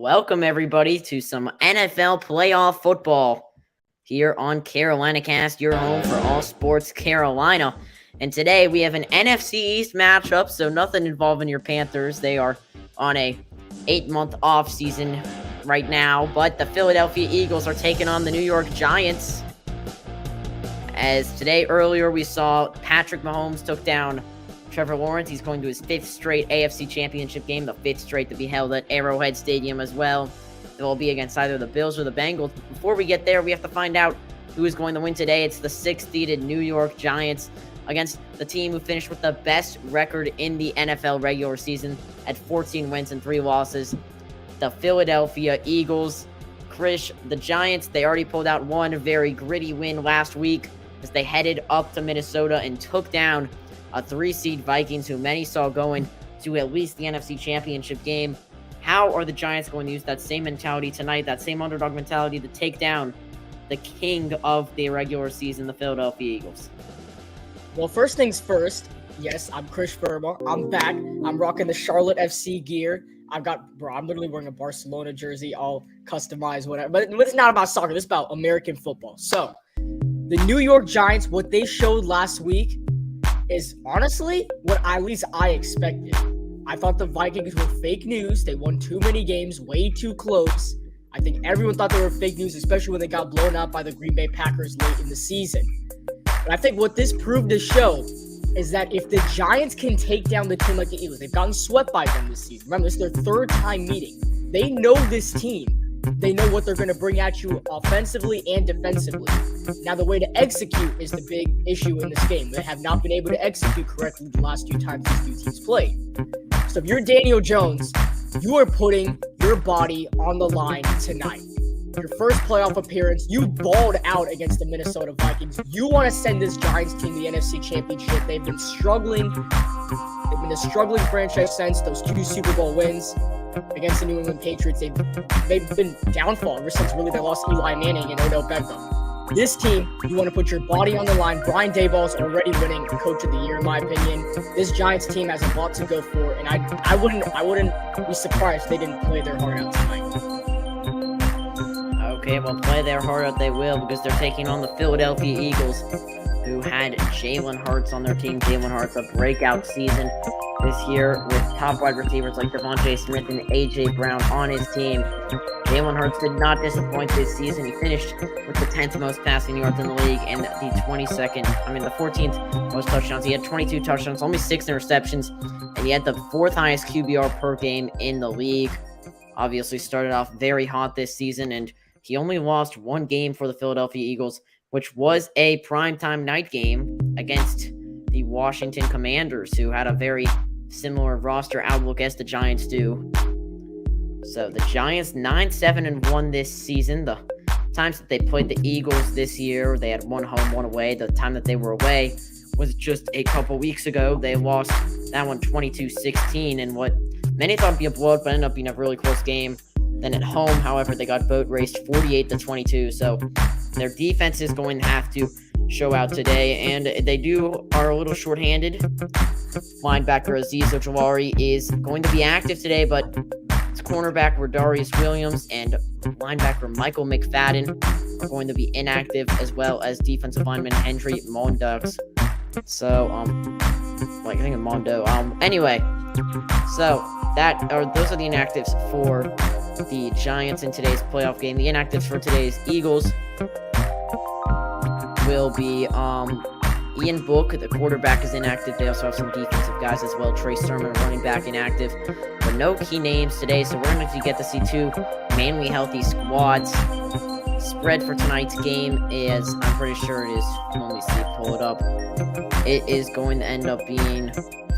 Welcome, everybody, to some NFL playoff football here on Carolina Cast, your home for all sports Carolina. And today we have an NFC East matchup, so nothing involving your Panthers. They are on a 8-month off season right now, but the Philadelphia Eagles are taking on the New York Giants. As today, earlier, we saw Patrick Mahomes took down Trevor Lawrence. He's going to his 5th straight AFC Championship game, the 5th straight to be held at Arrowhead Stadium as well. It will be against either the Bills or the Bengals. But before we get there, we have to find out who is going to win today. It's the 6th-seeded New York Giants against the team who finished with the best record in the NFL regular season at 14 wins and 3 losses, the Philadelphia Eagles. Krish, the Giants, they already pulled out one very gritty win last week as they headed up to Minnesota and took down a 3-seed Vikings, who many saw going to at least the NFC Championship game. How are the Giants going to use that same mentality tonight, that same underdog mentality, to take down the king of the regular season, the Philadelphia Eagles? Well, first things first, yes, I'm Krish Verma. I'm back. I'm rocking the Charlotte FC gear. I'm literally wearing a Barcelona jersey, all customized, whatever. But it's not about soccer. This is about American football. So, the New York Giants, what they showed last week is honestly what at least I expected. I thought the Vikings were fake news. They won too many games, way too close. I think everyone thought they were fake news, especially when they got blown out by the Green Bay Packers late in the season. But I think what this proved to show is that if the Giants can take down the team like the Eagles, they've gotten swept by them this season. Remember, it's their 3rd time meeting. They know this team. They know what they're going to bring at you offensively and defensively. Now, the way to execute is the big issue in this game. They have not been able to execute correctly the last 2 times these 2 teams played. So if you're Daniel Jones, you are putting your body on the line tonight. Your first playoff appearance, you balled out against the Minnesota Vikings. You want to send this Giants team to the NFC Championship. They've been struggling. They've been a struggling franchise since those 2 Super Bowl wins against the New England Patriots. They've been downfall ever since really they lost Eli Manning and Odell Beckham. This team, you want to put your body on the line. Brian Daboll's already winning Coach of the Year, in my opinion. This Giants team has a lot to go for, and I wouldn't be surprised if they didn't play their heart out tonight. Okay, well, play their heart out they will, because they're taking on the Philadelphia Eagles, who had Jalen Hurts on their team. Jalen Hurts, a breakout season this year with top wide receivers like Devontae Smith and A.J. Brown on his team. Jalen Hurts did not disappoint this season. He finished with the 10th most passing yards in the league and the 14th most touchdowns. He had 22 touchdowns, only 6 interceptions, and he had the 4th highest QBR per game in the league. Obviously started off very hot this season, and he only lost 1 game for the Philadelphia Eagles, which was a primetime night game against the Washington Commanders, who had a very similar roster outlook as the Giants do. So the Giants 9-7-1 this season. The times that they played the Eagles this year, they had 1 home, 1 away. The time that they were away was just a couple weeks ago. They lost that one 22-16 in what many thought would be a blowout, but ended up being a really close game. Then at home, however, they got boat raced 48-22. So their defense is going to have to show out today, and they are a little shorthanded. Linebacker Azeez Ojulari is going to be active today, but it's cornerback Rodarius Williams and linebacker Michael McFadden are going to be inactive, as well as defensive lineman Henry Mondux. So, I think of Mondo. Anyway, so those are the inactives for the Giants in today's playoff game. The inactives for today's Eagles will be Ian Book, the quarterback, is inactive. They also have some defensive guys as well. Trey Sermon, running back, inactive. But no key names today, so we're going to get to see 2 mainly healthy squads. Spread for tonight's game is, I'm pretty sure it is, let me see, pull it up. It is going to end up being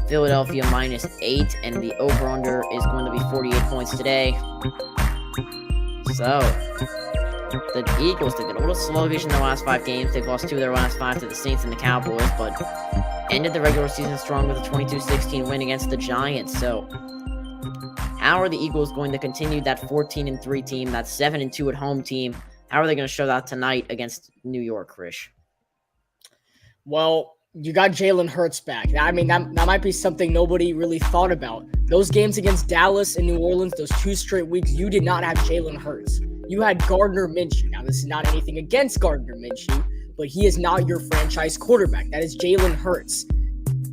Philadelphia -8, and the over-under is going to be 48 points today. So, the Eagles, they've been a little sluggish in their last 5 games. They've lost 2 of their last 5 to the Saints and the Cowboys, but ended the regular season strong with a 22-16 win against the Giants. So, how are the Eagles going to continue that 14-3 team, that 7-2 at home team? How are they going to show that tonight against New York, Krish? Well, You got Jalen Hurts back. I mean, that might be something nobody really thought about. Those games against Dallas and New Orleans, those 2 straight weeks, you did not have Jalen Hurts. You had Gardner Minshew. Now, this is not anything against Gardner Minshew, but he is not your franchise quarterback. That is Jalen Hurts.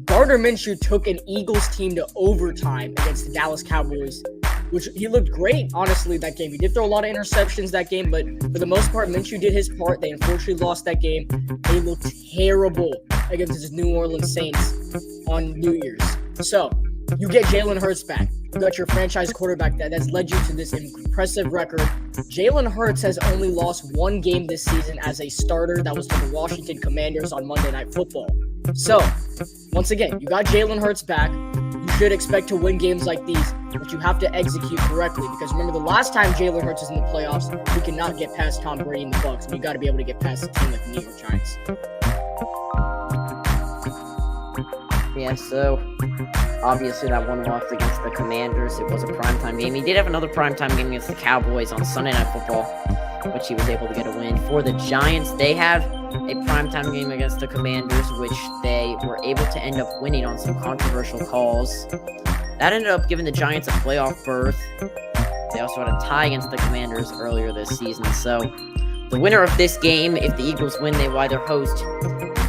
Gardner Minshew took an Eagles team to overtime against the Dallas Cowboys, which he looked great, honestly, that game. He did throw a lot of interceptions that game, but for the most part, Minshew did his part. They unfortunately lost that game. They looked terrible against the New Orleans Saints on New Year's. So, you get Jalen Hurts back. You got your franchise quarterback that's led you to this impressive record. Jalen Hurts has only lost 1 game this season as a starter. That was to the Washington Commanders on Monday Night Football. So, once again, you got Jalen Hurts back. You should expect to win games like these, but you have to execute correctly. Because remember, the last time Jalen Hurts was in the playoffs, he could not get past Tom Brady and the Bucs, and you got to be able to get past a team like the New York Giants. Yeah, so obviously that one loss against the Commanders, it was a primetime game. He did have another primetime game against the Cowboys on Sunday Night Football, which he was able to get a win. For the Giants, they have a primetime game against the Commanders, which they were able to end up winning on some controversial calls. That ended up giving the Giants a playoff berth. They also had a tie against the Commanders earlier this season. So the winner of this game, if the Eagles win, they will either host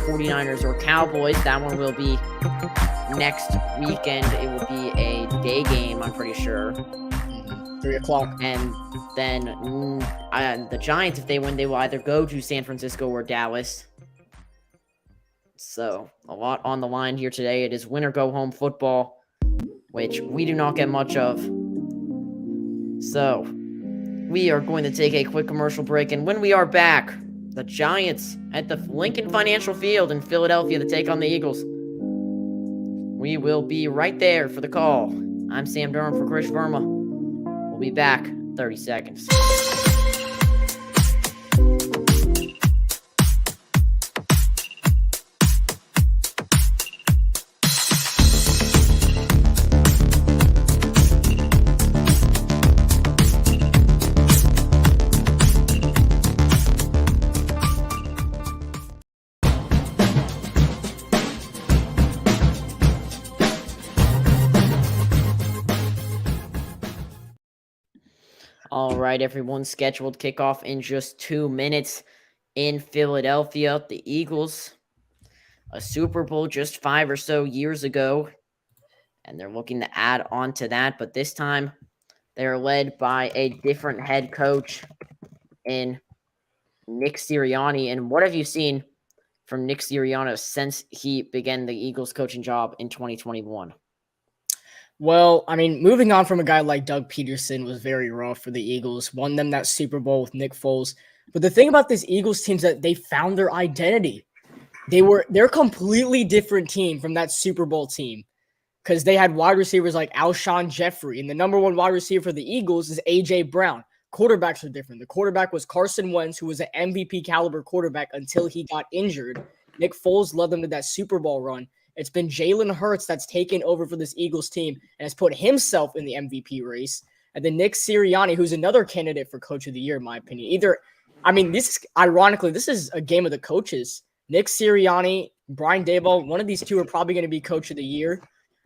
49ers or Cowboys. That one will be next weekend. It will be a day game, I'm pretty sure. 3 o'clock. And then the Giants, if they win, they will either go to San Francisco or Dallas. So a lot on the line here today. It is win or go home football, which we do not get much of. So we are going to take a quick commercial break, and when we are back, the Giants at the Lincoln Financial Field in Philadelphia to take on the Eagles. We will be right there for the call. I'm Sam Durham for Krish Verma. We'll be back in 30 seconds. All right, everyone. Scheduled kickoff in just 2 minutes in Philadelphia. The Eagles, a Super Bowl just 5 or so years ago, and they're looking to add on to that. But this time, they're led by a different head coach in Nick Sirianni. And what have you seen from Nick Sirianni since he began the Eagles coaching job in 2021? Well, I mean, moving on from a guy like Doug Peterson was very rough for the Eagles. Won them that Super Bowl with Nick Foles. But the thing about this Eagles team is that they found their identity. They're a completely different team from that Super Bowl team because they had wide receivers like Alshon Jeffrey, and the number 1 wide receiver for the Eagles is A.J. Brown. Quarterbacks are different. The quarterback was Carson Wentz, who was an MVP caliber quarterback until he got injured. Nick Foles led them to that Super Bowl run. It's been Jalen Hurts that's taken over for this Eagles team and has put himself in the MVP race. And then Nick Sirianni, who's another candidate for Coach of the Year, in my opinion. Ironically, this is a game of the coaches. Nick Sirianni, Brian Daboll, one of these two are probably going to be Coach of the Year.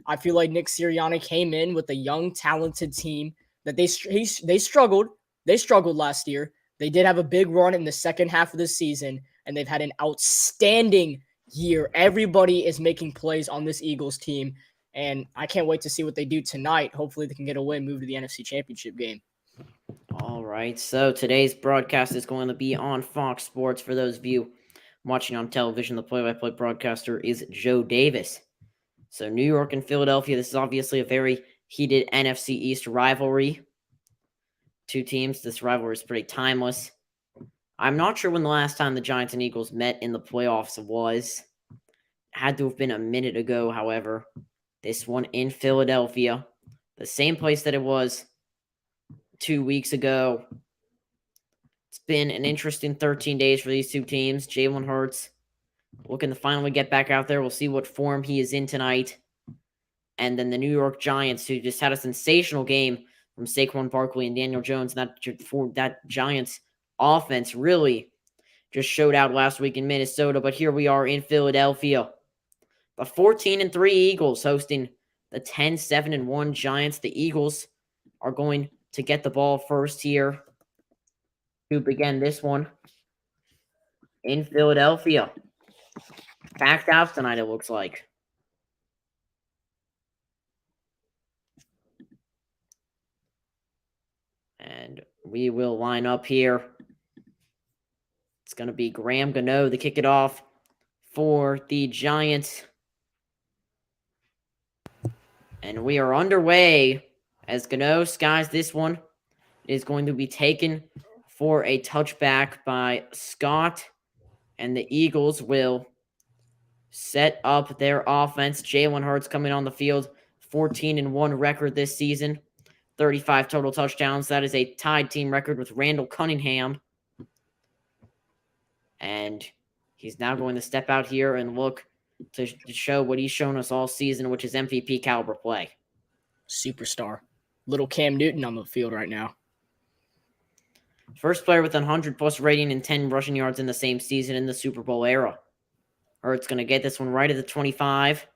I feel like Nick Sirianni came in with a young, talented team that they struggled. They struggled last year. They did have a big run in the second half of the season, and they've had an outstanding year. Everybody is making plays on this Eagles team, and I can't wait to see what they do tonight. Hopefully they can get a win, move to the NFC Championship game. All right, so today's broadcast is going to be on Fox Sports. For those of you watching on television, the play-by-play broadcaster is Joe Davis. So New York and Philadelphia, this is obviously a very heated NFC East rivalry. 2 teams, this rivalry is pretty timeless. I'm not sure when the last time the Giants and Eagles met in the playoffs was. Had to have been a minute ago, however. This one in Philadelphia. The same place that it was 2 weeks ago. It's been an interesting 13 days for these 2 teams. Jalen Hurts looking to finally get back out there. We'll see what form he is in tonight. And then the New York Giants, who just had a sensational game from Saquon Barkley and Daniel Jones. That Giants offense really just showed out last week in Minnesota, but here we are in Philadelphia. A 14-3 Eagles hosting the 10-7-1 Giants. The Eagles are going to get the ball first here to begin this one in Philadelphia. Packed house tonight, it looks like. And we will line up here. It's going to be Graham Gano to kick it off for the Giants. And we are underway as Gano skies this one. It is going to be taken for a touchback by Scott. And the Eagles will set up their offense. Jalen Hurts coming on the field. 14-1 record this season. 35 total touchdowns. That is a tied team record with Randall Cunningham. And he's now going to step out here and look to show what he's shown us all season, which is MVP caliber play. Superstar. Little Cam Newton on the field right now. First player with 100-plus rating and 10 rushing yards in the same season in the Super Bowl era. Hurts going to get this one right at the 25.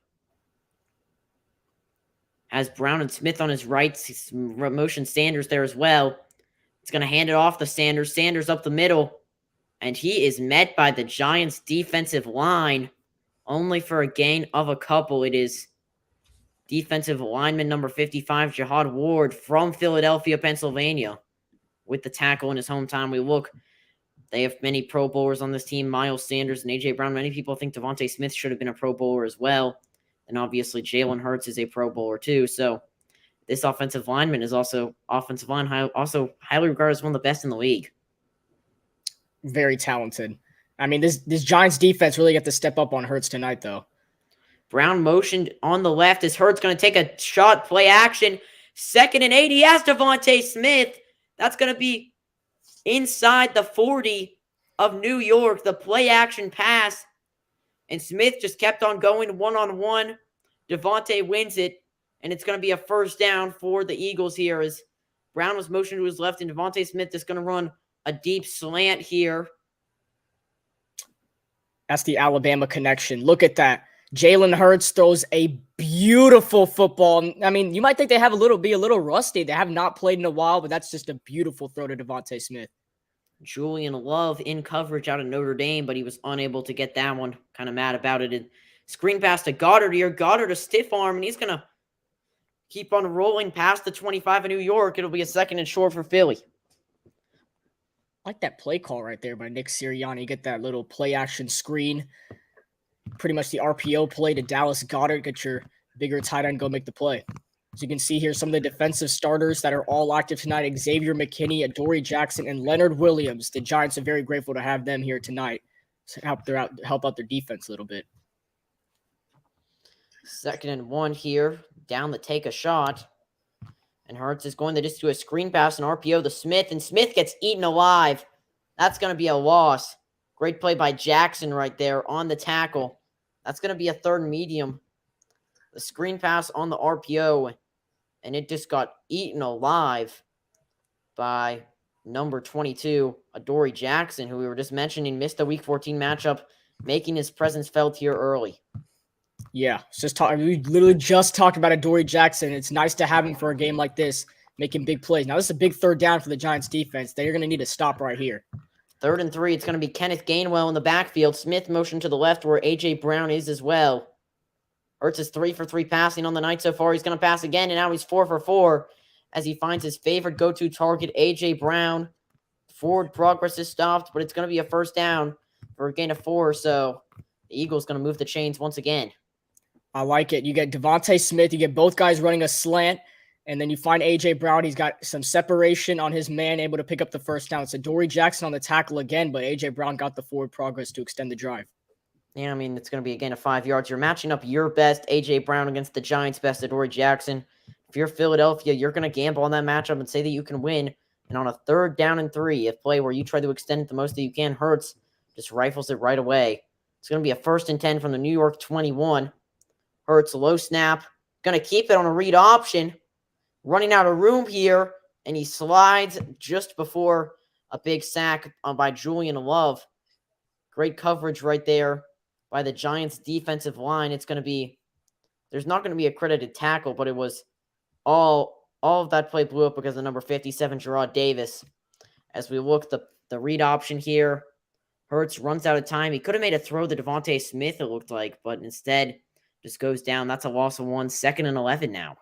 Has Brown and Smith on his right. He's motion Sanders there as well. It's going to hand it off to Sanders. Sanders up the middle. And he is met by the Giants' defensive line only for a gain of a couple. It is defensive lineman number 55, Jihad Ward from Philadelphia, Pennsylvania, with the tackle in his hometown. We look, they have many Pro Bowlers on this team, Miles Sanders and A.J. Brown. Many people think Devontae Smith should have been a Pro Bowler as well. And obviously Jalen Hurts is a Pro Bowler too. So this offensive lineman is also also highly regarded as one of the best in the league. Very talented. I mean, this Giants defense really got to step up on Hurts tonight, though. Brown motioned on the left as Hurts going to take a shot, play action. 2nd and 8. He has Devontae Smith. That's going to be inside the 40 of New York. The play action pass. And Smith just kept on going one-on-one. Devontae wins it. And it's going to be a first down for the Eagles here as Brown was motioned to his left. And Devontae Smith is going to run a deep slant here. That's the Alabama connection. Look at that. Jalen Hurts throws a beautiful football. I mean, you might think they have be a little rusty. They have not played in a while, but that's just a beautiful throw to Devontae Smith. Julian Love in coverage out of Notre Dame, but he was unable to get that one. Kind of mad about it. And screen pass to Goddard here. Goddard a stiff arm, and he's going to keep on rolling past the 25 of New York. It'll be a 2nd and short for Philly. I like that play call right there by Nick Sirianni. You get that little play action screen. Pretty much the RPO play to Dallas Goedert. Get your bigger tight end, go make the play. As you can see here, some of the defensive starters that are all active tonight: Xavier McKinney, Adoree Jackson, and Leonard Williams. The Giants are very grateful to have them here tonight to help out their defense a little bit. 2nd and 1 here. Down to take a shot. And Hurts is going to just do a screen pass and RPO to Smith. And Smith gets eaten alive. That's going to be a loss. Great play by Jackson right there on the tackle. That's going to be a 3rd and medium. The screen pass on the RPO. And it just got eaten alive by number 22, Adoree Jackson, who we were just mentioning, missed the Week 14 matchup, making his presence felt here early. Yeah, we literally just talked about Adoree Jackson. It's nice to have him for a game like this, making big plays. Now, this is a big 3rd down for the Giants defense. They're going to need to stop right here. 3rd and 3. It's going to be Kenneth Gainwell in the backfield. Smith motion to the left where A.J. Brown is as well. Hurts is 3 for 3 passing on the night so far. He's going to pass again, and now he's 4 for 4 as he finds his favorite go-to target, A.J. Brown. Forward progress is stopped, but it's going to be a first down for a gain of 4. So the Eagles going to move the chains once again. I like it. You get Devontae Smith. You get both guys running a slant, and then you find A.J. Brown. He's got some separation on his man, able to pick up the first down. It's Adoree Jackson on the tackle again, but A.J. Brown got the forward progress to extend the drive. Yeah, I mean, it's going to be a gain of 5 yards. You're matching up your best, A.J. Brown, against the Giants' best, Adoree Jackson. If you're Philadelphia, you're going to gamble on that matchup and say that you can win. And on a 3rd down and 3, a play where you try to extend it the most that you can, Hurts just rifles it right away. It's going to be a 1st and 10 from the New York 21. Hurts, low snap, going to keep it on a read option, running out of room here, and he slides just before a big sack by Julian Love. Great coverage right there by the Giants' defensive line. There's not going to be a credited tackle, but it was all of that play blew up because of number 57, Gerard Davis. As we look, the read option here, Hurts runs out of time. He could have made a throw to Devontae Smith, it looked like, but instead just goes down. That's a loss of 1, 2nd and 11 now.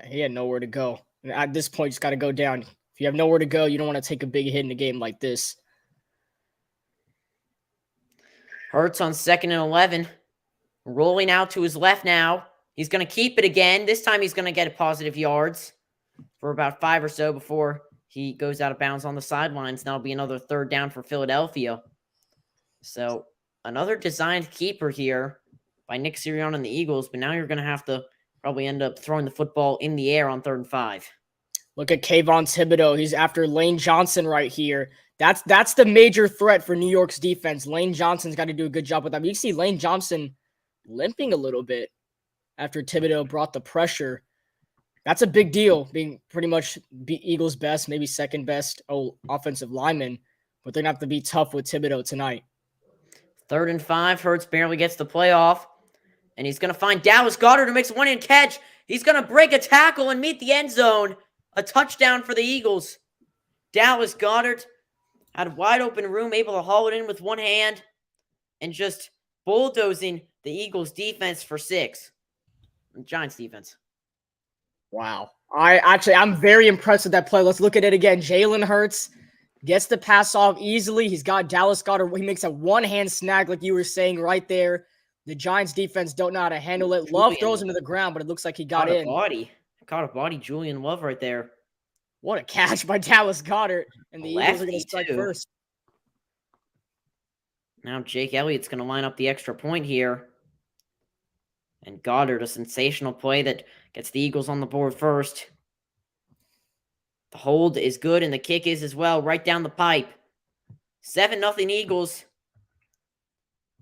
He had nowhere to go. At this point, you just got to go down. If you have nowhere to go, you don't want to take a big hit in a game like this. Hurts on 2nd and 11. Rolling out to his left now. He's going to keep it again. This time he's going to get positive yards for about 5 or so before he goes out of bounds on the sidelines. That'll be another 3rd down for Philadelphia. So another designed keeper here by Nick Sirianni and the Eagles, but now you're going to have to probably end up throwing the football in the air on 3rd and 5. Look at Kayvon Thibodeau. He's after Lane Johnson right here. That's the major threat for New York's defense. Lane Johnson's got to do a good job with that. You see Lane Johnson limping a little bit after Thibodeau brought the pressure. That's a big deal, being pretty much Eagles' best, maybe 2nd best offensive lineman, but they're going to have to be tough with Thibodeau tonight. 3rd and 5, Hurts barely gets the playoff, and he's going to find Dallas Goedert, who makes a one-hand catch. He's going to break a tackle and meet the end zone. A touchdown for the Eagles. Dallas Goedert had wide open room, able to haul it in with one hand, and just bulldozing the Eagles' defense for 6. Giants defense. Wow. I'm very impressed with that play. Let's look at it again. Jalen Hurts gets the pass off easily. He's got Dallas Goedert. He makes a one-hand snag, like you were saying right there. The Giants defense don't know how to handle it. Love throws him to the ground, but it looks like he got in. Caught a body, Julian Love right there. What a catch by Dallas Goedert. And the Eagles are going to strike first. Now Jake Elliott's going to line up the extra point here. And Goddard, a sensational play that gets the Eagles on the board first. The hold is good, and the kick is as well, right down the pipe. 7-0 Eagles.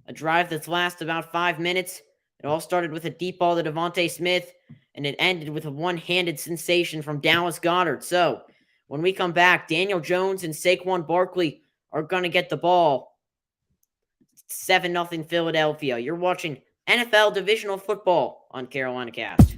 A drive that's lasted about 5 minutes. It all started with a deep ball to Devontae Smith, and it ended with a one-handed sensation from Dallas Goedert. So, when we come back, Daniel Jones and Saquon Barkley are going to get the ball. 7-0 Philadelphia. You're watching NFL Divisional Football on Carolina Cast.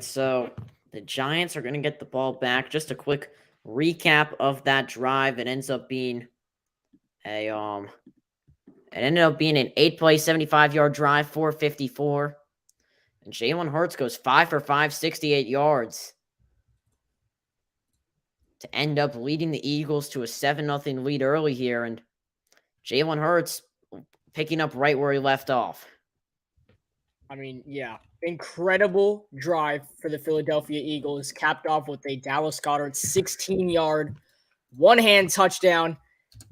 So the Giants are going to get the ball back. Just a quick recap of that drive. It ends up being an 8-play, 75-yard drive, 454. And Jalen Hurts goes 5 for 5, 68 yards to end up leading the Eagles to a 7-0 lead early here. And Jalen Hurts picking up right where he left off. I mean, yeah. Incredible drive for the Philadelphia Eagles, capped off with a Dallas Goedert 16-yard, one-hand touchdown,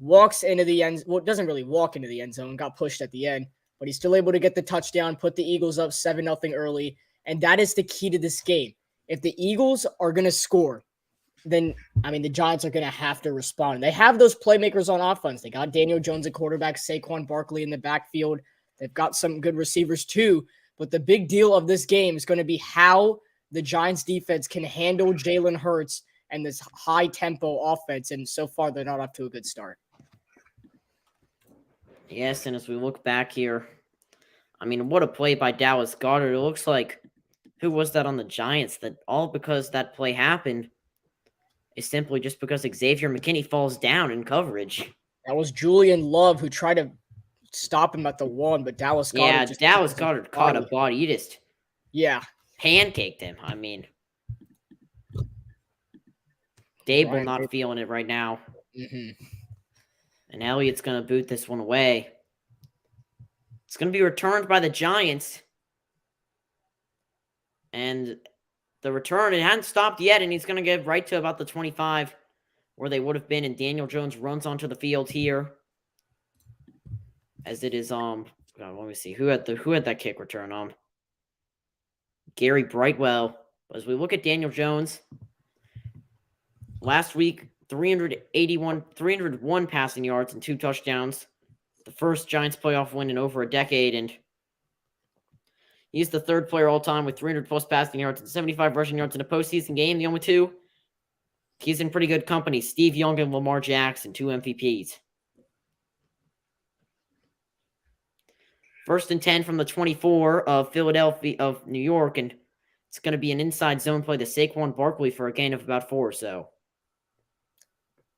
walks into the end. Well, doesn't really walk into the end zone, got pushed at the end, but he's still able to get the touchdown, put the Eagles up 7-0 early, and that is the key to this game. If the Eagles are going to score, then, I mean, the Giants are going to have to respond. They have those playmakers on offense. They got Daniel Jones at quarterback, Saquon Barkley in the backfield. They've got some good receivers too. But the big deal of this game is going to be how the Giants defense can handle Jalen Hurts and this high-tempo offense. And so far, they're not off to a good start. Yes, and as we look back here, I mean, what a play by Dallas Goedert. It looks like, who was that on the Giants? That all because that play happened is simply just because Xavier McKinney falls down in coverage. That was Julian Love who tried to stop him at the 1, but Dallas Goedert Yeah, just Dallas Goedert caught a body. You just Yeah. pancaked him. I mean, Dable not feeling it right now. And Elliott's going to boot this one away. It's going to be returned by the Giants. And the return, it hadn't stopped yet, and he's going to get right to about the 25 where they would have been. And Daniel Jones runs onto the field here. As it is, let me see. Who had that kick return? Gary Brightwell. As we look at Daniel Jones, last week, 301 passing yards and 2 touchdowns. The first Giants playoff win in over a decade, and he's the 3rd player all time with 300-plus passing yards and 75 rushing yards in a postseason game. The only 2, he's in pretty good company. Steve Young and Lamar Jackson, 2 MVPs. 1st and 10 from the 24 of New York, and it's going to be an inside zone play to Saquon Barkley for a gain of about 4 or so.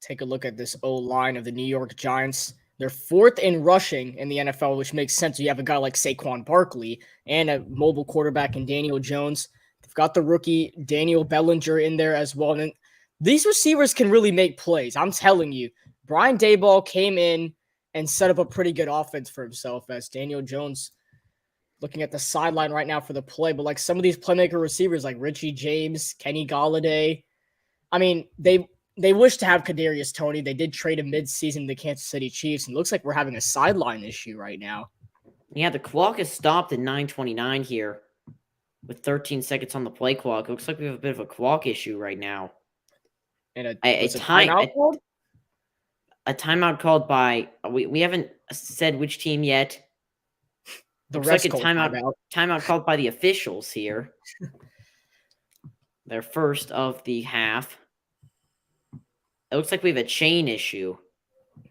Take a look at this O-line of the New York Giants. They're 4th in rushing in the NFL, which makes sense. You have a guy like Saquon Barkley and a mobile quarterback in Daniel Jones. They've got the rookie Daniel Bellinger in there as well. And these receivers can really make plays. I'm telling you, Brian Daboll came in and set up a pretty good offense for himself as Daniel Jones looking at the sideline right now for the play. But like some of these playmaker receivers like Richie James, Kenny Golladay, I mean, they wish to have Kadarius Toney. They did trade him mid-season to the Kansas City Chiefs, and it looks like we're having a sideline issue right now. Yeah, the clock is stopped at 9:29 here with 13 seconds on the play clock. It looks like we have a bit of a clock issue right now. And a timeout called by we haven't said which team yet. Looks like a timeout called by the officials here. Their first of the half. It looks like we have a chain issue.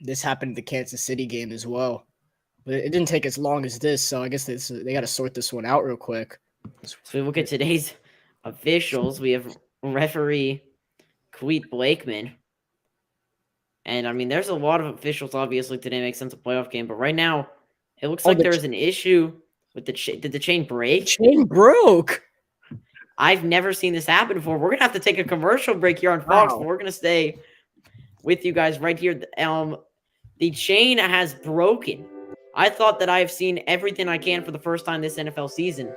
This happened at the Kansas City game as well. But it didn't take as long as this, so I guess they got to sort this one out real quick. So we look at today's officials. We have referee Cleet Blakeman. And, I mean, there's a lot of officials, obviously, today make sense of playoff game. But right now, it looks like there's an issue with the chain. Did the chain break? The chain broke. I've never seen this happen before. We're going to have to take a commercial break here on Fox, but we're going to stay with you guys right here. The chain has broken. I thought that I have seen everything I can for the first time this NFL season.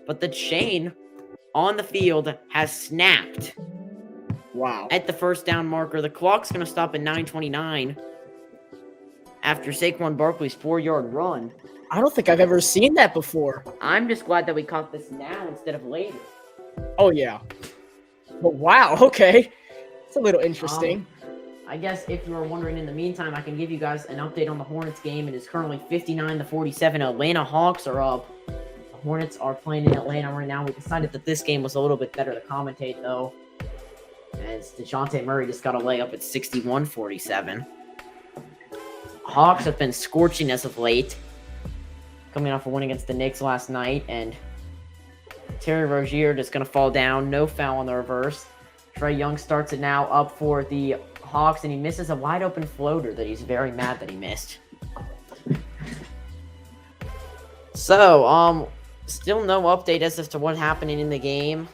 But the chain on the field has snapped. Wow. At the first down marker. The clock's going to stop at 9:29 after Saquon Barkley's 4-yard run. I don't think I've ever seen that before. I'm just glad that we caught this now instead of later. Oh, yeah. But wow, okay. It's a little interesting. I guess if you were wondering in the meantime, I can give you guys an update on the Hornets game. It is currently 59-47. Atlanta Hawks are up. The Hornets are playing in Atlanta right now. We decided that this game was a little bit better to commentate, though, as DeJounte Murray just got a layup at 61-47. Hawks have been scorching as of late, coming off a win against the Knicks last night, and Terry Rozier just going to fall down. No foul on the reverse. Trae Young starts it now up for the Hawks, and he misses a wide-open floater that he's very mad that he missed. So, still no update as to what's happening in the game.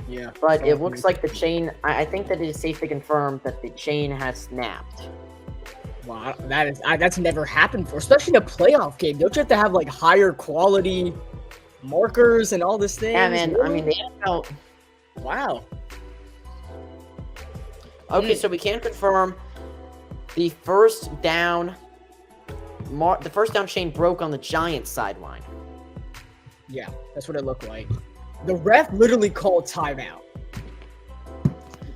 Yeah. But it looks like the chain, I think that it is safe to confirm that the chain has snapped. Wow, that's never happened before, especially in a playoff game. Don't you have to have, like, higher quality markers and all this thing? Yeah, man. I mean, the NFL... Wow. Okay, so we can confirm the first down chain broke on the Giants sideline. Yeah, that's what it looked like. The ref literally called timeout.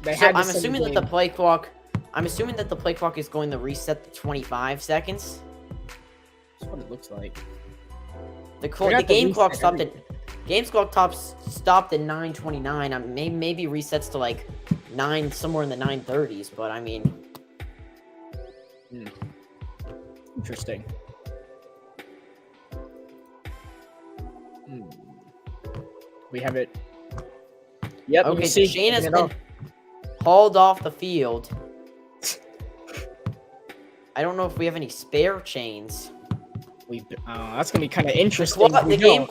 I'm assuming that the play clock is going to reset to 25 seconds. That's what it looks like. The game clock stopped at 9:29. Maybe resets to like 9, somewhere in the 9:30s. But I mean, interesting. We have it. Yep. Okay, so Shane has been hauled off the field. I don't know if we have any spare chains. That's gonna be kind of interesting. The game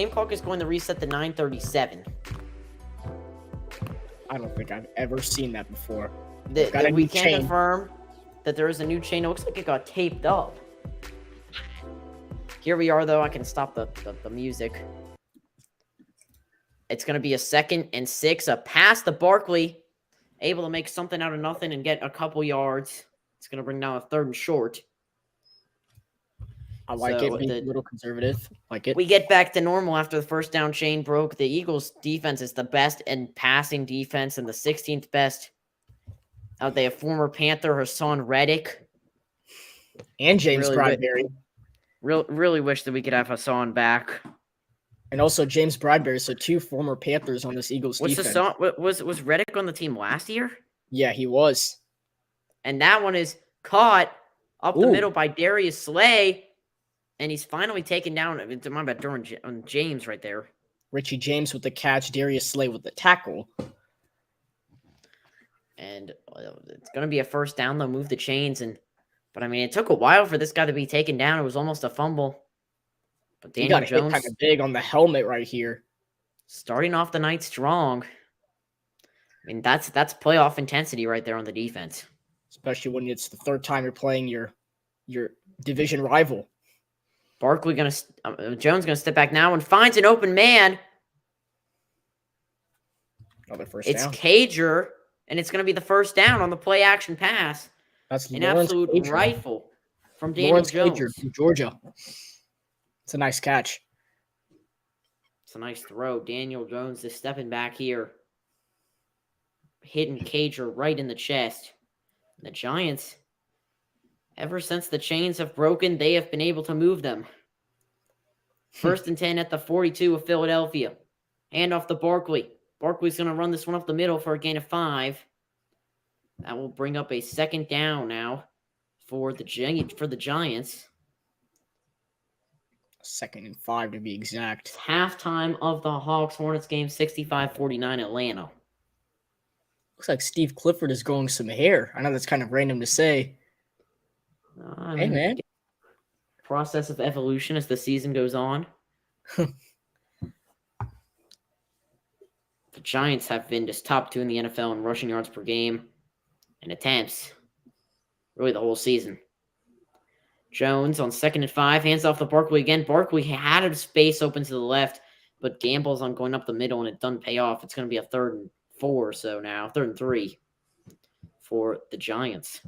clock is going to reset to 9:37. I don't think I've ever seen that before. We can confirm that there is a new chain. It looks like it got taped up. Here we are, though. I can stop the music. It's going to be a 2nd and 6. A pass to Barkley. Able to make something out of nothing and get a couple yards. It's going to bring down a 3rd and short. I like it. Being a little conservative. Like it. We get back to normal after the first down chain broke. The Eagles' defense is the best in passing defense and the 16th best. They have former Panther Hassan Reddick. And James Bradbury. Really wish that we could have Hassan back. And also James Bradbury, so 2 former Panthers on this Eagles defense. Was Reddick on the team last year? Yeah, he was. And that one is caught up the middle by Darius Slay. And he's finally taken down. My bad, Derwin James right there. Richie James with the catch, Darius Slay with the tackle. And it's going to be a first down. They'll move the chains. But, I mean, it took a while for this guy to be taken down. It was almost a fumble. But Daniel Jones hit kind of big on the helmet right here. Starting off the night strong. I mean, that's playoff intensity right there on the defense. Especially when it's the 3rd time you're playing your division rival. Jones gonna step back now and finds an open man. Another first down. It's Cager, and it's gonna be the first down on the play action pass. That's an absolute rifle from Daniel Jones Cager from Georgia. It's a nice catch. It's a nice throw. Daniel Jones is stepping back here, hitting Cager right in the chest. The Giants, ever since the chains have broken, they have been able to move them. 1st and 10 at the 42 of Philadelphia. Hand off to Barkley. Barkley's going to run this one up the middle for a gain of 5. That will bring up a 2nd down now for the Giants. 2nd and 5 to be exact. It's halftime of the Hawks-Hornets game, 65-49 Atlanta. Looks like Steve Clifford is growing some hair. I know that's kind of random to say. Hey, man. Process of evolution as the season goes on. The Giants have been just top 2 in the NFL in rushing yards per game and attempts. Really the whole season. Jones on 2nd and 5. Hands off to Barkley again. Barkley had a space open to the left, but gambles on going up the middle, and it doesn't pay off. It's going to be a 3rd and 4 or so now. 3rd and 3 for the Giants.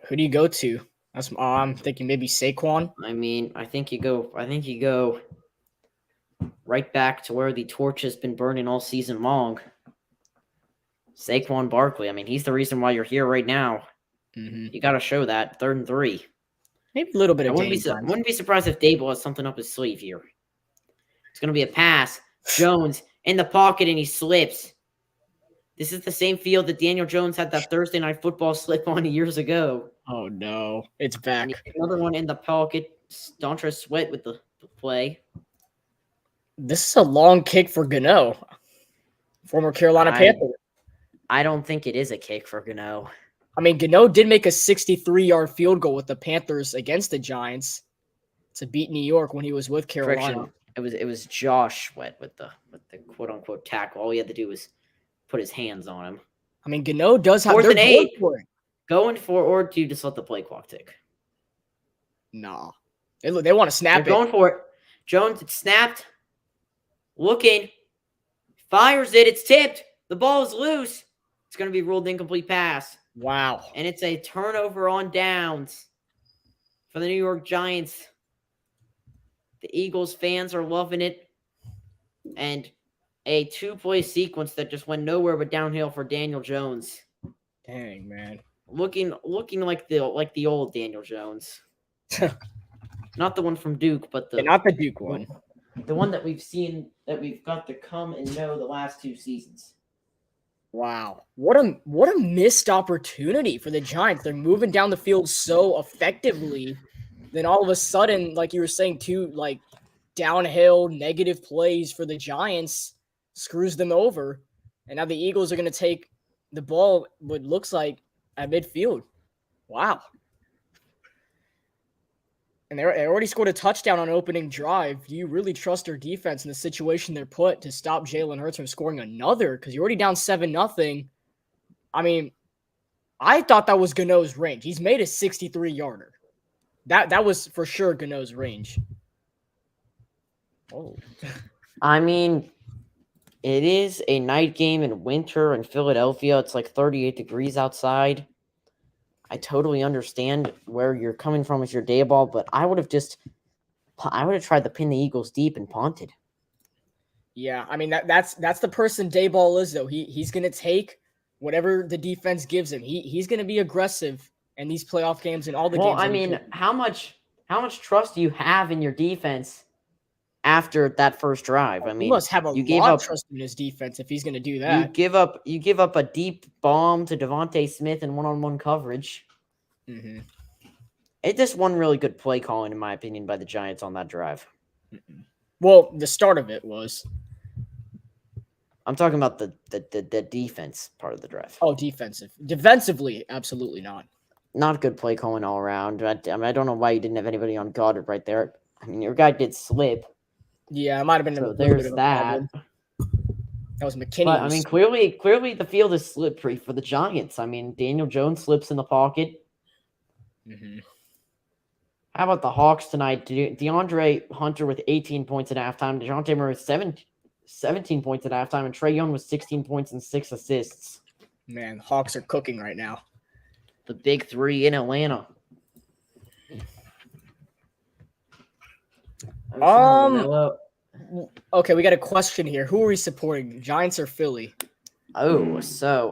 Who do you go to? I'm thinking maybe Saquon. I mean, I think you go right back to where the torch has been burning all season long. Saquon Barkley. I mean, he's the reason why you're here right now. Mm-hmm. You got to show that. 3rd and 3. Maybe a little bit of wouldn't be surprised if Dable has something up his sleeve here. It's going to be a pass. Jones in the pocket, and he slips. This is the same field that Daniel Jones had that Thursday Night Football slip on years ago. Oh, no. It's back. Another one in the pocket. Dontre Sweat with the play. This is a long kick for Gano, former Carolina Panther. I don't think it is a kick for Gano. I mean, Gano did make a 63-yard field goal with the Panthers against the Giants to beat New York when he was with Carolina. It was Josh Sweat with the quote unquote tackle. All he had to do was put his hands on him. I mean, Gano does have 4th and 8. Going for, or do you just let the play clock tick? Nah. They want to snap They're going for it. Jones, it's snapped. Looking. Fires it. It's tipped. The ball is loose. It's going to be ruled incomplete pass. Wow. And it's a turnover on downs for the New York Giants. The Eagles fans are loving it. And a 2-play sequence that just went nowhere but downhill for Daniel Jones. Dang, man. Looking like the old Daniel Jones. Not the one from Duke, but not the Duke one. The one that we've seen, that we've got to come and know the last 2 seasons. Wow. What a missed opportunity for the Giants. They're moving down the field so effectively. Then all of a sudden, like you were saying, 2 downhill negative plays for the Giants screws them over. And now the Eagles are going to take the ball, what looks like, at midfield. Wow. And they already scored a touchdown on opening drive. Do you really trust their defense in the situation they're put to stop Jalen Hurts from scoring another? Because you're already down 7-0. I mean, I thought that was Gano's range. He's made a 63-yarder. That was for sure Gano's range. Oh. I mean, it is a night game in winter in Philadelphia. It's like 38 degrees outside. I totally understand where you're coming from with your day ball, but I would have tried to pin the Eagles deep and punted. Yeah, I mean that's the person Dayball is though. He's gonna take whatever the defense gives him. He's gonna be aggressive in these playoff games and all the games. Well, I mean, how much trust do you have in your defense after that first drive? I mean, he must have a lot of trust in his defense if he's gonna do that. You give up a deep bomb to Devontae Smith in one-on-one coverage. Mm-hmm. It just wasn't really good play calling, in my opinion, by the Giants on that drive. Well, the start of it was. I'm talking about the defense part of the drive. Oh, defensive. Defensively, absolutely not. Not good play calling all around. I don't know why you didn't have anybody on guard right there. I mean, your guy did slip. Yeah, it might have been so there's that. That was McKinney. But, I mean, clearly the field is slippery for the Giants. I mean, Daniel Jones slips in the pocket. Mm-hmm. How about the Hawks tonight? DeAndre Hunter with 18 points at halftime. DeJounte Murray with 17 points at halftime. And Trae Young with 16 points and 6 assists. Man, Hawks are cooking right now. The big three in Atlanta. Okay, we got a question here. Who are we supporting, Giants or Philly? Oh, so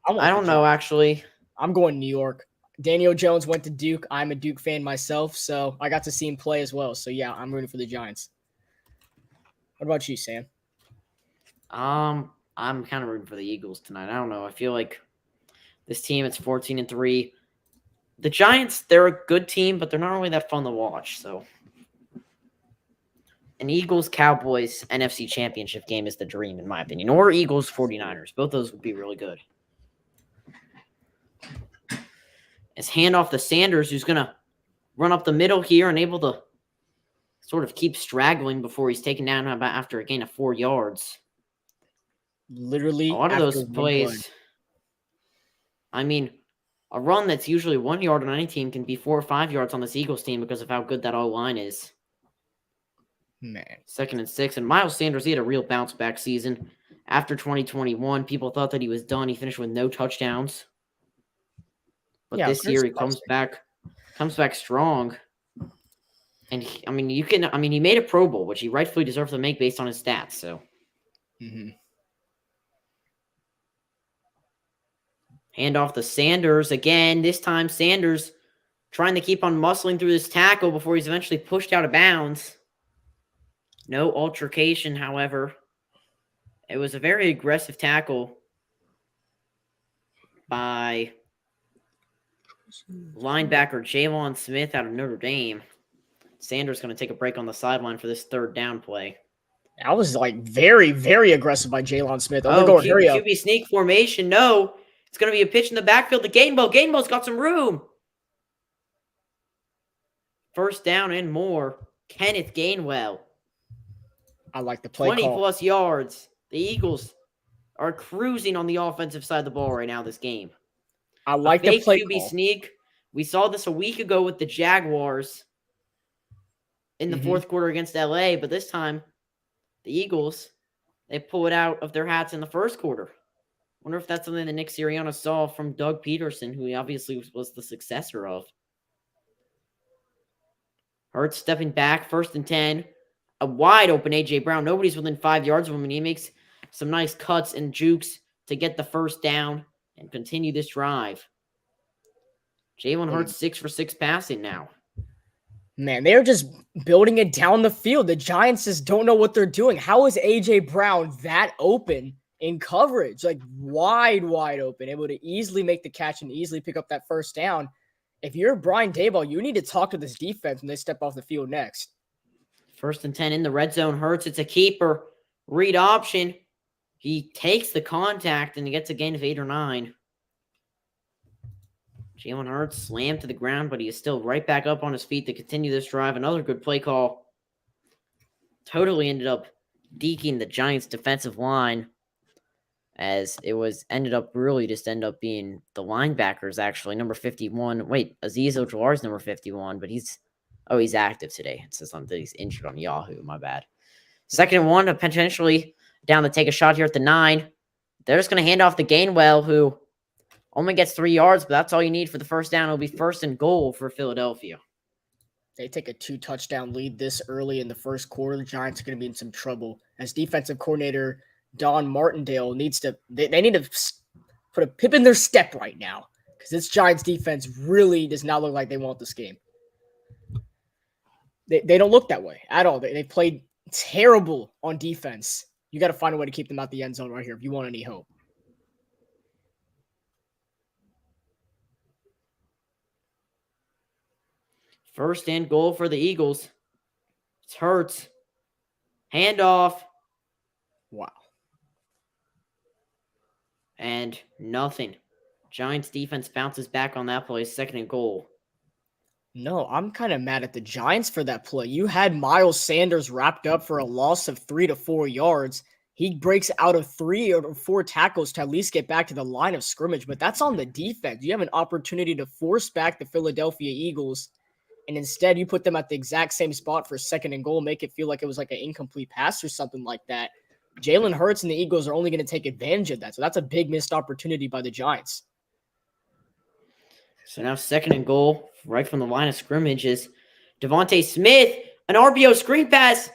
I don't know actually. I'm going New York. Daniel Jones went to Duke. I'm a Duke fan myself, so I got to see him play as well. So yeah, I'm rooting for the Giants. What about you, Sam? I'm kind of rooting for the Eagles tonight. I don't know. I feel like this team, it's 14-3. The Giants, they're a good team, but they're not really that fun to watch. So, an Eagles-Cowboys NFC Championship game is the dream, in my opinion. Or Eagles-49ers. Both those would be really good. As handoff to Sanders, who's going to run up the middle here and able to sort of keep straggling before he's taken down after a gain of 4 yards. Literally, a lot of those plays. I mean, a run that's usually 1 yard on any team can be 4 or 5 yards on this Eagles team because of how good that O-line is. Man. 2nd and 6. And Miles Sanders, he had a real bounce-back season. After 2021, people thought that he was done. He finished with no touchdowns. But this year he comes back strong. And he made a Pro Bowl, which he rightfully deserves to make based on his stats. So, hand off to Sanders again. This time Sanders trying to keep on muscling through this tackle before he's eventually pushed out of bounds. No altercation, however. It was a very aggressive tackle by linebacker Jalen Smith out of Notre Dame. Sanders going to take a break on the sideline for this 3rd down play. That was very, very aggressive by Jalen Smith. QB sneak formation. No, it's going to be a pitch in the backfield to Gainwell. Gainwell's got some room. 1st down and more. Kenneth Gainwell. I like the play 20-plus yards. The Eagles are cruising on the offensive side of the ball right now this game. I like the play QB sneak. We saw this a week ago with the Jaguars in the 4th quarter against LA, but this time the Eagles, they pull it out of their hats in the 1st quarter. Wonder if that's something that Nick Sirianni saw from Doug Peterson, who he obviously was the successor of. Hurts stepping back, 1st and 10. A wide open A.J. Brown. Nobody's within 5 yards of him, and he makes some nice cuts and jukes to get the 1st down and continue this drive. Jalen Hurts 6 for 6 passing now. Man, they're just building it down the field. The Giants just don't know what they're doing. How is A.J. Brown that open in coverage? Like, wide open, able to easily make the catch and easily pick up that 1st down. If you're Brian Daboll, you need to talk to this defense when they step off the field next. 1st and 10 in the red zone. Hurts, it's a keeper. Read option. He takes the contact and he gets a gain of 8 or 9. Jalen Hurts slammed to the ground, but he is still right back up on his feet to continue this drive. Another good play call. Totally ended up deking the Giants' defensive line, as it was ended up being the linebackers, actually. Number 51. Wait, Azeez Ojulari's number 51, but he's active today. It says something he's injured on Yahoo. My bad. 2nd and 1 to potentially down to take a shot here at the 9. They're just going to hand off to Gainwell, who only gets 3 yards, but that's all you need for the first down. It'll be 1st and goal for Philadelphia. They take a 2-touchdown lead this early in the first quarter. The Giants are going to be in some trouble, as defensive coordinator Don Martindale needs to – they need to put a pip in their step right now, because this Giants defense really does not look like they want this game. They don't look that way at all. They played terrible on defense. You got to find a way to keep them out the end zone right here if you want any hope. First and goal for the Eagles. It's Hurts. Handoff. Wow. And nothing. Giants defense bounces back on that play. 2nd and goal. No, I'm kind of mad at the Giants for that play. You had Miles Sanders wrapped up for a loss of 3 to 4 yards. He breaks out of 3 or 4 tackles to at least get back to the line of scrimmage, but that's on the defense. You have an opportunity to force back the Philadelphia Eagles, and instead you put them at the exact same spot for 2nd and goal, make it feel like it was like an incomplete pass or something like that. Jalen Hurts and the Eagles are only going to take advantage of that, so that's a big missed opportunity by the Giants. So now 2nd and goal, right from the line of scrimmage, is Devontae Smith, an RPO screen pass,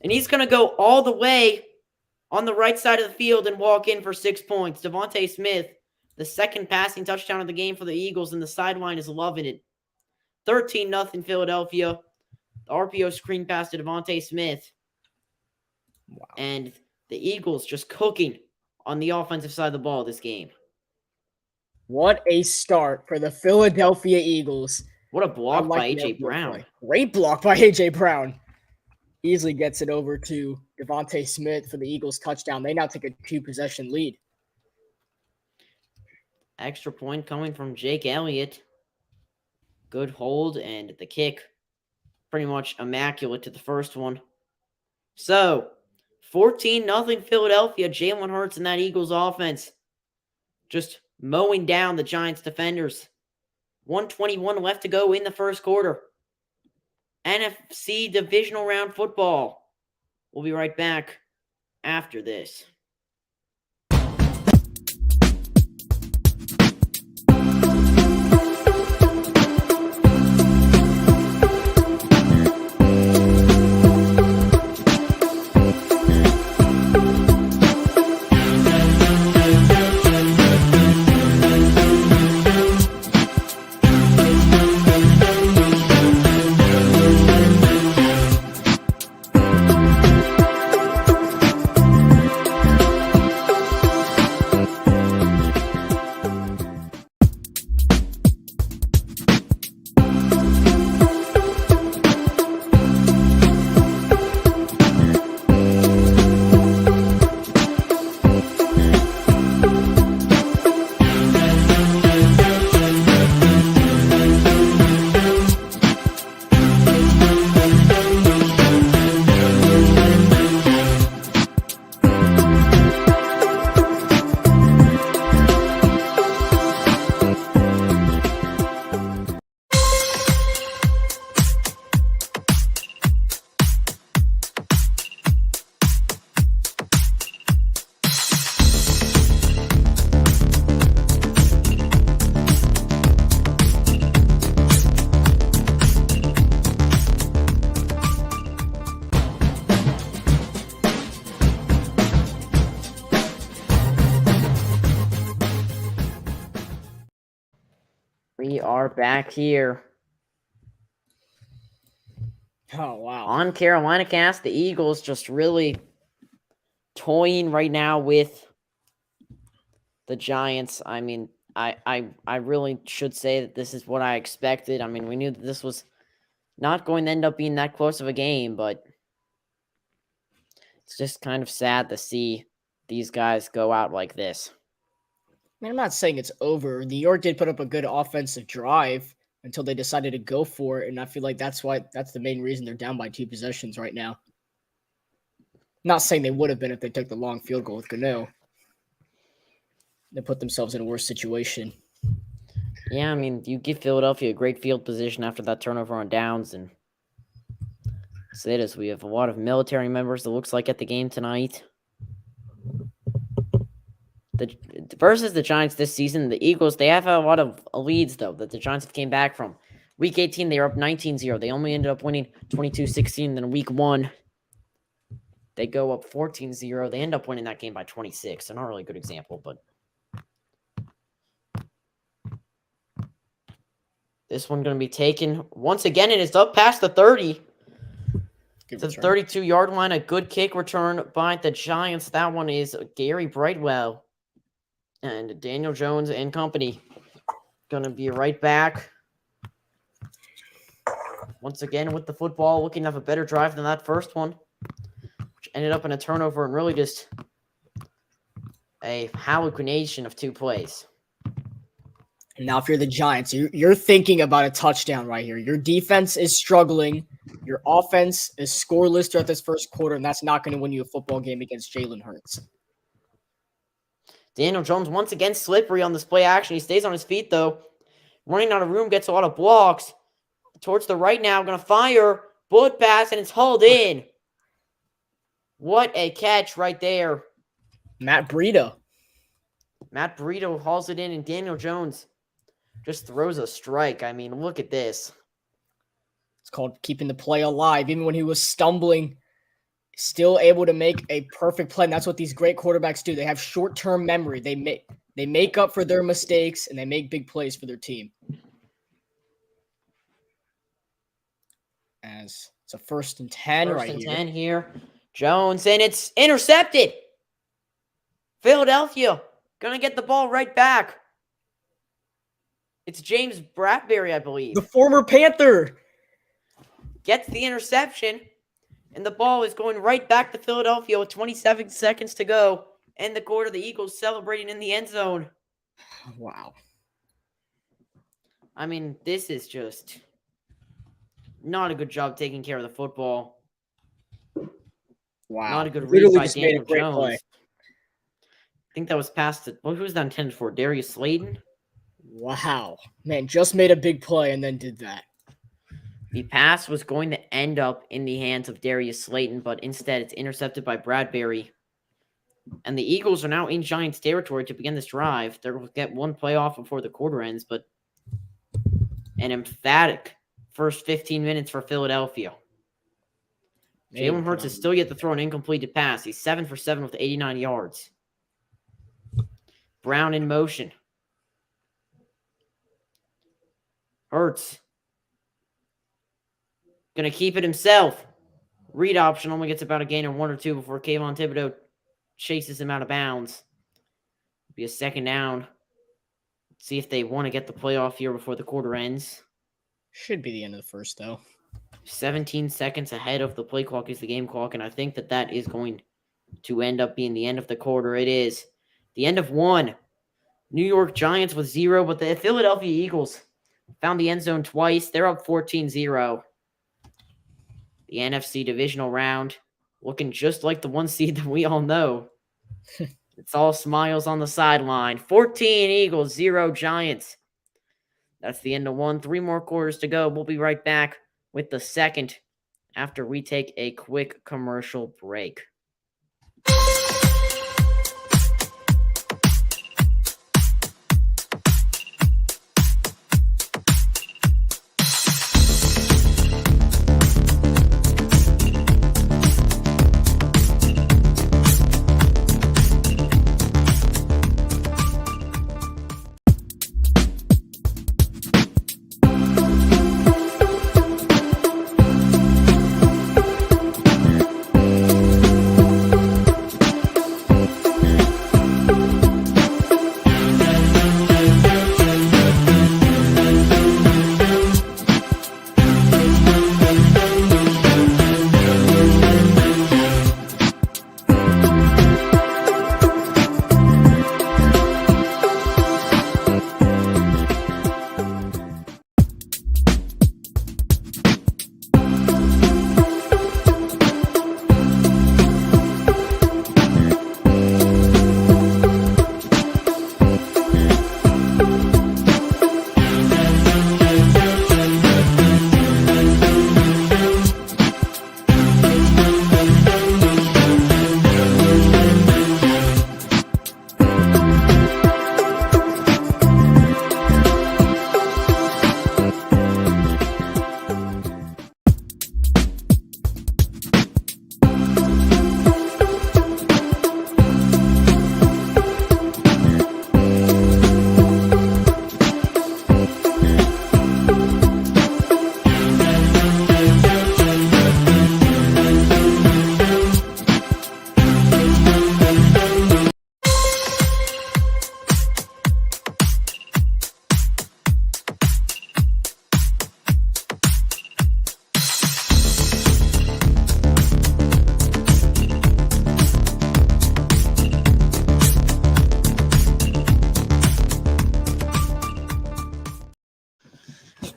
and he's going to go all the way on the right side of the field and walk in for 6 points. Devontae Smith, the 2nd passing touchdown of the game for the Eagles, and the sideline is loving it. 13-0 Philadelphia. The RPO screen pass to Devontae Smith. Wow. And the Eagles just cooking on the offensive side of the ball this game. What a start for the Philadelphia Eagles. What a block by A.J. Brown. Play. Great block by A.J. Brown. Easily gets it over to Devontae Smith for the Eagles touchdown. They now take a 2-possession lead. Extra point coming from Jake Elliott. Good hold, and the kick pretty much immaculate to the first one. So, 14-0 Philadelphia. Jalen Hurts and that Eagles offense just mowing down the Giants defenders. 1:21 left to go in the first quarter. NFC Divisional Round football. We'll be right back after this. We are back here. Oh, wow. On Carolina Cast, the Eagles just really toying right now with the Giants. I mean, I really should say that this is what I expected. I mean, we knew that this was not going to end up being that close of a game, but it's just kind of sad to see these guys go out like this. mean, I'm not saying it's over. New York did put up a good offensive drive until they decided to go for it, and I feel like that's the main reason they're down by 2 possessions right now. Not saying they would have been if they took the long field goal with Gano. They put themselves in a worse situation. Yeah, I mean, you give Philadelphia a great field position after that turnover on downs, and so it is. We have a lot of military members, it looks like, at the game tonight. Versus the Giants this season, the Eagles, they have a lot of leads, though, that the Giants have came back from. Week 18, they were up 19-0. They only ended up winning 22-16. Then week 1, they go up 14-0. They end up winning that game by 26. So not really a good example, but this one going to be taken. Once again, it is up past the 30. To the 32-yard line. A good kick return by the Giants. That one is Gary Brightwell. And Daniel Jones and company going to be right back. Once again with the football, looking to have a better drive than that first one, which ended up in a turnover and really just a hallucination of 2 plays. Now, if you're the Giants, you're thinking about a touchdown right here. Your defense is struggling. Your offense is scoreless throughout this first quarter, and that's not going to win you a football game against Jalen Hurts. Daniel Jones once again slippery on this play action. He stays on his feet, though. Running out of room, gets a lot of blocks. Towards the right now, going to fire. Bullet pass, and it's hauled in. What a catch right there. Matt Breida hauls it in, and Daniel Jones just throws a strike. I mean, look at this. It's called keeping the play alive. Even when he was stumbling, still able to make a perfect play. And that's what these great quarterbacks do. They have short-term memory. They make up for their mistakes, and they make big plays for their team. As it's a 1st and 10 right here. 10 here. Jones, and it's intercepted. Philadelphia going to get the ball right back. It's James Bradbury, I believe. The former Panther. Gets the interception, and the ball is going right back to Philadelphia with 27 seconds to go. End the quarter, the Eagles celebrating in the end zone. Wow. I mean, this is just not a good job taking care of the football. Wow. Not a good read by Daniel Jones. Play. I think that was past it. Who was that intended for? Darius Slayton? Wow. Man, just made a big play and then did that. The pass was going to end up in the hands of Darius Slayton, but instead it's intercepted by Bradbury. And the Eagles are now in Giants territory to begin this drive. They're going to get 1 play off before the quarter ends, but an emphatic first 15 minutes for Philadelphia. Jalen Hurts is still yet to throw an incompleted pass. He's 7 for 7 with 89 yards. Brown in motion. Hurts. Going to keep it himself. Read option only gets about a gain of 1 or 2 before Kayvon Thibodeau chases him out of bounds. Be a 2nd down. Let's see if they want to get the playoff here before the quarter ends. Should be the end of the first, though. 17 seconds ahead of the play clock is the game clock, and I think that is going to end up being the end of the quarter. It is the end of 1. New York Giants with 0, but the Philadelphia Eagles found the end zone twice. They're up 14-0. The NFC Divisional round looking just like the 1 seed that we all know. It's all smiles on the sideline. 14 Eagles, 0 Giants. That's the end of 1. 3 more quarters to go. We'll be right back with the 2nd after we take a quick commercial break.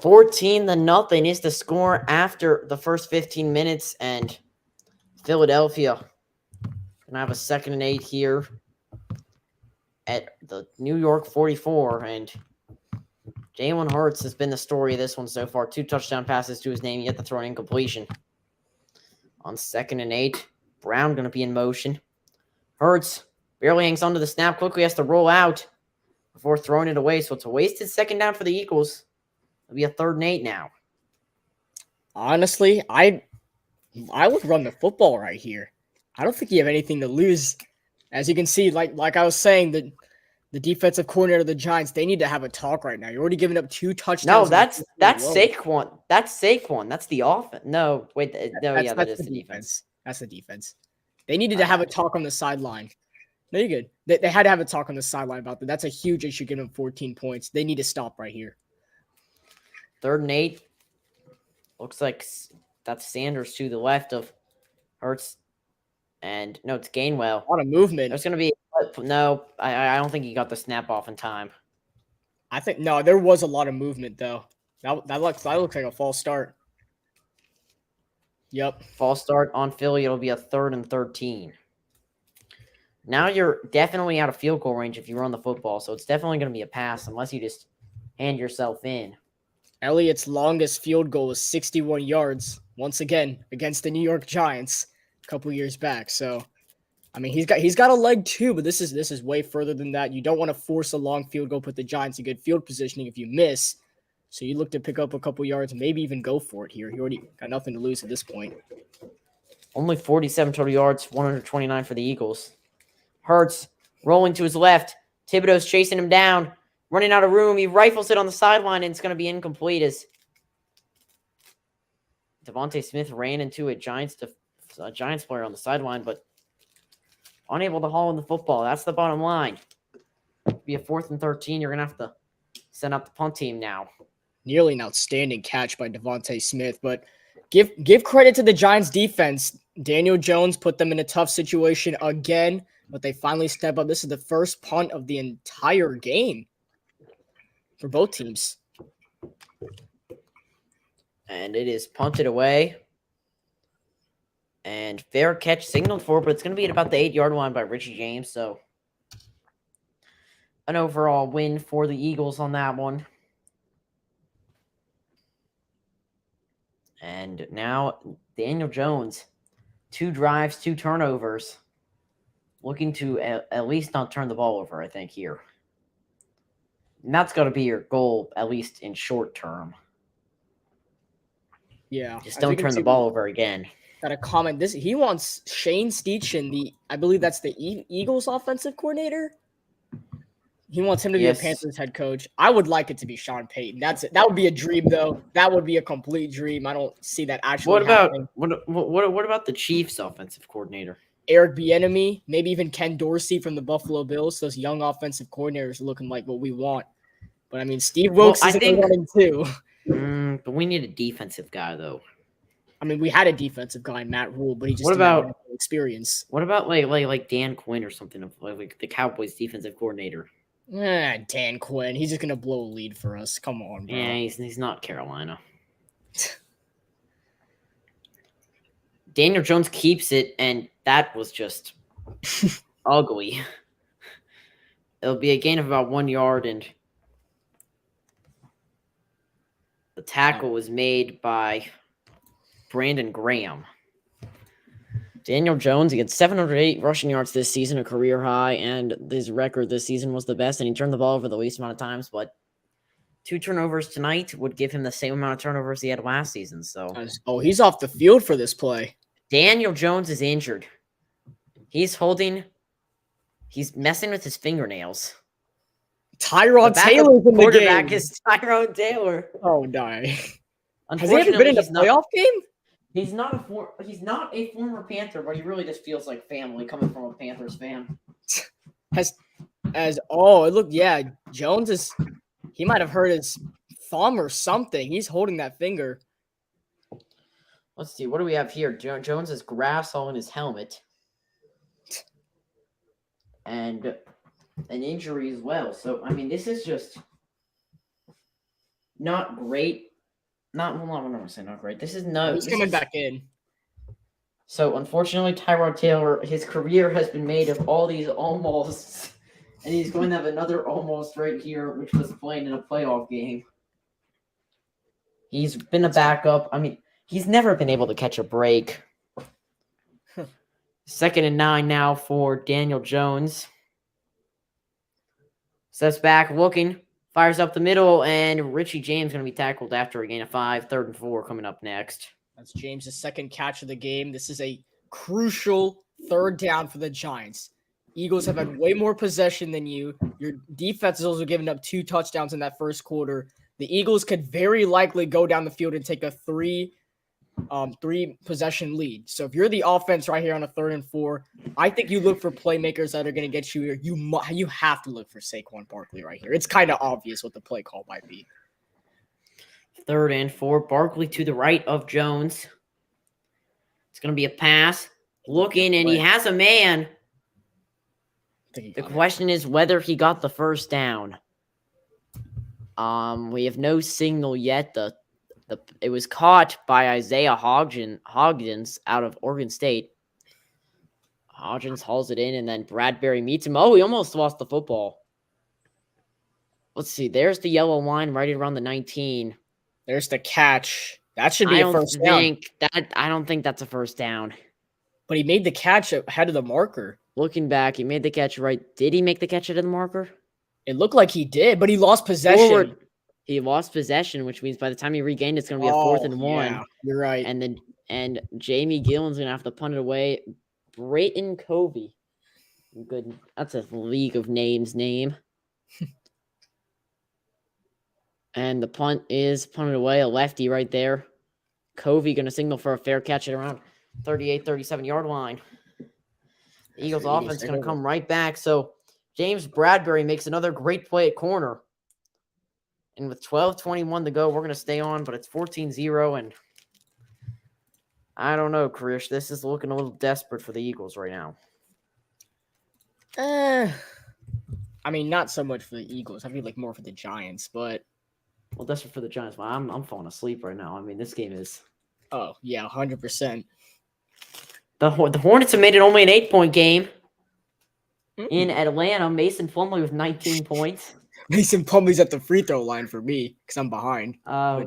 14-0 is the score after the first 15 minutes, and Philadelphia gonna have a 2nd and 8 here at the New York 44, and Jalen Hurts has been the story of this one so far. 2 touchdown passes to his name, yet to throw an incompletion. On 2nd and 8, Brown gonna be in motion. Hurts barely hangs onto the snap, quickly has to roll out before throwing it away, so it's a wasted 2nd down for the Eagles. It'll be a 3rd and 8 now. Honestly, I would run the football right here. I don't think you have anything to lose. As you can see, like I was saying, the defensive coordinator of the Giants, they need to have a talk right now. You're already giving up 2 touchdowns. No, that's Saquon. That's Saquon. That's the offense. No, wait. No, that is the defense. That's the defense. They needed to have a talk on the sideline. No, you're good. They had to have a talk on the sideline about that. That's a huge issue, giving them 14 points. They need to stop right here. 3rd and 8. Looks like that's Sanders to the left of Hurts. And no, it's Gainwell. A lot of movement. There's going to be no. I don't think he got the snap off in time. I think no. There was a lot of movement though. That looks like a false start. Yep. False start on Philly. It'll be a 3rd and 13. Now you're definitely out of field goal range if you run the football, so it's definitely going to be a pass unless you just hand yourself in. Elliott's longest field goal was 61 yards, once again, against the New York Giants a couple years back. So, I mean, he's got a leg too, but this is way further than that. You don't want to force a long field goal, put the Giants in good field positioning if you miss. So you look to pick up a couple yards, maybe even go for it here. You already got nothing to lose at this point. Only 47 total yards, 129 for the Eagles. Hurts rolling to his left. Thibodeau's chasing him down. Running out of room. He rifles it on the sideline, and it's going to be incomplete as Devontae Smith ran into a Giants player on the sideline, but unable to haul in the football. That's the bottom line. It'll be a 4th and 13. You're going to have to send out the punt team now. Nearly an outstanding catch by Devontae Smith, but give credit to the Giants defense. Daniel Jones put them in a tough situation again, but they finally step up. This is the first punt of the entire game for both teams. And it is punted away. And fair catch signaled for, but it's going to be at about the 8-yard line by Richie James. So an overall win for the Eagles on that one. And now Daniel Jones, 2 drives, 2 turnovers. Looking to at least not turn the ball over, I think, here. And that's got to be your goal, at least in short term. Yeah. Just don't turn the ball over again. Got a comment. He wants Shane Steichen, I believe that's the Eagles offensive coordinator. He wants him to be a Panthers head coach. I would like it to be Sean Payton. That would be a dream, though. That would be a complete dream. I don't see that actually happening. What about the Chiefs offensive coordinator? Eric Bieniemy, maybe even Ken Dorsey from the Buffalo Bills. Those young offensive coordinators looking like what we want. But I mean, Steve Wilkes is in the running too. But we need a defensive guy, though. I mean, we had a defensive guy, Matt Rule, but he just didn't have experience. What about like Dan Quinn or something, like the Cowboys defensive coordinator? Dan Quinn. He's just gonna blow a lead for us. Come on, bro. Yeah, he's not Carolina. Daniel Jones keeps it, and that was just ugly. It'll be a gain of about 1 yard, and the tackle was made by Brandon Graham. Daniel Jones, he had 708 rushing yards this season, a career high, and his record this season was the best, and he turned the ball over the least amount of times, but 2 turnovers tonight would give him the same amount of turnovers he had last season. So, he's off the field for this play. Daniel Jones is injured. He's messing with his fingernails. Tyrod Taylor's in the game. Quarterback is Tyrod Taylor. Oh, die. Has he ever Unfortunately, been in a playoff game? He's not a former Panther, but he really just feels like family coming from a Panthers fan. Jones he might have hurt his thumb or something. He's holding that finger. Let's see. What do we have here? Jones has grass all in his helmet. And an injury as well. So, I mean, this is just not great Not well, I'm not saying not great. This is He's coming back in. So unfortunately, Tyrod Taylor, his career has been made of all these almosts, and he's going to have another almost right here, which was playing in a playoff game. He's been a backup. I mean, he's never been able to catch a break. 2nd and 9 now for Daniel Jones. Steps back, looking, fires up the middle, and Richie James going to be tackled after a gain of 5. 3rd and 4 coming up next. That's James' second catch of the game. This is a crucial 3rd down for the Giants. Eagles have had way more possession than you. Your defense is also giving up 2 touchdowns in that first quarter. The Eagles could very likely go down the field and take a 3 possession lead. So if you're the offense right here on a 3rd and 4, I think you look for playmakers that are going to get you here. You have to look for Saquon Barkley right here. It's kind of obvious what the play call might be. 3rd and 4. Barkley to the right of Jones. It's going to be a pass. Looking, and he has a man. The question is whether he got the 1st down. We have no signal yet. It was caught by Isaiah Hodgins out of Oregon State. Hodgins hauls it in, and then Bradbury meets him. Oh, he almost lost the football. Let's see. There's the yellow line right around the 19. There's the catch. That should be a 1st down. I don't think that's a 1st down. But he made the catch ahead of the marker. Looking back, he made the catch right. Did he make the catch ahead of the marker? It looked like he did, but he lost possession. Forward. He lost possession, which means by the time he regained, it's going to be a 4th and 1. Yeah, you're right. And Jamie Gillen's going to have to punt it away. Brayton Covey. Good. That's a League of Names name. And the punt is punted away. A lefty right there. Covey going to signal for a fair catch at around 38, 37-yard line. The Eagles offense going to come right back. So James Bradbury makes another great play at corner. And with 12:21 to go, we're going to stay on, but it's 14-0. And I don't know, Krish. This is looking a little desperate for the Eagles right now. I mean, not so much for the Eagles. I feel like more for the Giants, but... Well, desperate for the Giants. Well, I'm falling asleep right now. I mean, this game is... Oh, yeah, 100%. The Hornets have made it only an 8-point game. In Atlanta, Mason Plumlee with 19 points. Mason Plumlee's at the free throw line for me because I'm behind.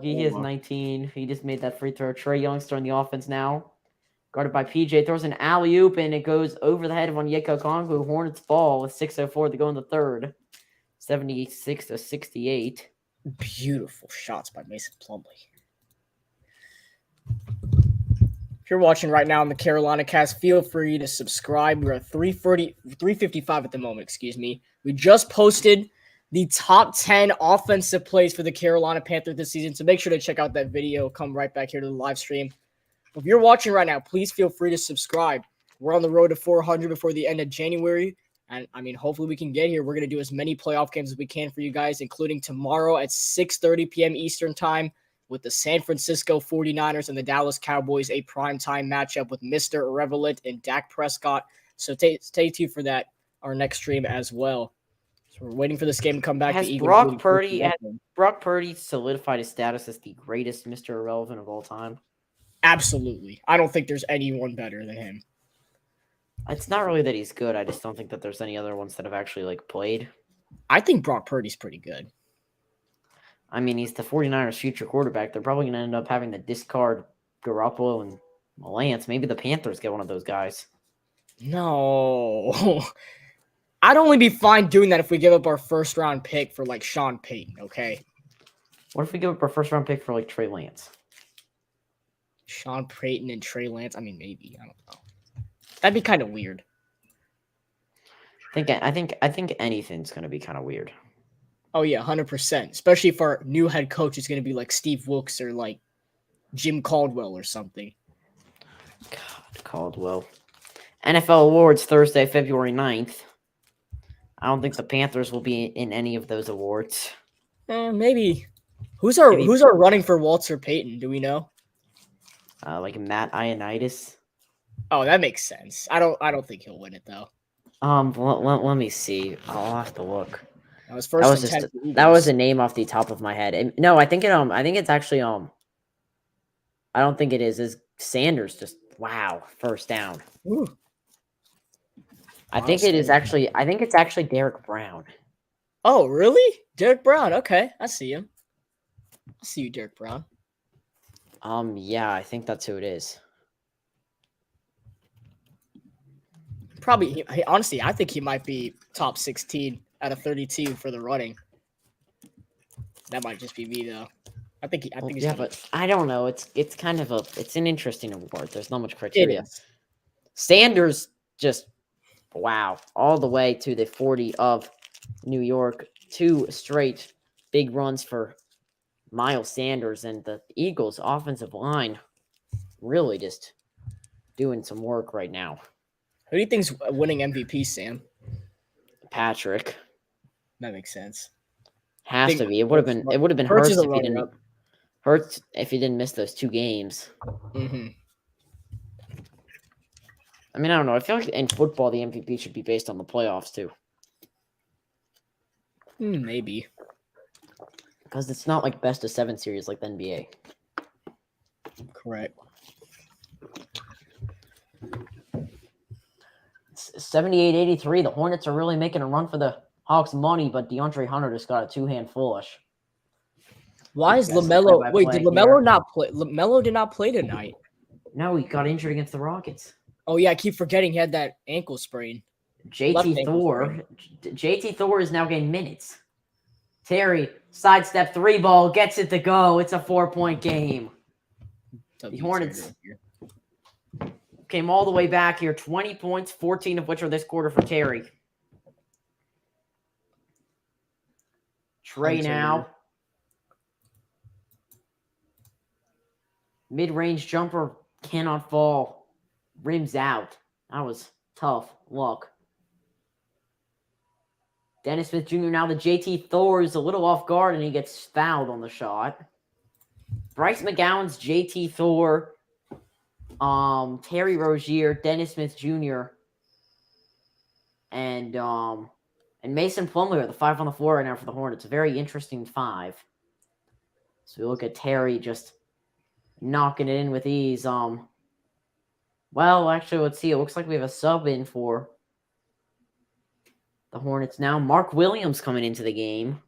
He has 19. He just made that free throw. Trae Young's on the offense now. Guarded by PJ. Throws an alley-oop, and it goes over the head of Onyeka Okongwu. Hornets ball with 6:04 to go in the 3rd. 76-68. Beautiful shots by Mason Plumlee. If you're watching right now on the Carolina Cast, feel free to subscribe. We're at 355 at the moment, excuse me. We just posted the top 10 offensive plays for the Carolina Panthers this season, so make sure to check out that video. Come right back here to the live stream. If you're watching right now, please feel free to subscribe. We're on the road to 400 before the end of January, and I mean, hopefully we can get here. We're going to do as many playoff games as we can for you guys, including tomorrow at 6:30 p.m. Eastern time with the San Francisco 49ers and the Dallas Cowboys, a primetime matchup with Mr. Irrelevant and Dak Prescott. So stay tuned for that, our next stream as well. So we're waiting for this game to come back. Has to Brock Purdy solidified his status as the greatest Mr. Irrelevant of all time? Absolutely. I don't think there's anyone better than him. It's not really that he's good. I just don't think that there's any other ones that have actually played. I think Brock Purdy's pretty good. I mean, he's the 49ers' future quarterback. They're probably going to end up having to discard Garoppolo and Lance. Maybe the Panthers get one of those guys. No. I'd only be fine doing that if we give up our first-round pick for, Sean Payton, okay? What if we give up our first-round pick for, Trey Lance? Sean Payton and Trey Lance? I mean, maybe. I don't know. That'd be kind of weird. I think anything's going to be kind of weird. Oh, yeah, 100%. Especially if our new head coach is going to be like Steve Wilkes or Jim Caldwell or something. God, Caldwell. NFL Awards Thursday, February 9th. I don't think the Panthers will be in any of those awards. Maybe. Who's our running for Walter Payton? Do we know? Matt Ioannidis. Oh, that makes sense. I don't think he'll win it though. Let me see. I'll have to look. That was a name off the top of my head. No, I think it's actually I don't think it is. Is Sanders just wow, first down. Ooh. I think it is actually. I think it's actually Derek Brown. Oh, really? Derek Brown. Okay, I see him. I see you, Derek Brown. Yeah, I think that's who it is. Probably. Honestly, I think he might be top 16 out of 32 for the running. That might just be me though. I think he's yeah, but I don't know. It's kind of it's an interesting award. There's not much It criteria. is. Sanders just wow, all the way to the 40 of New York. 2 straight big runs for Miles Sanders, and the Eagles offensive line really just doing some work right now. Who do you think's winning MVP, Sam? Patrick. That makes sense. Has to be. It would have been Hurts Hurts is a if he didn't runner-up. Hurts if he didn't miss those 2 games. Mm-hmm. I mean, I don't know. I feel like in football the MVP should be based on the playoffs too. Maybe. Because it's not like best of 7 series like the NBA. Correct. It's 78-83. The Hornets are really making a run for the Hawks money, but DeAndre Hunter just got a 2-hand flush. Why is LaMelo? Wait, did LaMelo not play? LaMelo did not play tonight. No, he got injured against the Rockets. Oh yeah, I keep forgetting he had that ankle sprain. JT Thor is now getting minutes. Terry, sidestep 3 ball, gets it to go. It's a 4-point game. The Hornets came all the way back here. 20 points, 14 of which are this quarter for Terry. Trey now. Mid-range jumper cannot fall. Rims out. That was tough luck. Dennis Smith Jr. now the JT Thor is a little off guard and he gets fouled on the shot. Bryce McGowan's JT Thor, Terry Rozier, Dennis Smith Jr. and Mason Plumlee are the 5 on the floor right now for the Hornets. A very interesting 5. So we look at Terry just knocking it in with ease. Well, actually, let's see. It looks like we have a sub in for the Hornets now. Mark Williams coming into the game.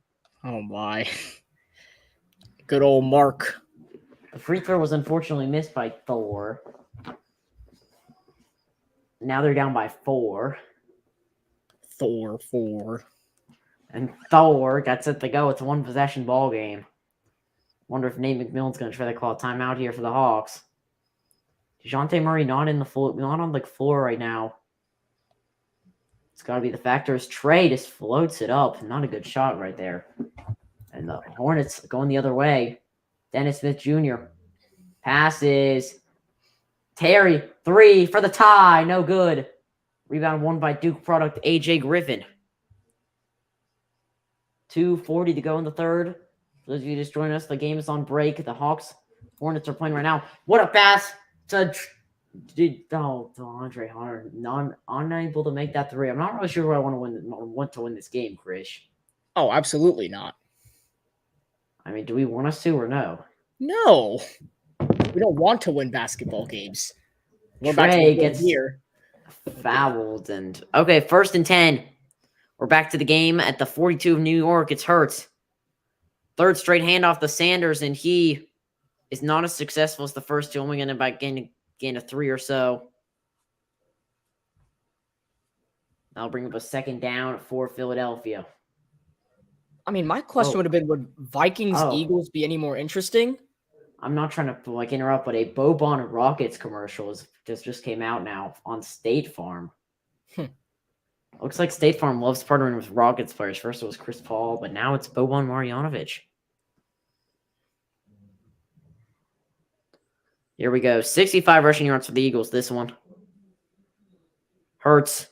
Oh my. Good old Mark. The free throw was unfortunately missed by Thor. Now they're down by 4. Thor 4. And Thor gets it to go. It's a 1-possession ball game. Wonder if Nate McMillan's going to try to call a timeout here for the Hawks. DeJounte Murray not on the floor right now. It's got to be the factor. As Trey just floats it up. Not a good shot right there. And the Hornets going the other way. Dennis Smith Jr. passes. Terry, 3 for the tie. No good. Rebound won by Duke product AJ Griffin. 2:40 to go in the third. For those of you just joining us, the game is on break. The Hornets are playing right now. What a pass to DeAndre Hunter. Unable to make that 3. I'm not really sure who I want to win this game, Krish. Oh, absolutely not. I mean, do we want us to or no? No. We don't want to win basketball games. Trey gets fouled and okay, 1st and 10. We're back to the game at the 42 of New York. It's Hurts. 3rd straight handoff to Sanders, and he is not as successful as the first 2. Only going to gain a 3 or so. That'll bring up a 2nd down for Philadelphia. I mean, my question would have been, would Vikings-Eagles be any more interesting? I'm not trying to interrupt, but a Boban Rockets commercial just came out now on State Farm. Looks like State Farm loves partnering with Rockets players. First it was Chris Paul, but now it's Boban Marjanovic. Here we go. 65 rushing yards for the Eagles, this one. Hurts,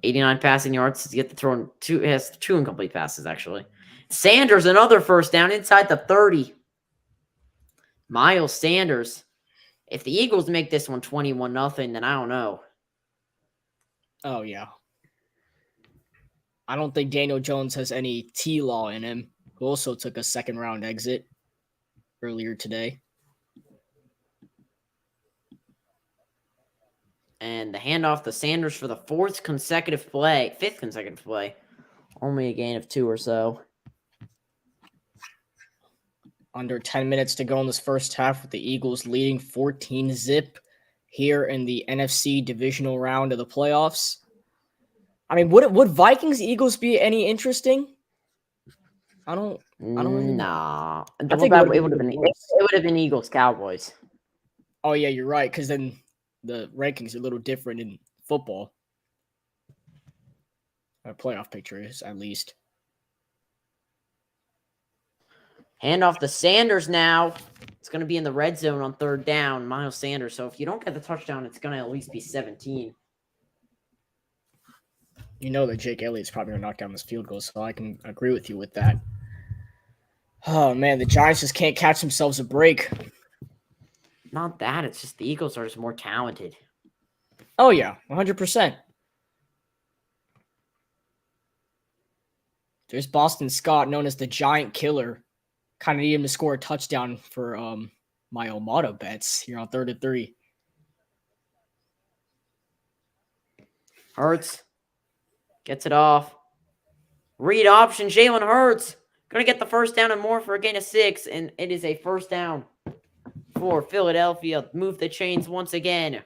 89 passing yards. He has 2 incomplete passes, actually. Sanders, another 1st down inside the 30. Miles Sanders. If the Eagles make this one 21-0, then I don't know. Oh, yeah. I don't think Daniel Jones has any T-Law in him, who also took a 2nd-round exit earlier today. And the handoff to Sanders for the fifth consecutive play. Only a gain of 2 or so. Under 10 minutes to go in this first half with the Eagles leading 14-zip here in the NFC Divisional round of the playoffs. I mean, would Vikings-Eagles be any interesting? I don't really know. Nah. I think it would have been Eagles-Cowboys. Oh, yeah, you're right, because then the rankings are a little different in football. Our playoff picture is, at least. Handoff to Sanders now. It's going to be in the red zone on 3rd down, Miles Sanders. So if you don't get the touchdown, it's going to at least be 17. You know that Jake Elliott's probably going to knock down this field goal, so I can agree with you with that. Oh, man, the Giants just can't catch themselves a break. Not that. It's just the Eagles are just more talented. Oh, yeah, 100%. There's Boston Scott, known as the Giant Killer. Kind of need him to score a touchdown for my Omado bets here on 3rd and 3. Hurts gets it off. Read option. Jalen Hurts going to get the first down and more for a gain of 6. And it is a first down for Philadelphia. Move the chains once again.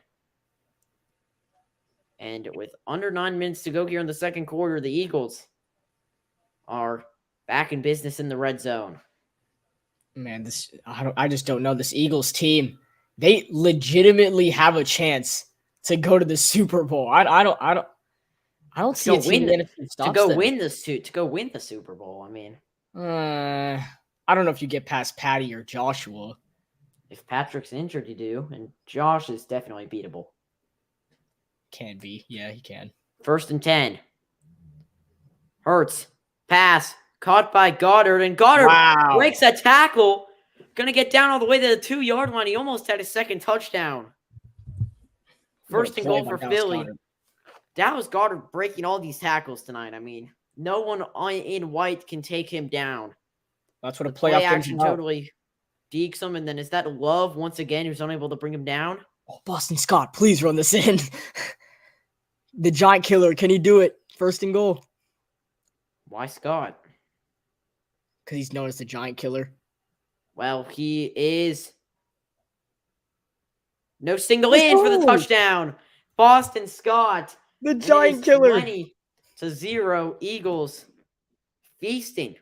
And with under 9 minutes to go here in the second quarter, the Eagles are back in business in the red zone. Man, I just don't know. This Eagles team, they legitimately have a chance to go to the Super Bowl. I don't see a team to go win the Super Bowl. I mean, I don't know if you get past Patty or Joshua. If Patrick's injured, you do, and Josh is definitely beatable. Can be, yeah, he can. 1st and 10. Hurts pass. Caught by Goddard, and Goddard breaks a tackle. Going to get down all the way to the 2-yard line. He almost had his second touchdown. 1st and goal for Philly. Dallas Goddard breaking all these tackles tonight. I mean, no one in white can take him down. That's what a playoff action totally dekes him. And then is that Love once again who's unable to bring him down? Oh, Boston Scott, please run this in. The Giant Killer, can he do it? 1st and goal. Why Scott? Because he's known as the Giant Killer. Well, he is. No single in for the touchdown. Boston Scott. The Giant Killer. 20-0. Eagles feasting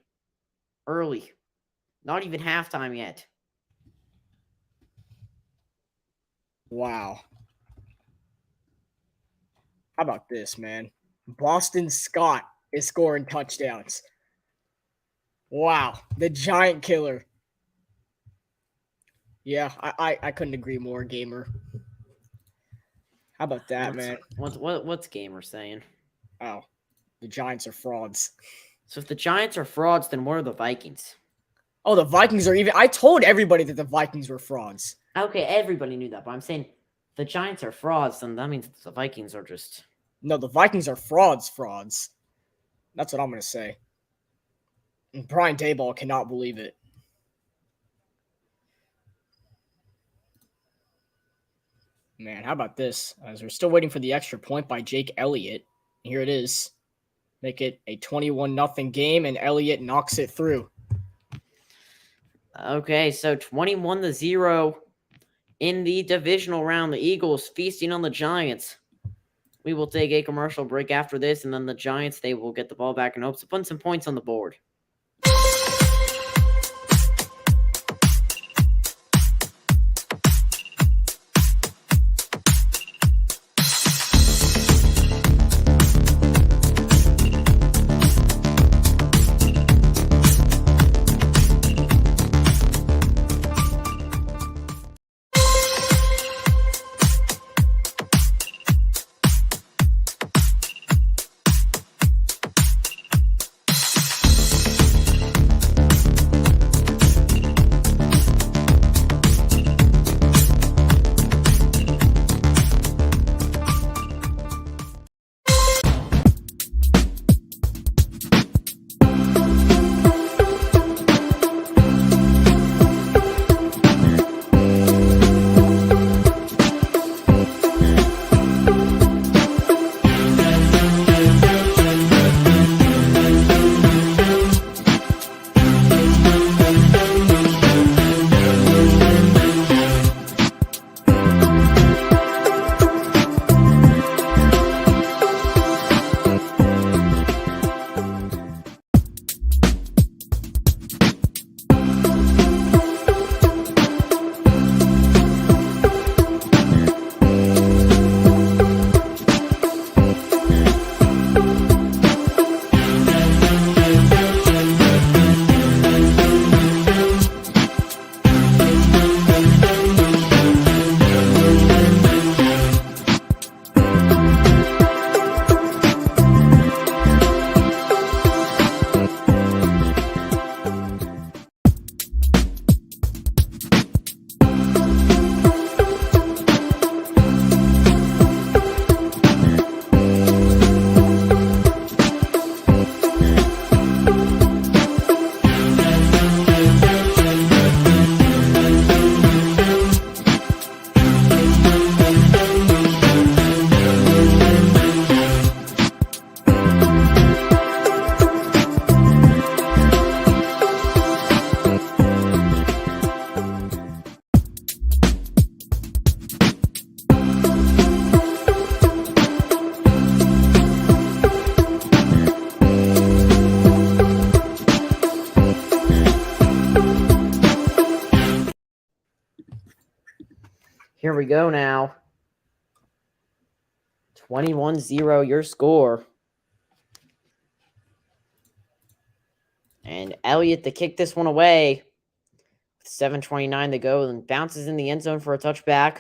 early. Not even halftime yet. Wow. How about this, man? Boston Scott is scoring touchdowns. Wow, the Giant Killer. Yeah, I couldn't agree more, Gamer. How about that, man? What's Gamer saying? Oh, the Giants are frauds. So if the Giants are frauds, then what are the Vikings? Oh, the Vikings are even. I told everybody that the Vikings were frauds. Okay, everybody knew that, but I'm saying the Giants are frauds, then that means the Vikings are just. No, the Vikings are frauds. That's what I'm going to say. And Brian Daboll cannot believe it. Man, how about this? As we're still waiting for the extra point by Jake Elliott. Here it is. Make it a 21-0 game, and Elliott knocks it through. Okay, so 21-0 in the divisional round. The Eagles feasting on the Giants. We will take a commercial break after this, and then the Giants, they will get the ball back in hopes of putting some points on the board. Here we go now. 21-0 your score. And Elliott to kick this one away. With 7:29 to go, and bounces in the end zone for a touchback.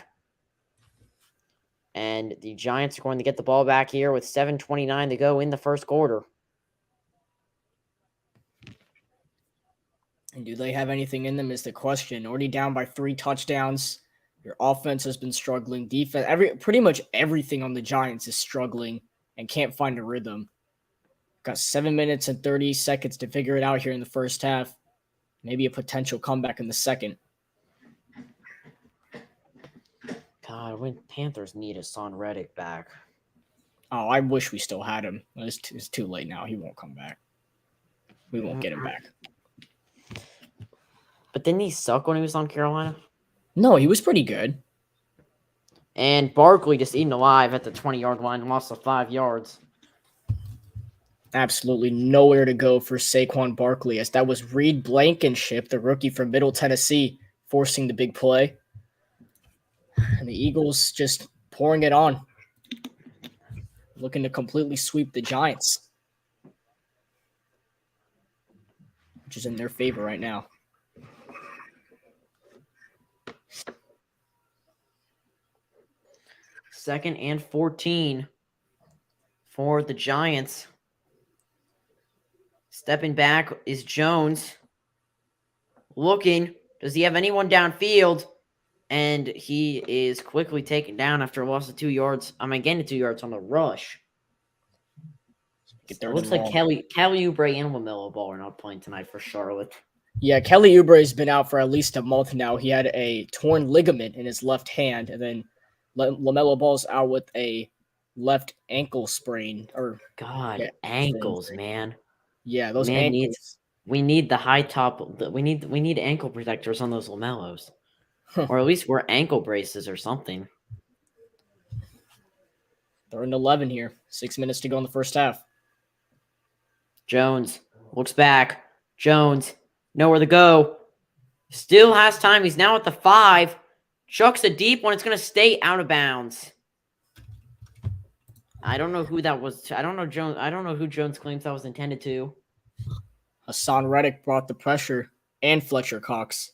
And the Giants are going to get the ball back here with 7:29 to go in the first quarter. And do they have anything in them is the question. Already down by 3 touchdowns. Your offense has been struggling. Defense, pretty much everything on the Giants is struggling and can't find a rhythm. Got 7 minutes and 30 seconds to figure it out here in the first half. Maybe a potential comeback in the second. God, when Panthers need a Son Reddick back. Oh, I wish we still had him. It's too late now. He won't come back. We won't get him back. But didn't he suck when he was on Carolina? No, he was pretty good. And Barkley just eaten alive at the 20-yard line, lost of 5 yards. Absolutely nowhere to go for Saquon Barkley, as that was Reed Blankenship, the rookie from Middle Tennessee, forcing the big play. And the Eagles just pouring it on, looking to completely sweep the Giants, which is in their favor right now. Second and 14 for the Giants. Stepping back is Jones. Looking. Does he have anyone downfield? And he is quickly taken down after a loss of 2 yards. Again, 2 yards on the rush. It looks like Kelly Oubre and LaMelo Ball are not playing tonight for Charlotte. Yeah, Kelly Oubre has been out for at least a month now. He had a torn ligament in his left hand, and then LaMelo Ball's out with a left ankle sprain. Ankles, man. Yeah, those ankles. We need the high top. We need ankle protectors on those LaMelos. Or at least wear ankle braces or something. They're in 11 here. 6 minutes to go in the first half. Jones looks back. Jones, nowhere to go. Still has time. He's now at the 5. Chucks a deep one. It's going to stay out of bounds. I don't know who that was. I don't know who Jones claims that was intended to. Hassan Reddick brought the pressure, and Fletcher Cox.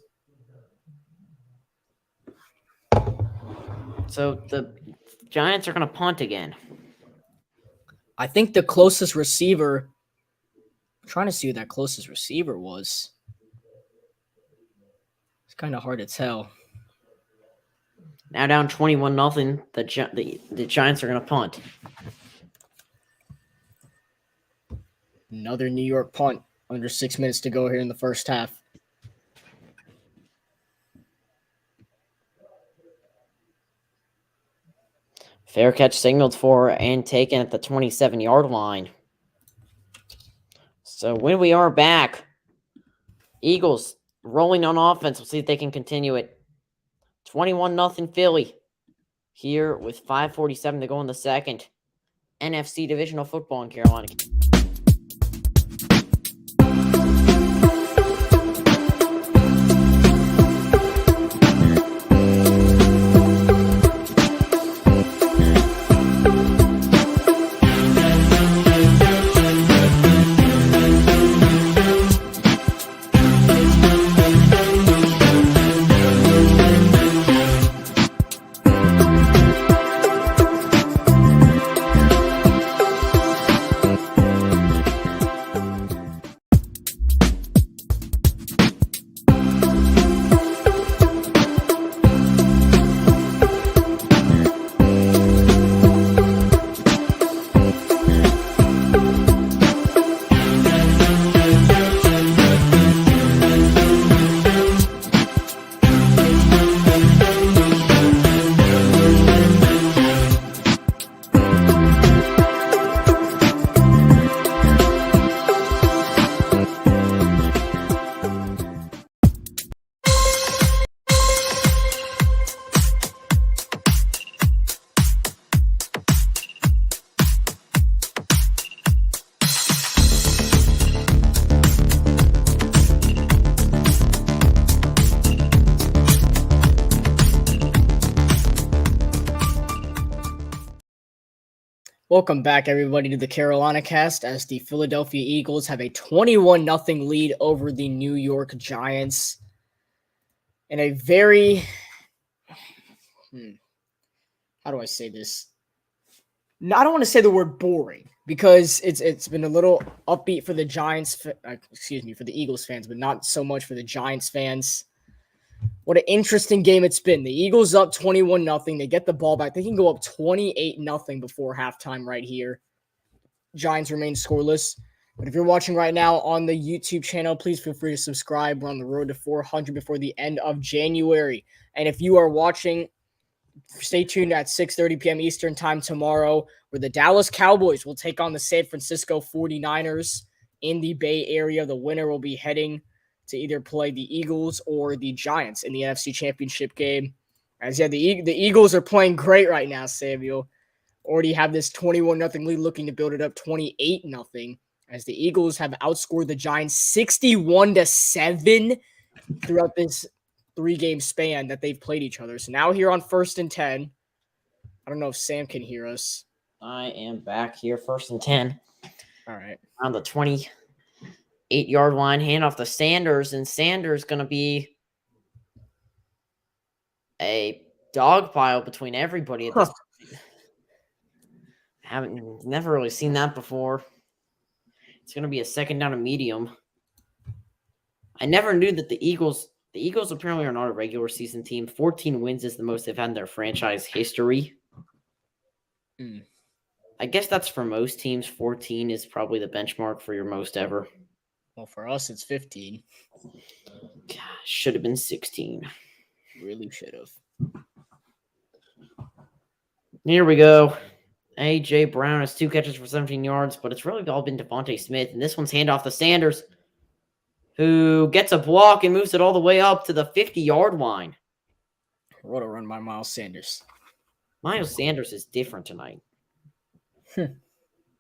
So the Giants are going to punt again. I think the closest receiver. I'm trying to see who that closest receiver was. It's kind of hard to tell. Now down 21-0. The Giants are going to punt. Another New York punt. Under 6 minutes to go here in the first half. Fair catch signaled for and taken at the 27-yard line. So when we are back, Eagles rolling on offense. We'll see if they can continue it. 21-0 Philly. Here with 5:47 to go in the second. NFC Divisional football in Carolina. Welcome back, everybody, to the Carolina Cast as the Philadelphia Eagles have a 21-0 lead over the New York Giants in a very, how do I say this? I don't want to say the word boring because it's been a little upbeat for the Giants, for the Eagles fans, but not so much for the Giants fans. What an interesting game it's been. The Eagles up 21-0. They get the ball back. They can go up 28-0 before halftime right here. Giants remain scoreless. But if you're watching right now on the YouTube channel, please feel free to subscribe. We're on the road to 400 before the end of January. And if you are watching, stay tuned at 6:30 p.m. Eastern time tomorrow, where the Dallas Cowboys will take on the San Francisco 49ers in the Bay Area. The winner will be heading to either play the Eagles or the Giants in the NFC Championship game. As the Eagles are playing great right now, Samuel. Already have this 21-0 lead, looking to build it up 28-0, as the Eagles have outscored the Giants 61-7 throughout this 3-game span that they've played each other. So now here on 1st and 10, I don't know if Sam can hear us. I am back here, 1st and 10. All right. On the 28-yard line, handoff to Sanders, and Sanders going to be a dog pile between everybody at this point. Never really seen that before. It's going to be a 2nd down and medium. I never knew that the Eagles apparently are not a regular season team. 14 wins is the most they've had in their franchise history. I guess that's for most teams. 14 is probably the benchmark for your most ever. Well, for us, it's 15. Gosh, should have been 16. Really should have. Here we go. A.J. Brown has 2 catches for 17 yards, but it's really all been Devontae Smith. And this one's handoff to Sanders, who gets a block and moves it all the way up to the 50-yard line. What a run by Miles Sanders. Miles Sanders is different tonight.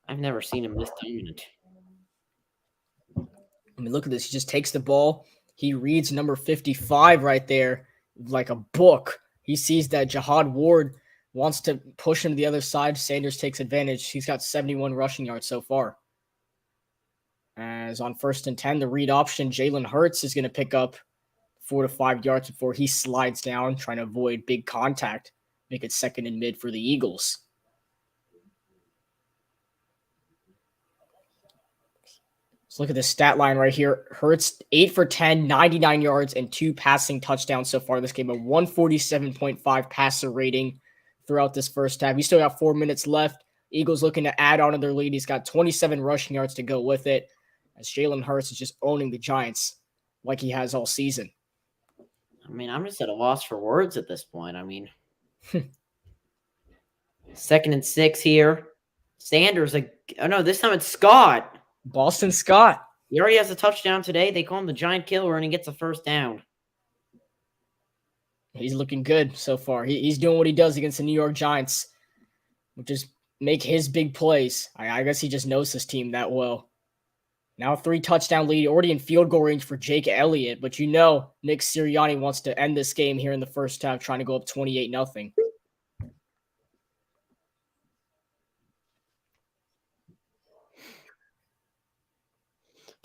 I've never seen him this dominant. I mean, look at this. He just takes the ball. He reads number 55 right there like a book. He sees that Jihad Ward wants to push him to the other side. Sanders takes advantage. He's got 71 rushing yards so far. As on 1st and 10, the read option, Jalen Hurts is going to pick up 4 to 5 yards before he slides down, trying to avoid big contact. Make it 2nd and mid for the Eagles. Let's look at the stat line right here. Hurts 8 for 10, 99 yards, and 2 passing touchdowns so far this game. A 147.5 passer rating throughout this first half. He's still got 4 minutes left. Eagles looking to add on to their lead. He's got 27 rushing yards to go with it, as Jalen Hurts is just owning the Giants like he has all season. I mean, I'm just at a loss for words at this point. I mean, 2nd and 6 here. Sanders, this time it's Scott. Boston Scott. He already has a touchdown today. They call him the Giant Killer, and he gets a 1st down. He's looking good so far. He's doing what he does against the New York Giants, which is make his big plays. I guess he just knows his team that well. Now a 3-touchdown lead, already in field goal range for Jake Elliott. But Nick Sirianni wants to end this game here in the first half, trying to go up 28-0.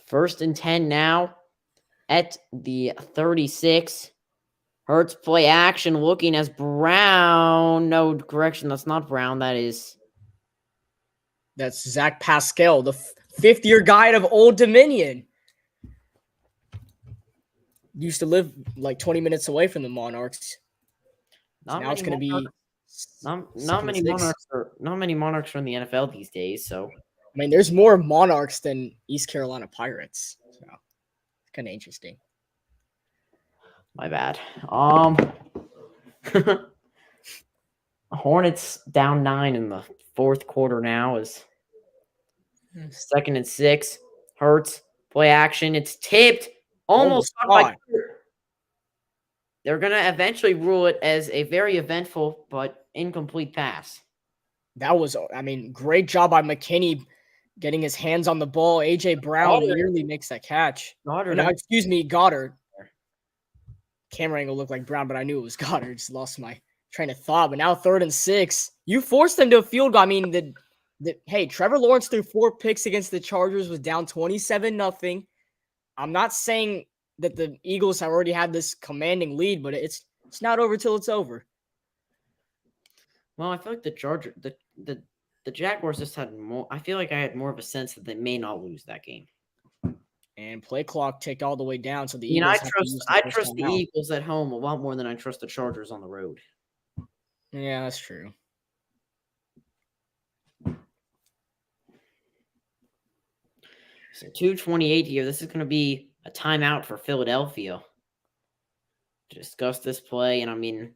First and 10 now at the 36. Hurts play action, looking as Brown. No, correction, that's not Brown. That's Zach Pascal, the 5th-year guide of Old Dominion. Used to live like 20 minutes away from the Monarchs. Now it's going to be not many Monarchs are in the NFL these days. So I mean, there's more Monarchs than East Carolina Pirates. So it's kind of interesting. My bad. Hornets down 9 in the 4th quarter now is 2nd and 6. Hurts play action. It's tipped. Almost caught. They're going to eventually rule it as a very eventful but incomplete pass. That was, great job by McKinney getting his hands on the ball. A.J. Brown nearly makes that catch. Goddard. Camera angle looked like Brown, but I knew it was Goddard. Just lost my train of thought. But now 3rd and 6. You forced them to a field goal. Hey, Trevor Lawrence threw 4 picks against the Chargers, was down 27-0. I'm not saying that the Eagles have already had this commanding lead, but it's not over till it's over. Well, I feel like the Jaguars just had more. I feel like I had more of a sense that they may not lose that game. And play clock ticked all the way down, so the You know, Eagles I trust the Eagles at home a lot more than I trust the Chargers on the road. Yeah, that's true. So 2:28 here. This is going to be a timeout for Philadelphia to discuss this play. And I mean,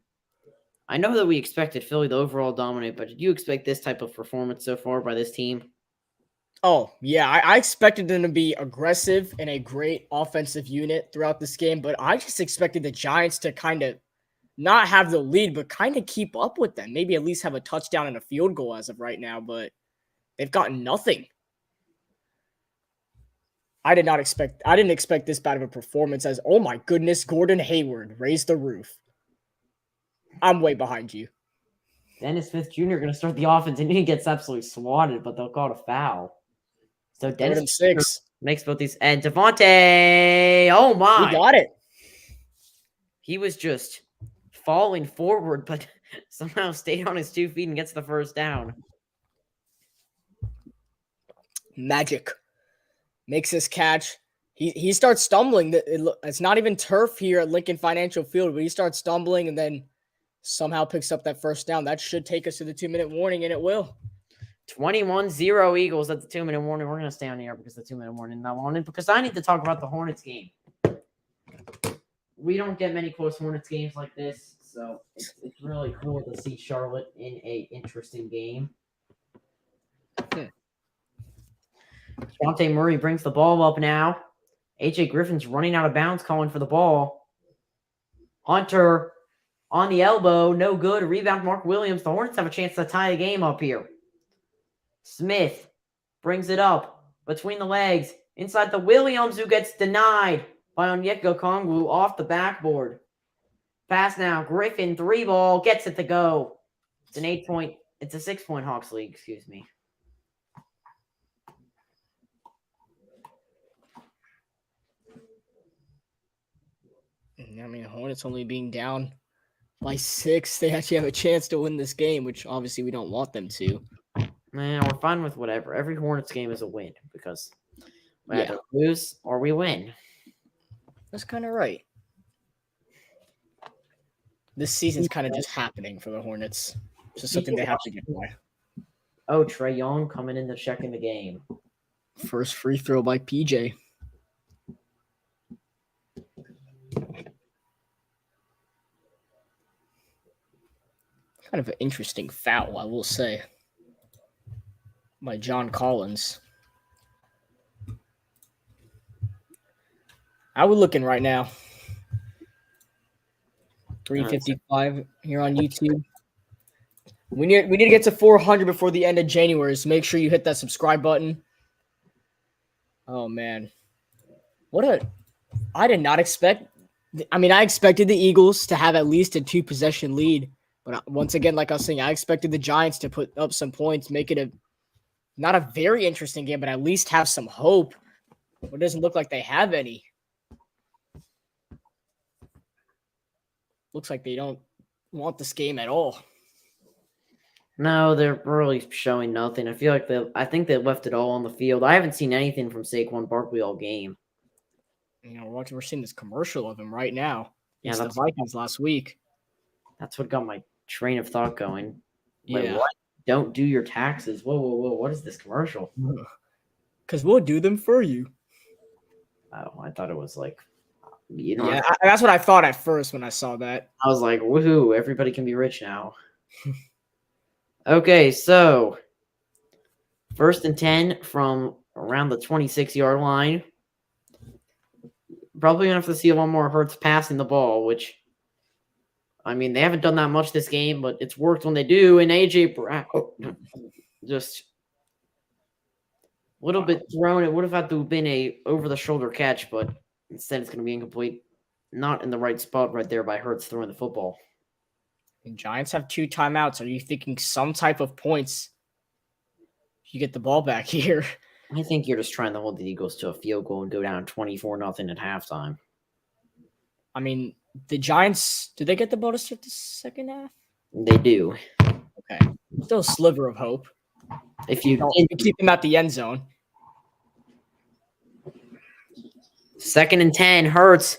I know that we expected Philly to overall dominate, but did you expect this type of performance so far by this team? Oh, yeah. I expected them to be aggressive and a great offensive unit throughout this game, but I just expected the Giants to kind of not have the lead, but kind of keep up with them. Maybe at least have a touchdown and a field goal as of right now, but they've gotten nothing. I didn't expect this bad of a performance as, oh my goodness, Gordon Hayward raised the roof. I'm way behind you. Dennis Smith Jr. going to start the offense, and he gets absolutely swatted, but they'll call it a foul. So Dennis 6 makes both these. And Devontae, oh my. He got it. He was just falling forward, but somehow stayed on his 2 feet and gets the first down. Magic. Makes his catch. He starts stumbling. It's not even turf here at Lincoln Financial Field, but he starts stumbling and then somehow picks up that first down. That should take us to the 2-minute warning, and it will. 21-0 Eagles at the 2-minute warning. We're going to stay on the air because the 2-minute warning not on it, because I need to talk about the Hornets game. We don't get many close Hornets games like this, so it's really cool to see Charlotte in a interesting game. Deontay Murray brings the ball up now. AJ Griffin's running out of bounds, calling for the ball. Hunter on the elbow, no good. Rebound, Mark Williams. The Hornets have a chance to tie the game up here. Smith brings it up between the legs. Inside the Williams, who gets denied by Onyeka Okongwu off the backboard. Pass now. Griffin, 3-ball, gets it to go. It's a 6-point Hawks league, excuse me. I mean, Hornets only being down by 6. They actually have a chance to win this game, which obviously we don't want them to. Man, we're fine with whatever. Every Hornets game is a win because we either lose or we win. That's kind of right. This season's kind of just happening for the Hornets. It's just something they have to get by. Oh, Trae Young coming in to check in the game. First free throw by PJ. Kind of an interesting foul, I will say, by John Collins. How are we looking right now? 355 here on YouTube. We need to get to 400 before the end of January, so make sure you hit that subscribe button. Oh man, I did not expect. I mean, I expected the Eagles to have at least a 2-possession lead, but once again, like I was saying, I expected the Giants to put up some points, make it not a very interesting game, but at least have some hope. It doesn't look like they have any. Looks like they don't want this game at all. No, they're really showing nothing. I think they left it all on the field. I haven't seen anything from Saquon Barkley all game. You know, we're seeing this commercial of him right now. Yeah, it's the Vikings last week. That's what got my train of thought going. Wait, Yeah. what? Don't do your taxes. Whoa. What is this commercial? Because we'll do them for you. Oh, I thought it was like, that's what I thought at first when I saw that. I was like, woohoo, everybody can be rich now. Okay, so 1st and 10 from around the 26-yard line. Probably going to have to see a lot more Hurts passing the ball, which, I mean, they haven't done that much this game, but it's worked when they do. And AJ Brown, just a little bit thrown. It would have had to have been a over-the-shoulder catch, but instead it's going to be incomplete. Not in the right spot right there by Hurts throwing the football. The Giants have 2 timeouts. Are you thinking some type of points You get the ball back here. I think you're just trying to hold the Eagles to a field goal and go down 24-0 at halftime. I mean, the Giants, did they get the ball to start the second half? They do. Okay. Still a sliver of hope. If you keep them at the end zone. 2nd and 10, Hurts.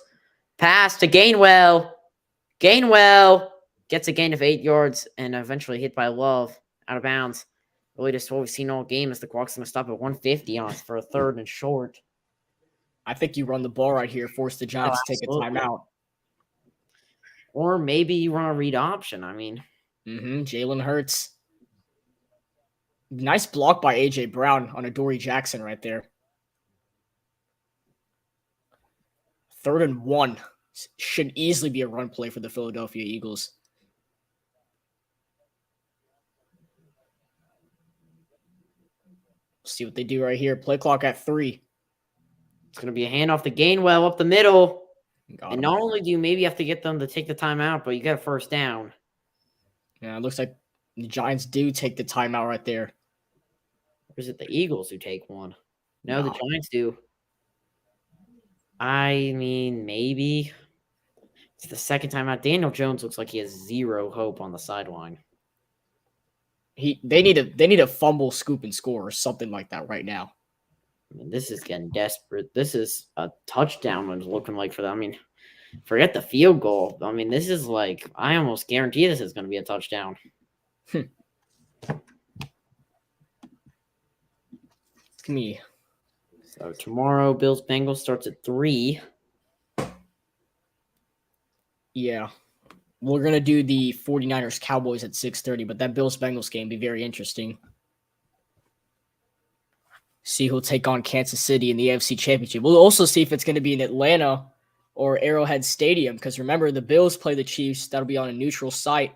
Pass to Gainwell. Gainwell gets a gain of 8 yards and eventually hit by Love out of bounds. Really just what we've seen all game is the Clock's going to stop at 150 on for a 3rd and short. I think you run the ball right here, force the Giants to take a timeout. Or maybe you run a read option. I mean. Jalen Hurts. Nice block by A.J. Brown on Adoree Jackson right there. 3rd and 1. Should easily be a run play for the Philadelphia Eagles. See what they do right here. Play clock at 3. It's going to be a handoff to Gainwell up the middle. And not only do you maybe have to get them to take the timeout, but you got a 1st down. Yeah, it looks like the Giants do take the timeout right there. Or is it the Eagles who take one? No, the Giants do. I mean, maybe. It's the 2nd time out. Daniel Jones looks like he has 0 hope on the sideline. They need a fumble, scoop, and score or something like that right now. I mean, this is getting desperate. This is a touchdown when it's looking like for them. I mean, forget the field goal. I mean, this is like, I almost guarantee this is going to be a touchdown. Give me. So tomorrow, Bills-Bengals starts at 3. Yeah. We're going to do the 49ers-Cowboys at 6:30, but that Bills-Bengals game be very interesting. See who'll take on Kansas City in the NFC Championship. We'll also see if it's going to be in Atlanta or Arrowhead Stadium, because remember, the Bills play the Chiefs. That'll be on a neutral site.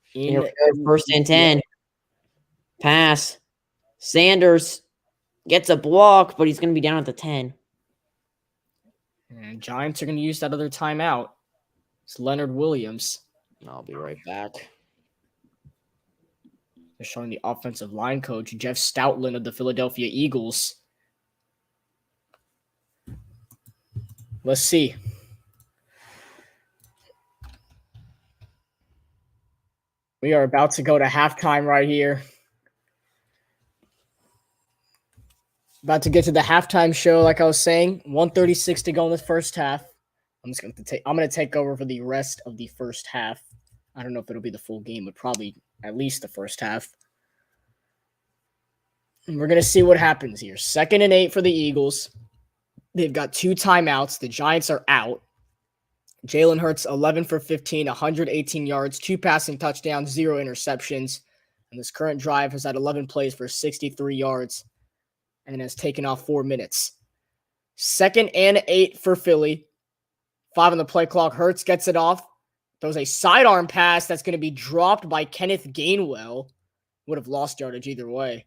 Here we go, 1st and 10. Pass. Sanders gets a block, but he's going to be down at the 10. And Giants are going to use that other timeout. It's Leonard Williams. I'll be right back. They're showing the offensive line coach, Jeff Stoutland of the Philadelphia Eagles. Let's see. We are about to go to halftime right here. About to get to the halftime show, like I was saying. 1:36 to go in the first half. I'm going to take over for the rest of the first half. I don't know if it'll be the full game, but probably at least the first half. And we're going to see what happens here. 2nd and 8 for the Eagles. They've got 2 timeouts. The Giants are out. Jalen Hurts, 11 for 15, 118 yards, 2 passing touchdowns, 0 interceptions. And this current drive has had 11 plays for 63 yards and has taken off 4 minutes. 2nd and 8 for Philly. 5 on the play clock. Hurts gets it off. Throws a sidearm pass that's going to be dropped by Kenneth Gainwell. Would have lost yardage either way.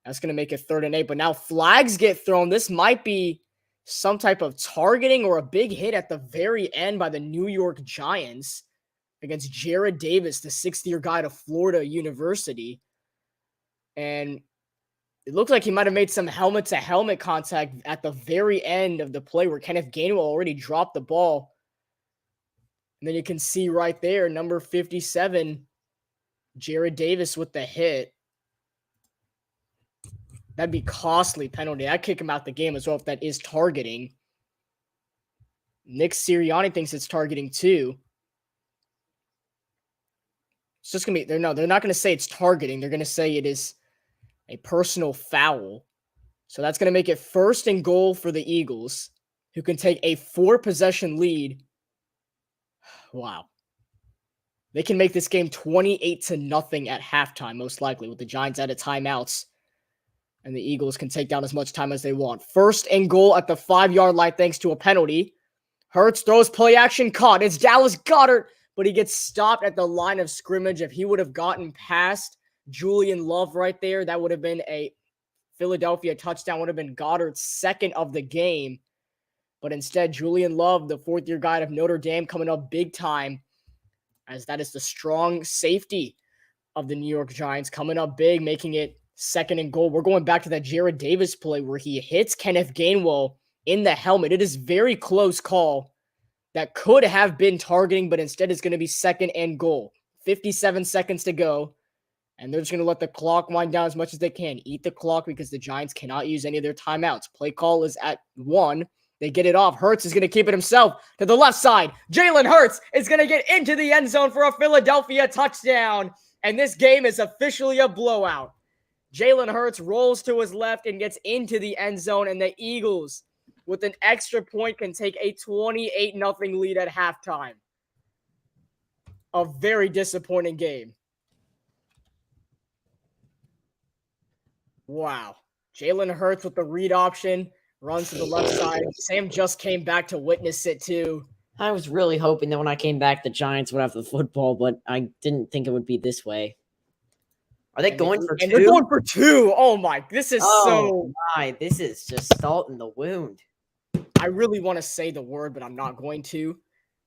That's going to make it 3rd and 8. But now flags get thrown. This might be some type of targeting or a big hit at the very end by the New York Giants against Jared Davis, the 6th-year guy to Florida University. And it looked like he might have made some helmet-to-helmet contact at the very end of the play where Kenneth Gainwell already dropped the ball. And then you can see right there, number 57, Jared Davis with the hit. That'd be costly penalty. I'd kick him out the game as well if that is targeting. Nick Sirianni thinks it's targeting too. It's just going to be, they're not going to say it's targeting. They're going to say it is a personal foul. So that's going to make it 1st and goal for the Eagles, who can take a 4-possession lead. Wow. They can make this game 28-0 at halftime, most likely, with the Giants out of timeouts. And the Eagles can take down as much time as they want. 1st and goal at the 5-yard line thanks to a penalty. Hurts throws play action caught. It's Dallas Goedert, but he gets stopped at the line of scrimmage. If he would have gotten past Julian Love right there, that would have been a Philadelphia touchdown, would have been Goddard's 2nd of the game. But instead, Julian Love, the 4th-year guy of Notre Dame, coming up big time, as that is the strong safety of the New York Giants coming up big, making it 2nd and goal. We're going back to that Jared Davis play where he hits Kenneth Gainwell in the helmet. It is very close call that could have been targeting, but instead it's going to be 2nd and goal. 57 seconds to go. And they're just going to let the clock wind down as much as they can. Eat the clock because the Giants cannot use any of their timeouts. Play call is at 1. They get it off. Hurts is going to keep it himself to the left side. Jalen Hurts is going to get into the end zone for a Philadelphia touchdown. And this game is officially a blowout. Jalen Hurts rolls to his left and gets into the end zone. And the Eagles, with an extra point, can take a 28-0 lead at halftime. A very disappointing game. Wow. Jalen Hurts with the read option. Runs to the left side. Sam just came back to witness it, too. I was really hoping that when I came back, the Giants would have the football, but I didn't think it would be this way. Are they going for 2? And they're going for 2. Oh, my. This is This is just salt in the wound. I really want to say the word, but I'm not going to.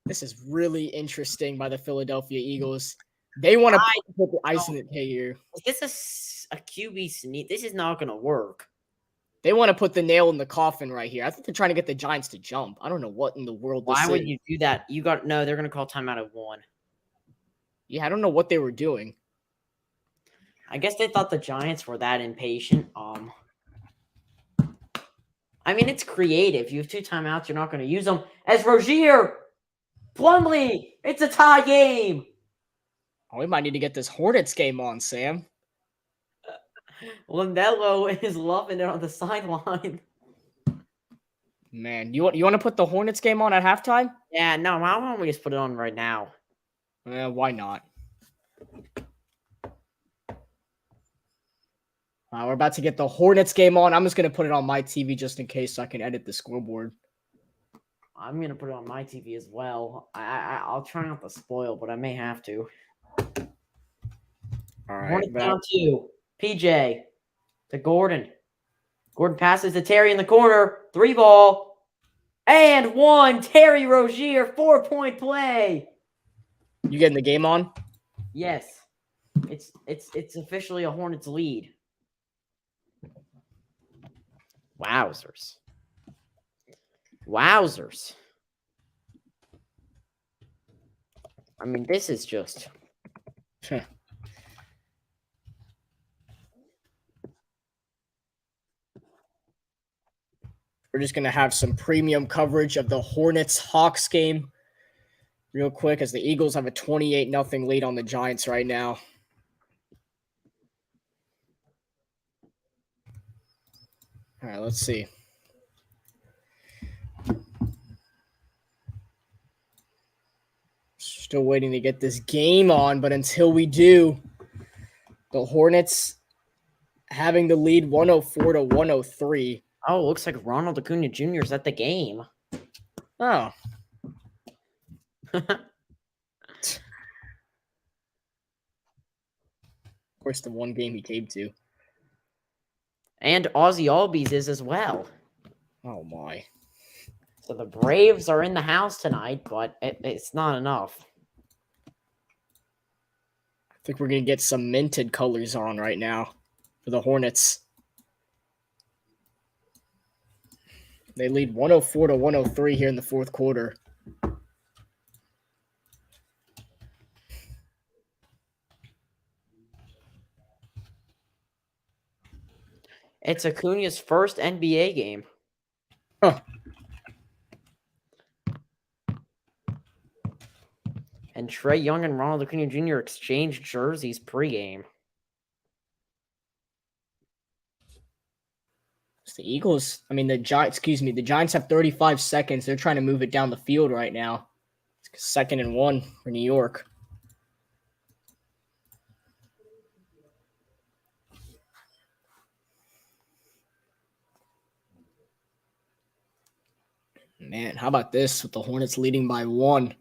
This is really interesting by the Philadelphia Eagles. They want to put the ice in the cake here. Is this a QB sneak? This is not going to work. They want to put the nail in the coffin right here. I think they're trying to get the Giants to jump. I don't know what in the world this is. Why would you do that? They're going to call timeout at 1. Yeah, I don't know what they were doing. I guess they thought the Giants were that impatient. I mean, it's creative. You have 2 timeouts. You're not going to use them. As Rozier, Plumlee, it's a tie game. Oh, we might need to get this Hornets game on, Sam. Landello is loving it on the sideline. Man, you want to put the Hornets game on at halftime? Yeah, no, why don't we just put it on right now? Why not? We're about to get the Hornets game on. I'm just going to put it on my TV just in case so I can edit the scoreboard. I'm going to put it on my TV as well. I'll try not to spoil, but I may have to. All right. Hornets down 2. PJ to Gordon. Gordon passes to Terry in the corner. 3 ball. And 1. Terry Rozier, 4-point play. You getting the game on? Yes. It's officially a Hornets lead. Wowzers. I mean, this is just... We're just going to have some premium coverage of the Hornets-Hawks game real quick as the Eagles have a 28-0 lead on the Giants right now. All right, let's see. Still waiting to get this game on, but until we do, the Hornets having the lead 104-103. Oh, it looks like Ronald Acuna Jr. is at the game. Oh. Of course, the one game he came to. And Ozzy Albies is as well. Oh, my. So the Braves are in the house tonight, but it's not enough. I think we're going to get some minted colors on right now for the Hornets. They lead 104-103 here in the fourth quarter. It's Acuna's first NBA game. Huh. And Trae Young and Ronald Acuna Jr. exchanged jerseys pregame. The Giants have 35 seconds. They're trying to move it down the field right now. It's 2nd and 1 for New York. Man, how about this with the Hornets leading by 1?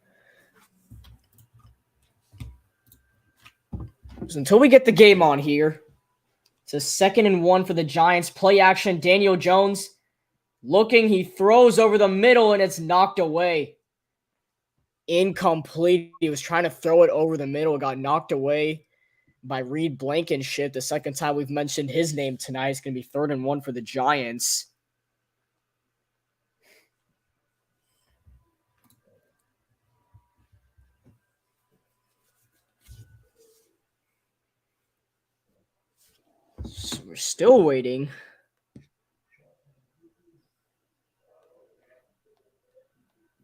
So until we get the game on here, it's a 2nd and 1 for the Giants. Play action, Daniel Jones looking. He throws over the middle, and it's knocked away. Incomplete. He was trying to throw it over the middle. It got knocked away. by Reed Blankenship. The second time we've mentioned his name tonight. It's going to be 3rd and 1 for the Giants. So we're still waiting.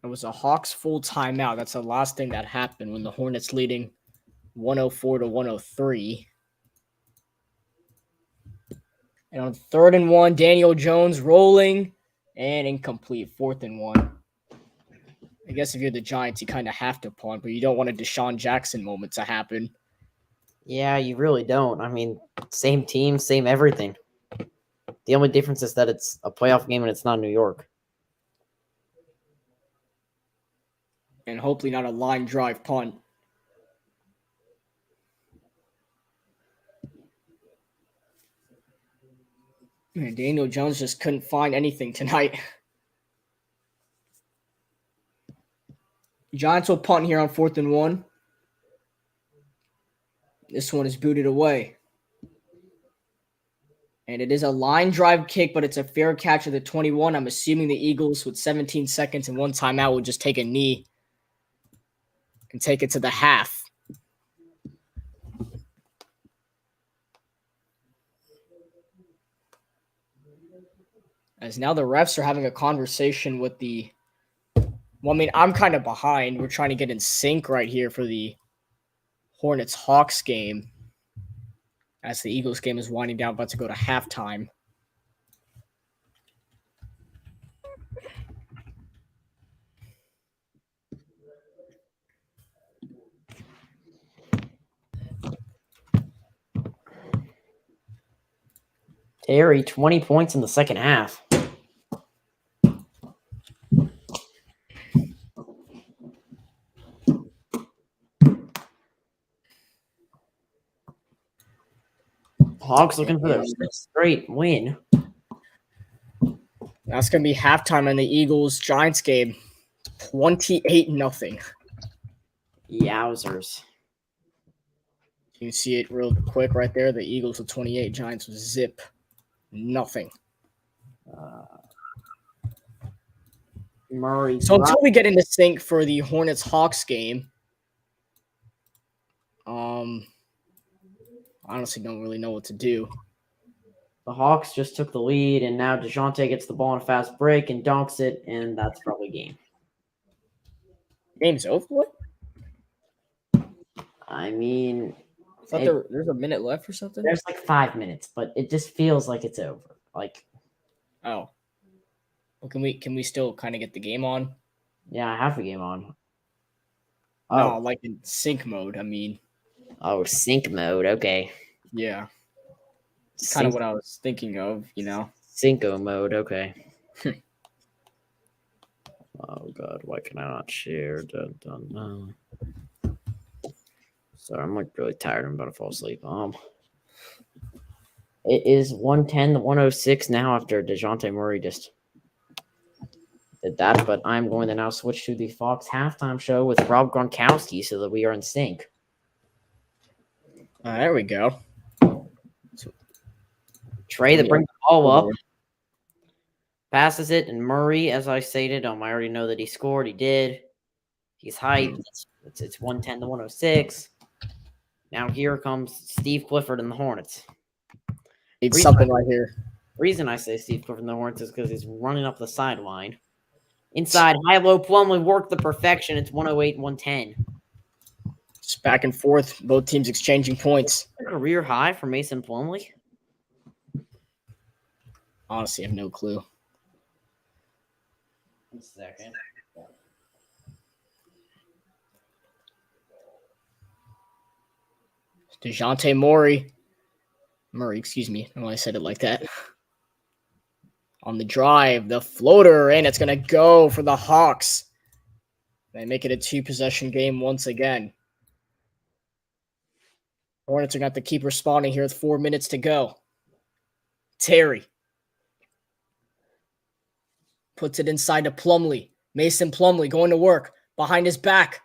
It was a Hawks full timeout. That's the last thing that happened when the Hornets leading 104 to 103. And on 3rd and 1, Daniel Jones rolling and incomplete. 4th and 1. I guess if you're the Giants, you kind of have to punt, but you don't want a Deshaun Jackson moment to happen. Yeah, you really don't. I mean, same team, same everything. The only difference is that it's a playoff game and it's not New York. And hopefully not a line drive punt. And Daniel Jones just couldn't find anything tonight. Giants will punt here on 4th and 1. This one is booted away. And it is a line drive kick, but it's a fair catch at the 21. I'm assuming the Eagles, with 17 seconds and 1 timeout, will just take a knee and take it to the half. As now the refs are having a conversation with the... Well, I mean, I'm kind of behind. We're trying to get in sync right here for the Hornets-Hawks game, as the Eagles game is winding down, about to go to halftime. Terry, 20 points in the second half. Hawks looking for their straight win. That's going to be halftime in the Eagles-Giants game. 28-0. Yowzers. You can see it real quick right there. The Eagles with 28, Giants with zip. Nothing. Murray. So until we get into sync for the Hornets-Hawks game, I honestly don't really know what to do. The Hawks just took the lead, and now DeJounte gets the ball in a fast break and dunks it, and that's probably game. Game's over? What? I mean, I thought there's a minute left or something? There's like 5 minutes, but it just feels like it's over. Like, oh. Well, can we still kind of get the game on? Yeah, I have the game on. No, like in sync mode, I mean. Oh, sync mode. Okay. Yeah. It's kind of what I was thinking of, you know. Cinco mode. Okay. Oh, God. Why can I not share? Dun, dun, dun. Sorry, I'm like really tired. I'm about to fall asleep. It is 110 to 106 now after DeJounte Murray just did that, but I'm going to now switch to the Fox halftime show with Rob Gronkowski so that we are in sync. There we go. Trey that brings the ball up, passes it, and Murray, as I stated, I already know that he scored. He did. He's hyped. It's 110 to 106. Now here comes Steve Clifford and the Hornets. It's something right here. The reason I say Steve Clifford and the Hornets is because he's running up the sideline. Inside, high-low, Plumlee worked the perfection. It's 108-110. It's back and forth. Both teams exchanging points. A career high for Mason Plumlee. Honestly, I have no clue. 1 second. DeJounte Murray, excuse me. I don't know why I said it like that. On the drive, the floater, and it's going to go for the Hawks. They make it a 2-possession game once again. Hornets are going to have to keep responding here with 4 minutes to go. Terry puts it inside to Plumlee. Mason Plumlee going to work behind his back.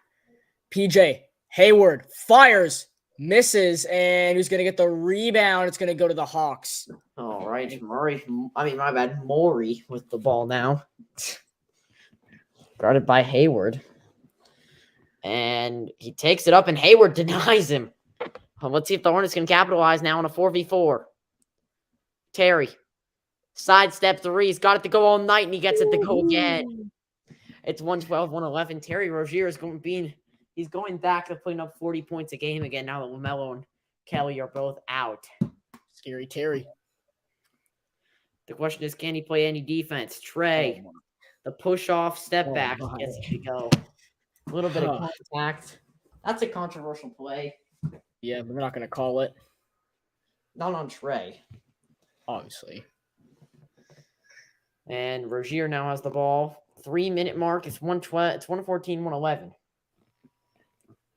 PJ Hayward fires. Misses, and who's going to get the rebound? It's going to go to the Hawks. All right, my bad, Maury with the ball now. Guarded by Hayward. And he takes it up, and Hayward denies him. Well, let's see if the Hornets can capitalize now on a 4v4. Terry. Sidestep three. He's got it to go all night, and he gets it to go again. It's 112-111. Terry Rozier is he's going back to putting up 40 points a game again now that LaMelo and Kelly are both out. Scary Terry. The question is, can he play any defense? Trey, the push-off step back gets it to go. A little bit of contact. That's a controversial play. Yeah, but we're not going to call it. Not on Trey. Obviously. And Rozier now has the ball. 3-minute mark. It's 112. It's 114-111.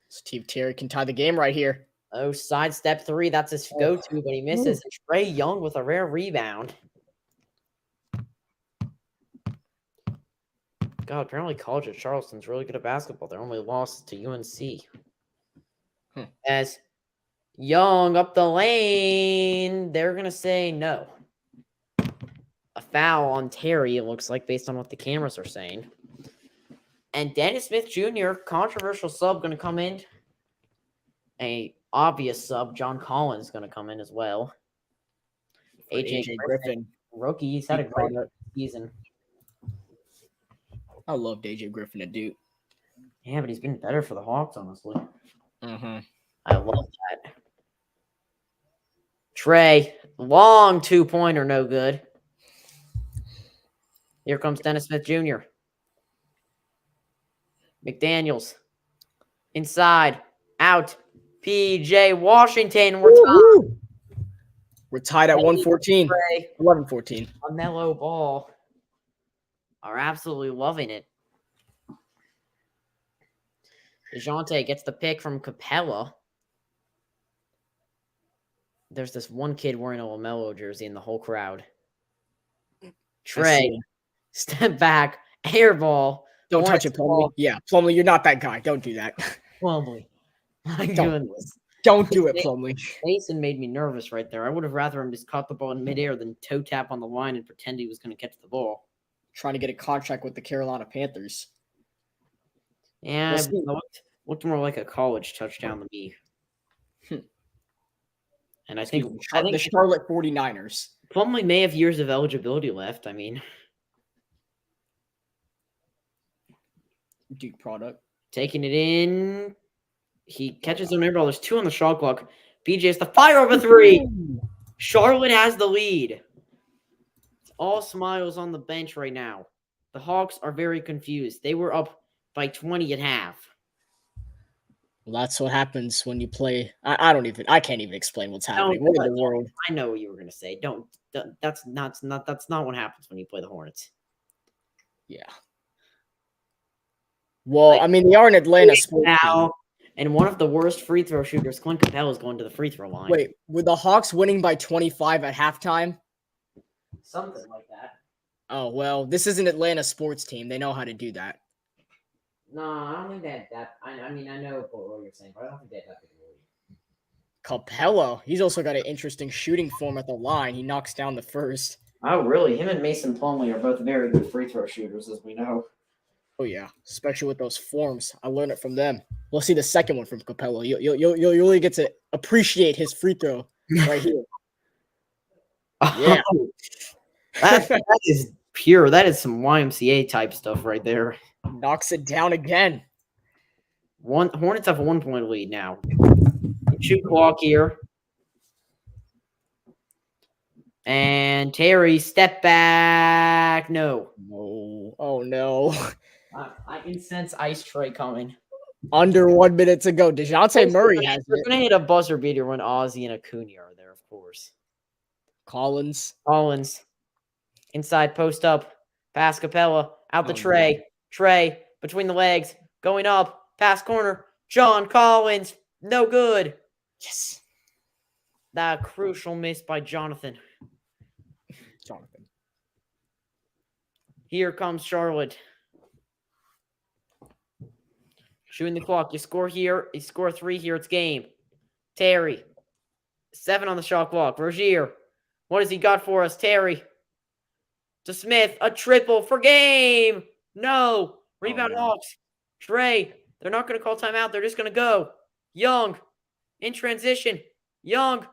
Steve Terry can tie the game right here. Oh, sidestep three. That's his go-to, but he misses. Trey Young with a rare rebound. God, apparently college at Charleston's really good at basketball. Their only loss to UNC. As Young up the lane, they're going to say no. A foul on Terry, it looks like, based on what the cameras are saying. And Dennis Smith Jr., controversial sub, going to come in. A obvious sub, John Collins, is going to come in as well. AJ Griffin, rookie. He's had a great season. I love AJ Griffin at Duke. Yeah, but he's been better for the Hawks, honestly. Mm-hmm. I love that. Trey, long two-pointer, no good. Here comes Dennis Smith Jr. McDaniels. Inside. Out. PJ Washington. We're tied at 114. 11-14. A mellow ball. Are absolutely loving it. DeJounte gets the pick from Capella. There's this one kid wearing a LaMelo jersey in the whole crowd. Trey, step back, air ball. Don't touch it, Plumlee. Yeah, Plumlee, you're not that guy. Don't do that. Plumlee. My goodness. Don't do it, Plumlee. Mason made me nervous right there. I would have rather him just caught the ball in midair than toe tap on the line and pretend he was going to catch the ball. Trying to get a contract with the Carolina Panthers. Yeah, it looked more like a college touchdown to me. And I think the Charlotte 49ers. Plumlee may have years of eligibility left. I mean, Duke product. Taking it in. He catches the ball. There's 2 on the shot clock. BJ has to fire over 3. Charlotte has the lead. It's all smiles on the bench right now. The Hawks are very confused. They were up by 20 at half. Well, that's what happens when you play. I can't even explain what's happening. What in the world? I know what you were going to say. That's not what happens when you play the Hornets. Yeah. Well, I mean, they are in Atlanta now, and one of the worst free throw shooters, Clint Capella, is going to the free throw line. Wait, were the Hawks winning by 25 at halftime? Something like that. Oh, well, this is an Atlanta sports team. They know how to do that. No, I don't think they had that. I mean, I know what you're saying, but I don't think they had that big of a lead. Capella, he's also got an interesting shooting form at the line. He knocks down the first. Oh, really? Him and Mason Plumlee are both very good free throw shooters, as we know. Oh, yeah, especially with those forms. I learned it from them. We'll see the second one from Capella. You'll really get to appreciate his free throw right here. Yeah. That is pure. That is some YMCA type stuff right there. Knocks it down again. Hornets have a 1-point lead now. Shoot clock here. And Terry, step back. No. No. Oh, no. I can sense Ice Tray coming. Under 1 minute to go. DeJounte Murray has it. We're going to hit a buzzer beater when Ozzie and Acuna are there, of course. Collins. Inside post up. Pass Capella. Out the Trey. Man. Trey between the legs. Going up. Pass corner. John Collins. No good. Yes. That crucial miss by Jonathan. Here comes Charlotte. Shooting the clock. You score here. You score 3 here. It's game. Terry. 7 on the shot clock. Rozier. What has he got for us? Terry. To Smith. A triple for game. No. Rebound Hawks. Trey. They're not going to call timeout. They're just going to go. Young. In transition. Young.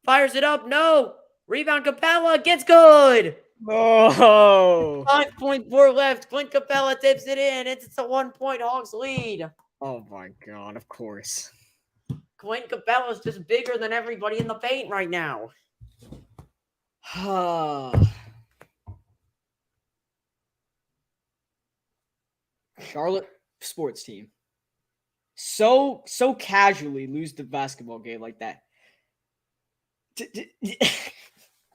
Fires it up. No. Rebound Capella. Gets good. Oh. 5.4 left. Clint Capella tips it in. It's a 1-point Hawks lead. Oh my god, of course. Clint Capella's just bigger than everybody in the paint right now. Charlotte sports team. So casually lose the basketball game like that.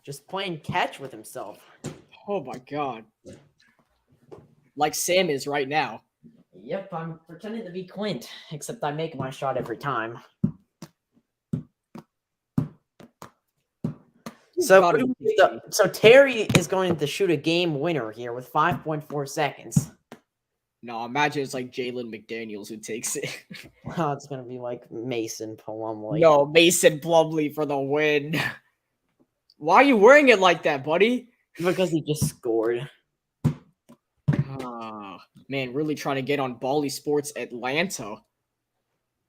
Just playing catch with himself. Oh my god. Like Sam is right now. Yep, I'm pretending to be Clint, except I make my shot every time. So Terry is going to shoot a game winner here with 5.4 seconds. No, imagine it's like Jalen McDaniels who takes it. Oh, it's going to be like Mason Plumlee. No, Mason Plumlee for the win. Why are you wearing it like that, buddy? Because he just scored. Man, really trying to get on Bally Sports Atlanta.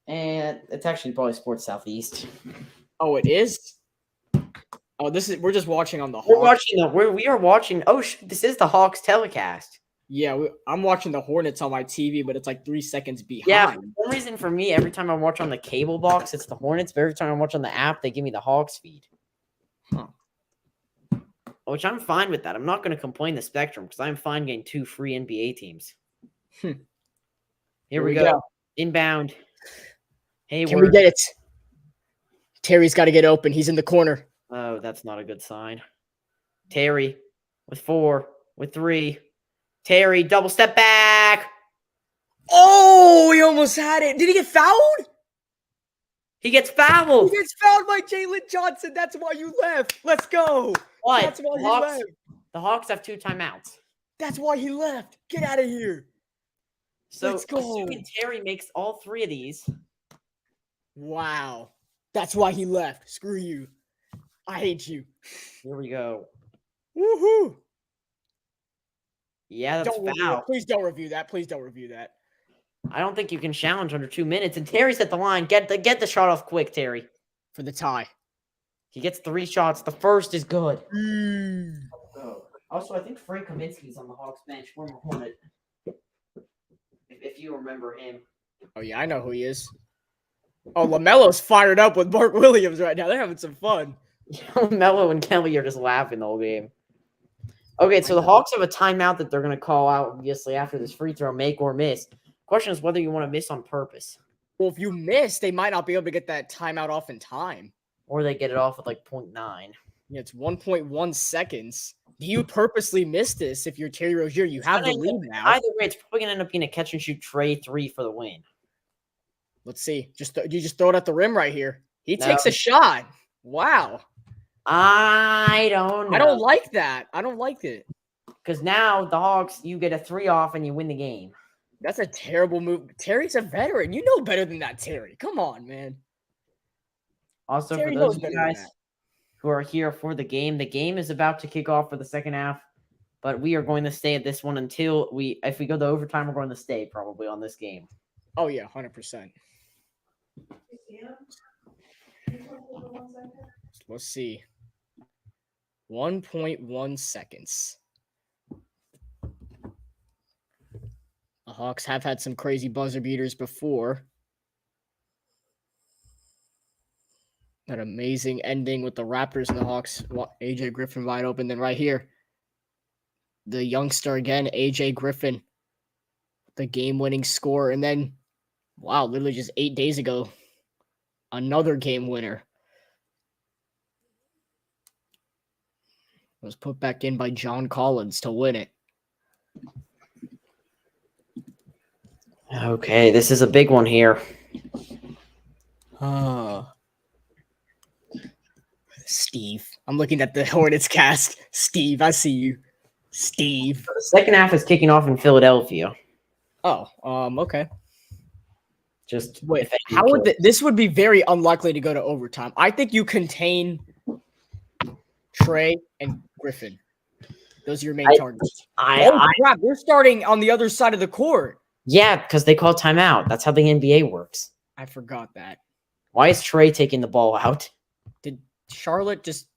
And it's actually Bally Sports Southeast. Oh, it is? Oh, we're just watching on the Hawks. We are watching. Oh, this is the Hawks telecast. Yeah, I'm watching the Hornets on my TV, but it's like 3 seconds behind. Yeah, for some reason for me, every time I watch on the cable box, it's the Hornets. But every time I watch on the app, they give me the Hawks feed. Huh. Which I'm fine with that. I'm not going to complain the Spectrum because I'm fine getting 2 free NBA teams. Here we go. Inbound. Hayward. Can we get it? Terry's got to get open. He's in the corner. Oh, that's not a good sign. Terry with 4, with 3. Terry, double step back. Oh, he almost had it. Did he get fouled? He gets fouled. He gets fouled by Jalen Johnson. That's why you left. Let's go. What? That's why he left. The Hawks have 2 timeouts. That's why he left. Get out of here. So, let's go. Assuming Terry makes all 3 of these. Wow. That's why he left. Screw you. I hate you. Here we go. Woohoo. Yeah, that's foul. Please don't review that. Please don't review that. I don't think you can challenge under 2 minutes. And Terry's at the line. Get the shot off quick, Terry. For the tie. He gets 3 shots. The first is good. Also, I think Frank Kaminsky's on the Hawks bench. Former Hornet. If you remember him. Oh, yeah, I know who he is. Oh, LaMelo's fired up with Mark Williams right now. They're having some fun. Melo and Kelly are just laughing the whole game. Okay, so the Hawks have a timeout that they're going to call out, obviously, after this free throw, make or miss. Question is whether you want to miss on purpose. Well, if you miss, they might not be able to get that timeout off in time. Or they get it off with like 0.9. Yeah, it's 1.1 seconds. Do you purposely miss this if you're Terry Rozier? You have the lead now. Either way, it's probably going to end up being a catch-and-shoot Trey 3 for the win. Let's see. You just throw it at the rim right here. He takes a shot. Wow. I don't know. I don't like that. I don't like it. Because now the Hawks, you get a 3 off and you win the game. That's a terrible move. Terry's a veteran. You know better than that, Terry. Come on, man. Also, Terry, for those of you guys who are here for the game is about to kick off for the second half. But we are going to stay at this one until if we go to overtime, we're going to stay probably on this game. Oh, yeah, 100%. Let's see. 1.1 seconds. The Hawks have had some crazy buzzer beaters before. That amazing ending with the Raptors and the Hawks. AJ Griffin wide open. Then right here, the youngster again, AJ Griffin. The game-winning score. And then, wow, literally just 8 days ago, another game winner. Was put back in by John Collins to win it. Okay, this is a big one here. Steve. I'm looking at the Hornets cast. Steve, I see you. Steve. The second half is kicking off in Philadelphia. Oh, okay. Just wait. How would this would be very unlikely to go to overtime? I think you contain Trey and Griffin. Those are your main targets. Crap! They're starting on the other side of the court. Yeah, because they call timeout. That's how the NBA works. I forgot that. Why is Trey taking the ball out? Did Charlotte just?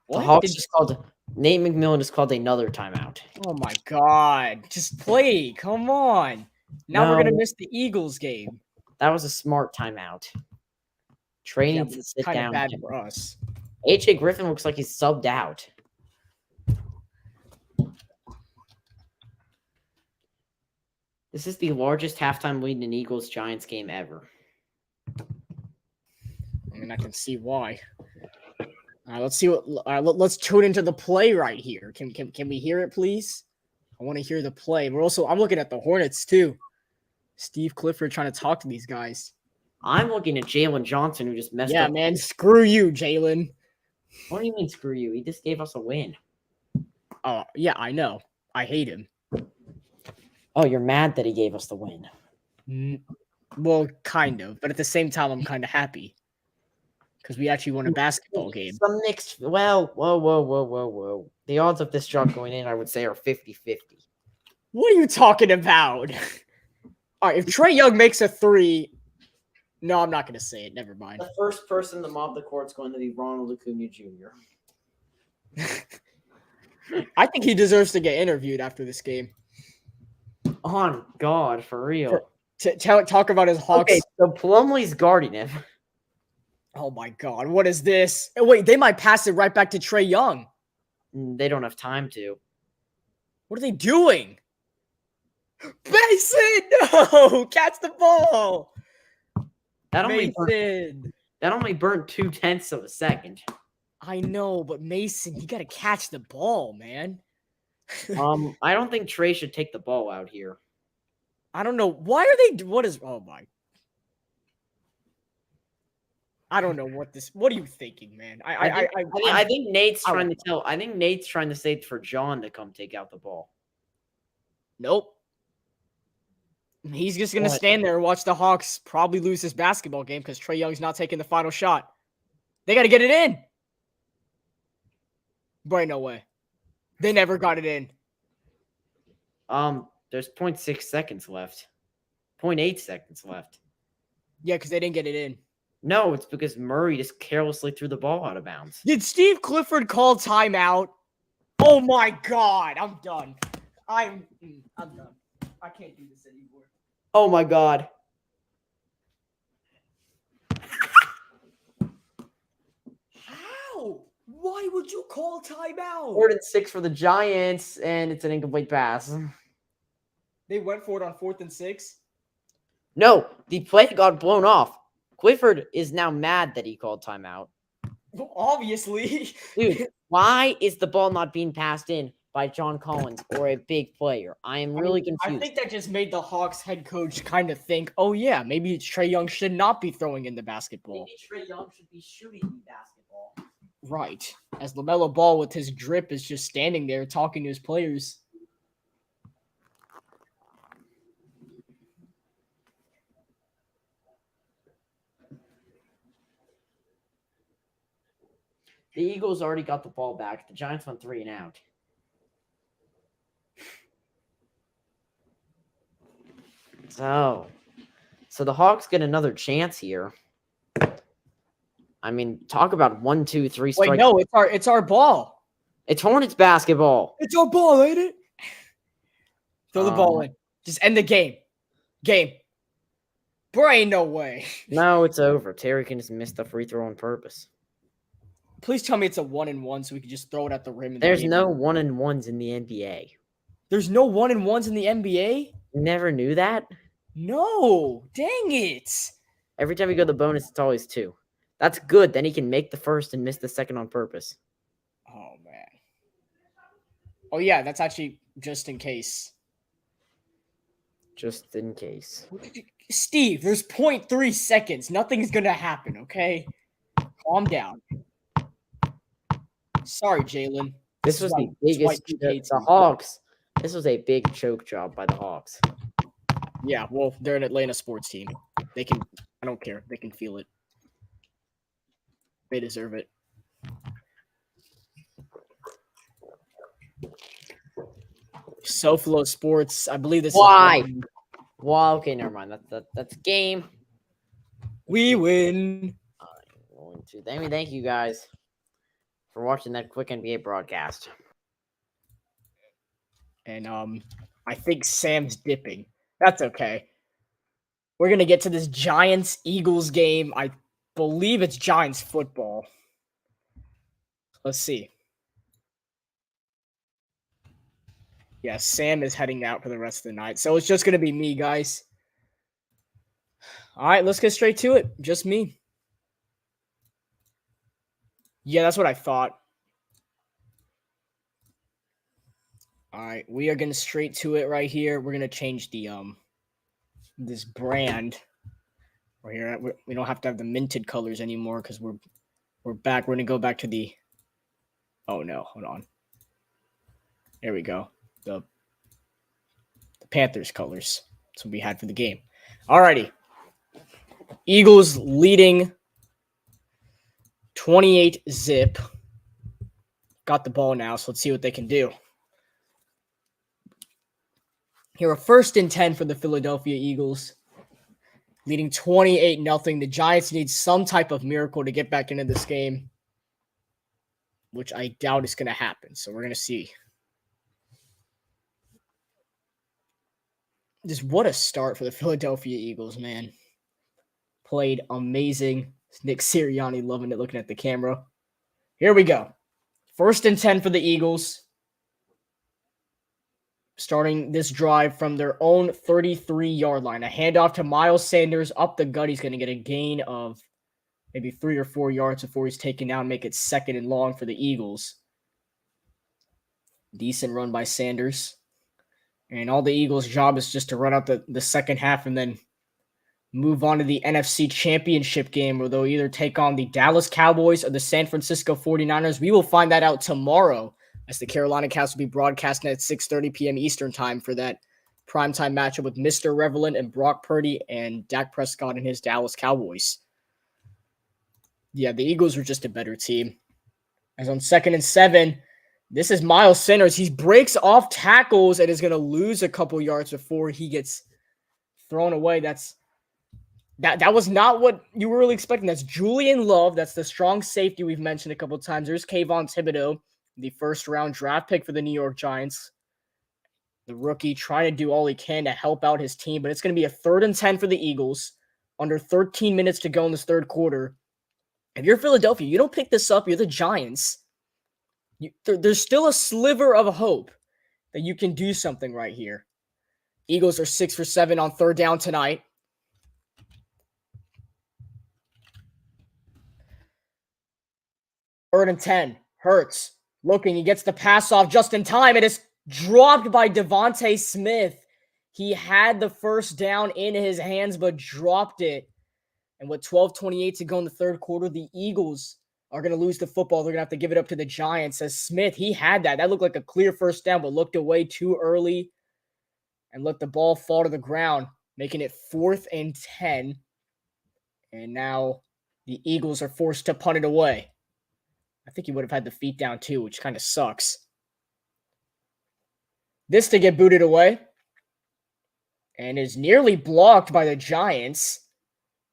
What? The Hawks just called. Nate McMillan just called another timeout. Oh my God! Just play. Come on. Now we're gonna miss the Eagles game. That was a smart timeout. Trey needs to sit down. Bad for us. AJ Griffin looks like he's subbed out. This is the largest halftime lead in an Eagles-Giants game ever. I mean, I can see why. Let's see what. Let's tune into the play right here. Can we hear it, please? I want to hear the play. I'm looking at the Hornets too. Steve Clifford trying to talk to these guys. I'm looking at Jalen Johnson, who just messed up. Yeah, man, screw you, Jalen. What do you mean, screw you? He just gave us a win. Oh, yeah, I know. I hate him. Oh, you're mad that he gave us the win. Well, kind of. But at the same time, I'm kind of happy. Because we actually won a basketball game. Some mixed. Well, whoa. The odds of this shot going in, I would say, are 50-50. What are you talking about? All right, if Trae Young makes a three... No, I'm not going to say it. Never mind. The first person to mob the court is going to be Ronald Acuna Jr. I think he deserves to get interviewed after this game. On God, for real. Talk about his Hawks. Okay, so Plumlee's guarding him. Oh my God, what is this? Wait, they might pass it right back to Trae Young. They don't have time to. What are they doing? Mason, no! Catch the ball! That only burnt 0.2 of a second. I know, but Mason, you got to catch the ball, man. I don't think Trey should take the ball out here. I don't know. Why are they... Oh, my... I don't know what this... What are you thinking, man? I think Nate's trying to tell... I think Nate's trying to say for John to come take out the ball. Nope. He's just going to stand there and watch the Hawks probably lose this basketball game because Trae Young's not taking the final shot. They got to get it in. Boy, no way. They never got it in. There's 0.6 seconds left. 0.8 seconds left. Yeah, because they didn't get it in. No, it's because Murray just carelessly threw the ball out of bounds. Did Steve Clifford call timeout? Oh my God, I'm done. I'm done. I can't do this anymore. Oh my God. How? Why would you call timeout? 4th and 6 for the Giants, and it's an incomplete pass. They went for it on 4th and 6? No, the play got blown off. Clifford is now mad that he called timeout. Well, obviously. Dude, why is the ball not being passed in by John Collins or a big player? I am really confused. I think that just made the Hawks head coach kind of think, oh yeah, maybe Trae Young should not be throwing in the basketball. Maybe Trae Young should be shooting the basketball. Right. As LaMelo Ball with his drip is just standing there talking to his players. The Eagles already got the ball back. The Giants went 3 and out. So the Hawks get another chance here. I mean, talk about 1, 2, 3 strikes. Wait, no, it's our ball. It's Hornets basketball. It's our ball, ain't it? Throw the ball in. Just end the game. Bro, ain't no way. No, it's over. Terry can just miss the free throw on purpose. Please tell me it's a 1-and-1 so we can just throw it at the rim. There's no 1-and-1s in the NBA. There's no 1-and-1s in the NBA? You never knew that? No. Dang it. Every time we go to the bonus, it's always 2. That's good. Then he can make the first and miss the second on purpose. Oh, man. Oh, yeah. That's actually just in case. Just in case. Steve, there's 0.3 seconds. Nothing's going to happen, okay? Calm down. Sorry, Jalen. This was the biggest. The Hawks. This was a big choke job by the Hawks. Yeah, well, they're an Atlanta sports team. They can. I don't care. They can feel it. They deserve it. SoFlo Sports. I believe this Why? is. Well, okay, never mind. That's game. We win. Thank you guys for watching that quick NBA broadcast. And I think Sam's dipping. That's okay. We're gonna get to this Giants Eagles game. I believe it's Giants football. Let's see. Yeah, Sam is heading out for the rest of the night. So it's just gonna be me, guys. All right, let's get straight to it. Just me. Yeah, that's what I thought. All right, we are getting straight to it right here. We're gonna change the this brand. We don't have to have the minted colors anymore because we're back. We're gonna go back to the. Oh no, hold on. There we go. The Panthers colors. That's what we had for the game. Alrighty. Eagles leading 28-zip. Got the ball now, so let's see what they can do. Here, a 1st and 10 for the Philadelphia Eagles. Leading 28-0. The Giants need some type of miracle to get back into this game, which I doubt is going to happen. So we're going to see. Just what a start for the Philadelphia Eagles, man. Played amazing. Nick Sirianni loving it, looking at the camera. Here we go. 1st and 10 for the Eagles. Starting this drive from their own 33-yard line. A handoff to Miles Sanders up the gut. He's going to get a gain of maybe 3 or 4 yards before he's taken down, make it 2nd and long for the Eagles. Decent run by Sanders. And all the Eagles' job is just to run out the second half and then move on to the NFC Championship Game, where they'll either take on the Dallas Cowboys or the San Francisco 49ers. We will find that out tomorrow, as the Carolina Cast will be broadcasting at 6:30 p.m. Eastern time for that primetime matchup with Mr. Revelant and Brock Purdy and Dak Prescott and his Dallas Cowboys. Yeah, the Eagles were just a better team. As on 2nd and 7, this is Miles Sanders. He breaks off tackles and is going to lose a couple yards before he gets thrown away. That was not what you were really expecting. That's Julian Love. That's the strong safety we've mentioned a couple of times. There's Kayvon Thibodeau, the 1st-round draft pick for the New York Giants. The rookie trying to do all he can to help out his team, but it's going to be a 3rd and 10 for the Eagles. Under 13 minutes to go in this 3rd quarter. If you're Philadelphia, you don't pick this up. You're the Giants. There's still a sliver of hope that you can do something right here. Eagles are 6 for 7 on 3rd down tonight. Third and 10. Hurts. Looking. He gets the pass off just in time. It is dropped by Devontae Smith. He had the 1st down in his hands, but dropped it. And with 12:28 to go in the 3rd quarter, the Eagles are going to lose the football. They're going to have to give it up to the Giants. As Smith, he had that. That looked like a clear 1st down, but looked away too early and let the ball fall to the ground, making it 4th and 10. And now the Eagles are forced to punt it away. I think he would have had the feet down too, which kind of sucks. This to get booted away. And is nearly blocked by the Giants.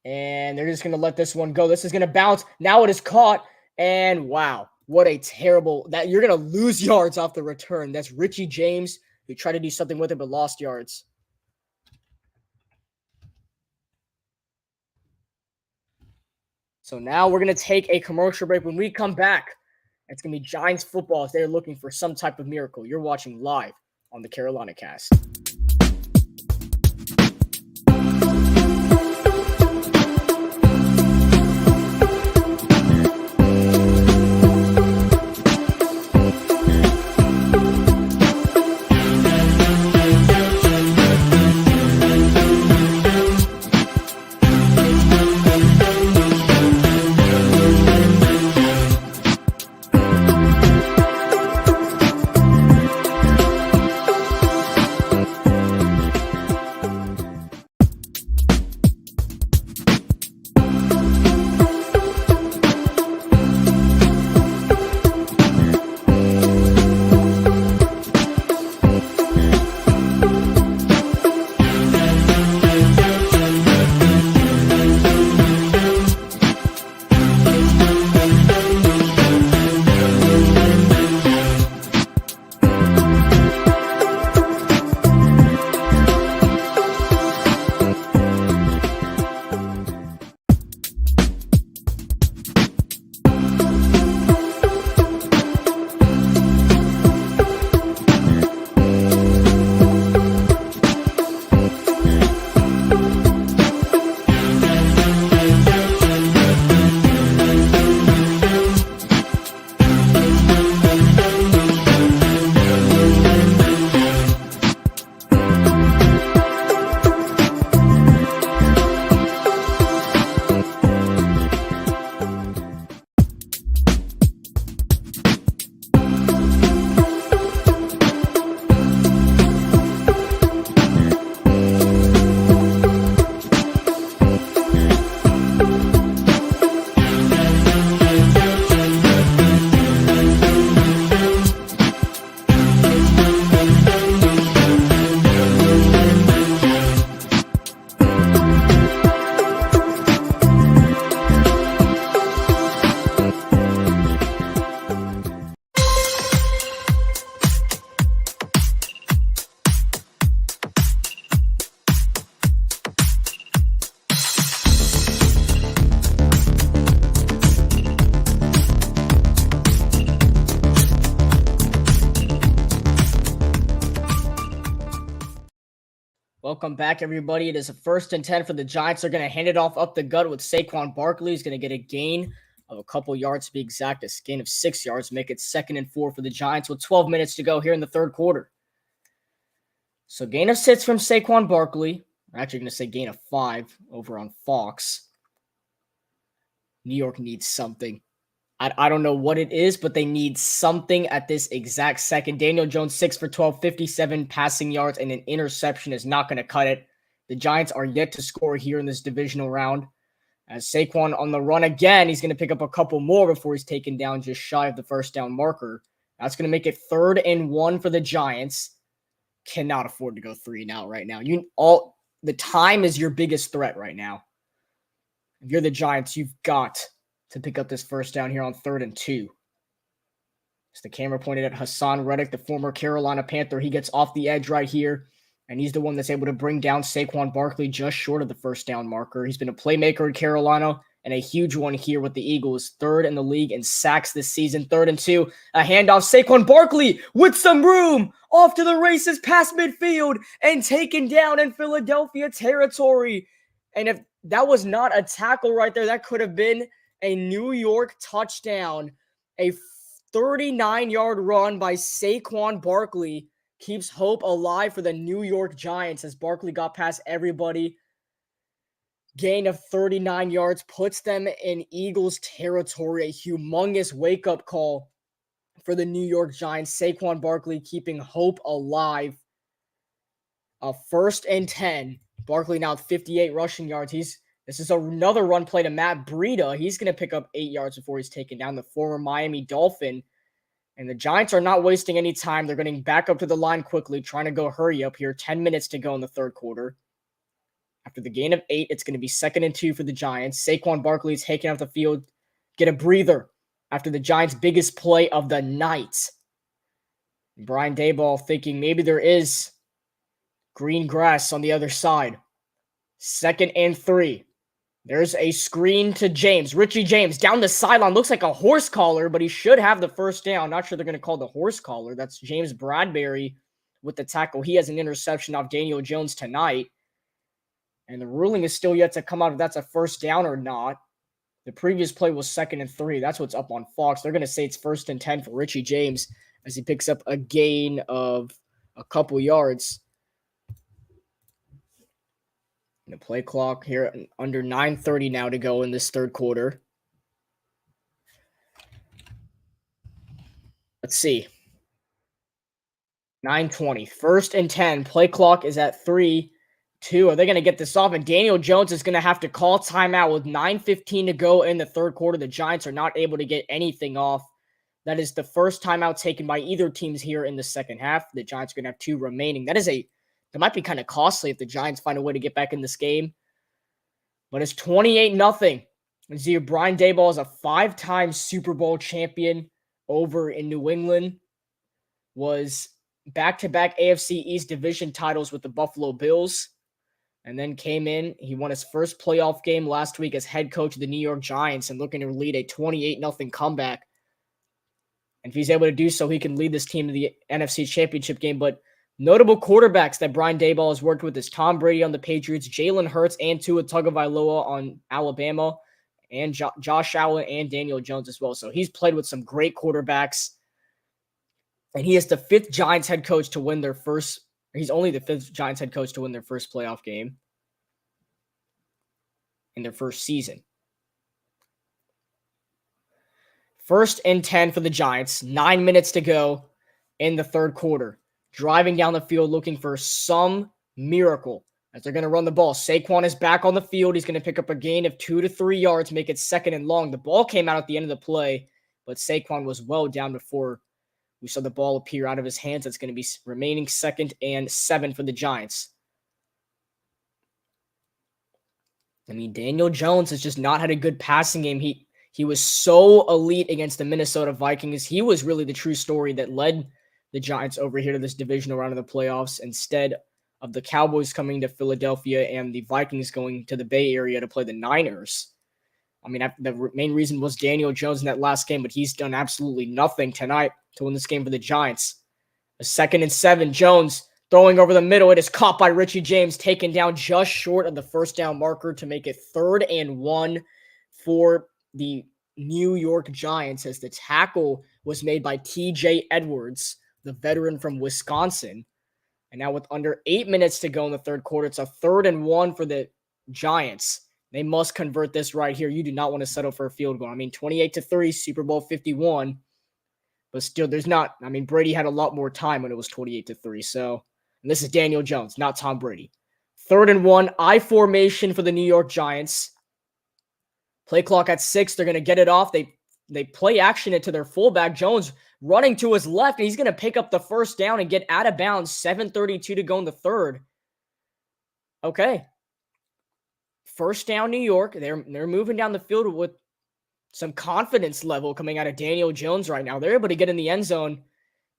And they're just going to let this one go. This is going to bounce. Now it is caught. And wow, what a terrible... that you're going to lose yards off the return. That's Richie James, who tried to do something with it but lost yards. So now we're going to take a commercial break. When we come back, it's going to be Giants football if they're looking for some type of miracle. You're watching live on the Carolina Cast. Welcome back, everybody. It is a 1st and 10 for the Giants. They're going to hand it off up the gut with Saquon Barkley. He's going to get a gain of a couple yards to be exact, a gain of 6 yards, make it 2nd and 4 for the Giants with 12 minutes to go here in the third quarter. So gain of 6 from Saquon Barkley. I'm actually going to say gain of 5 over on Fox. New York needs something. I don't know what it is, but they need something at this exact second. Daniel Jones, 6 for 12, 57 passing yards, and an interception is not going to cut it. The Giants are yet to score here in this divisional round. As Saquon on the run again, he's going to pick up a couple more before he's taken down just shy of the first down marker. That's going to make it 3rd and 1 for the Giants. Cannot afford to go 3 and out right now. The time is your biggest threat right now. If you're the Giants, you've got to pick up this first down here on 3rd and 2. As the camera pointed at Hassan Reddick, the former Carolina Panther. He gets off the edge right here, and he's the one that's able to bring down Saquon Barkley just short of the first down marker. He's been a playmaker in Carolina and a huge one here with the Eagles. 3rd in the league in sacks this season. 3rd and 2. A handoff. Saquon Barkley with some room. Off to the races past midfield and taken down in Philadelphia territory. And if that was not a tackle right there, that could have been a New York touchdown. A 39-yard run by Saquon Barkley keeps hope alive for the New York Giants as Barkley got past everybody. Gain of 39 yards puts them in Eagles territory. A humongous wake-up call for the New York Giants. Saquon Barkley keeping hope alive. A 1st and 10. Barkley now with 58 rushing yards. This is another run play to Matt Breida. He's going to pick up 8 yards before he's taken down, the former Miami Dolphin. And the Giants are not wasting any time. They're getting back up to the line quickly, trying to go hurry up here. 10 minutes to go in the third quarter. After the gain of 8, it's going to be 2nd and 2 for the Giants. Saquon Barkley is taking off the field. Get a breather after the Giants' biggest play of the night. Brian Daboll thinking maybe there is green grass on the other side. 2nd and 3. There's a screen to James. Richie James down the sideline. Looks like a horse collar, but he should have the first down. Not sure they're going to call the horse collar. That's James Bradbury with the tackle. He has an interception off Daniel Jones tonight. And the ruling is still yet to come out if that's a first down or not. The previous play was 2nd and 3. That's what's up on Fox. They're going to say it's 1st and 10 for Richie James as he picks up a gain of a couple yards. The play clock here under 9:30 now to go in this third quarter. Let's see. 9:20. 1st and 10. Play clock is at 3-2. Are they going to get this off? And Daniel Jones is going to have to call timeout with 9:15 to go in the third quarter. The Giants are not able to get anything off. That is the first timeout taken by either teams here in the second half. The Giants are going to have 2 remaining. That might be kind of costly if the Giants find a way to get back in this game. But it's 28-0. And Brian Daboll is a 5-time Super Bowl champion over in New England. Was back-to-back AFC East division titles with the Buffalo Bills. And then came in. He won his first playoff game last week as head coach of the New York Giants and looking to lead a 28-0 comeback. And if he's able to do so, he can lead this team to the NFC Championship game. But notable quarterbacks that Brian Daboll has worked with is Tom Brady on the Patriots, Jalen Hurts and Tua Tagovailoa on Alabama, and Josh Allen and Daniel Jones as well. So he's played with some great quarterbacks. And he is the 5th Giants head coach to win their first. He's only the 5th Giants head coach to win their first playoff game in their first season. 1st and 10 for the Giants. 9 minutes to go in the third quarter. Driving down the field looking for some miracle as they're going to run the ball. Saquon is back on the field. He's going to pick up a gain of 2 to 3 yards, make it 2nd and long. The ball came out at the end of the play, but Saquon was well down before we saw the ball appear out of his hands. It's going to be remaining 2nd and 7 for the Giants. I mean, Daniel Jones has just not had a good passing game. He was so elite against the Minnesota Vikings. He was really the true story that led the Giants over here to this divisional round of the playoffs instead of the Cowboys coming to Philadelphia and the Vikings going to the Bay Area to play the Niners. I mean, the main reason was Daniel Jones in that last game, but he's done absolutely nothing tonight to win this game for the Giants. A 2nd and 7. Jones Throwing over the middle, it is caught by Richie James, taken down just short of the first down marker to make it 3rd and 1 for the New York Giants, as the tackle was made by TJ Edwards, the veteran from Wisconsin. And now with under 8 minutes to go in the third quarter, it's a 3rd and 1 for the Giants. They must convert this right here. You do not want to settle for a field goal. I mean, 28-3, Super Bowl 51. But still, Brady had a lot more time when it was 28-3. So, and this is Daniel Jones, not Tom Brady. 3rd and 1, I formation for the New York Giants. Play clock at 6. They're going to get it off. They play action it to their fullback, Jones, running to his left, and he's going to pick up the first down and get out of bounds. 7:32 to go in the third. Okay. First down, New York. They're moving down the field with some confidence level coming out of Daniel Jones right now. They're able to get in the end zone,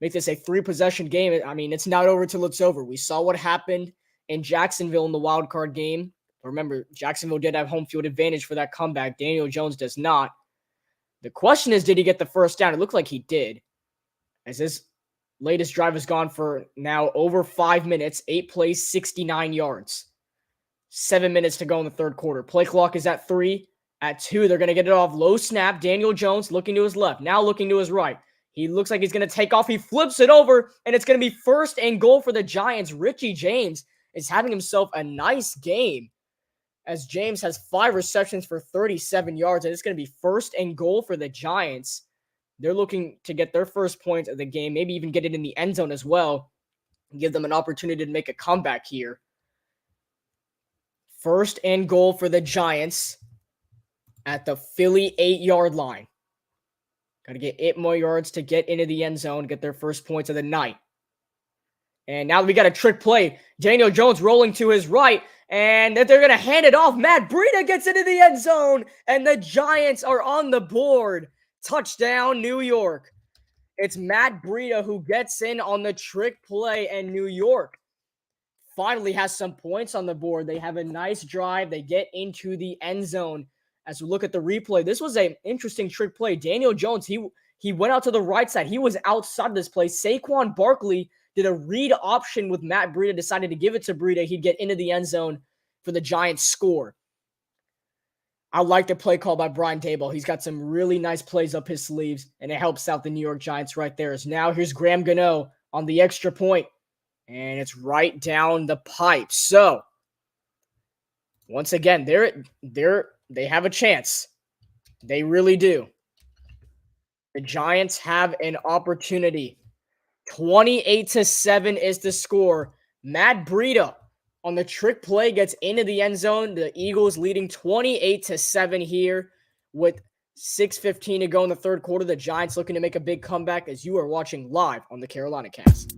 make this a 3-possession game. I mean, it's not over till it's over. We saw what happened in Jacksonville in the wild card game. Remember, Jacksonville did have home field advantage for that comeback. Daniel Jones does not. The question is, did he get the first down? It looked like he did, as his latest drive has gone for now over 5 minutes, 8 plays, 69 yards. 7 minutes to go in the third quarter. Play clock is at 3. At 2, they're going to get it off. Low snap. Daniel Jones looking to his left. Now looking to his right. He looks like he's going to take off. He flips it over, and it's going to be 1st and goal for the Giants. Richie James is having himself a nice game, as James has 5 receptions for 37 yards, and it's going to be 1st and goal for the Giants. They're looking to get their first point of the game, maybe even get it in the end zone as well, and give them an opportunity to make a comeback here. 1st and goal for the Giants at the Philly 8-yard line. Got to get 8 more yards to get into the end zone, get their first points of the night. And now we got a trick play. Daniel Jones rolling to his right, and they're going to hand it off. Matt Breida gets into the end zone, and the Giants are on the board. Touchdown, New York. It's Matt Breida who gets in on the trick play, and New York finally has some points on the board. They have a nice drive. They get into the end zone. As we look at the replay, this was an interesting trick play. Daniel Jones, he went out to the right side. He was outside of this play. Saquon Barkley did a read option with Matt Breida, decided to give it to Breida. He'd get into the end zone for the Giants score. I like the play call by Brian Daboll. He's got some really nice plays up his sleeves, and it helps out the New York Giants right there. As now here's Graham Gano on the extra point, and it's right down the pipe. So, once again, they have a chance. They really do. The Giants have an opportunity. 28-7 is the score. Matt Breida on the trick play gets into the end zone. The Eagles leading 28-7 here with 6:15 to go in the third quarter. The Giants looking to make a big comeback, as you are watching live on the Carolina Cast.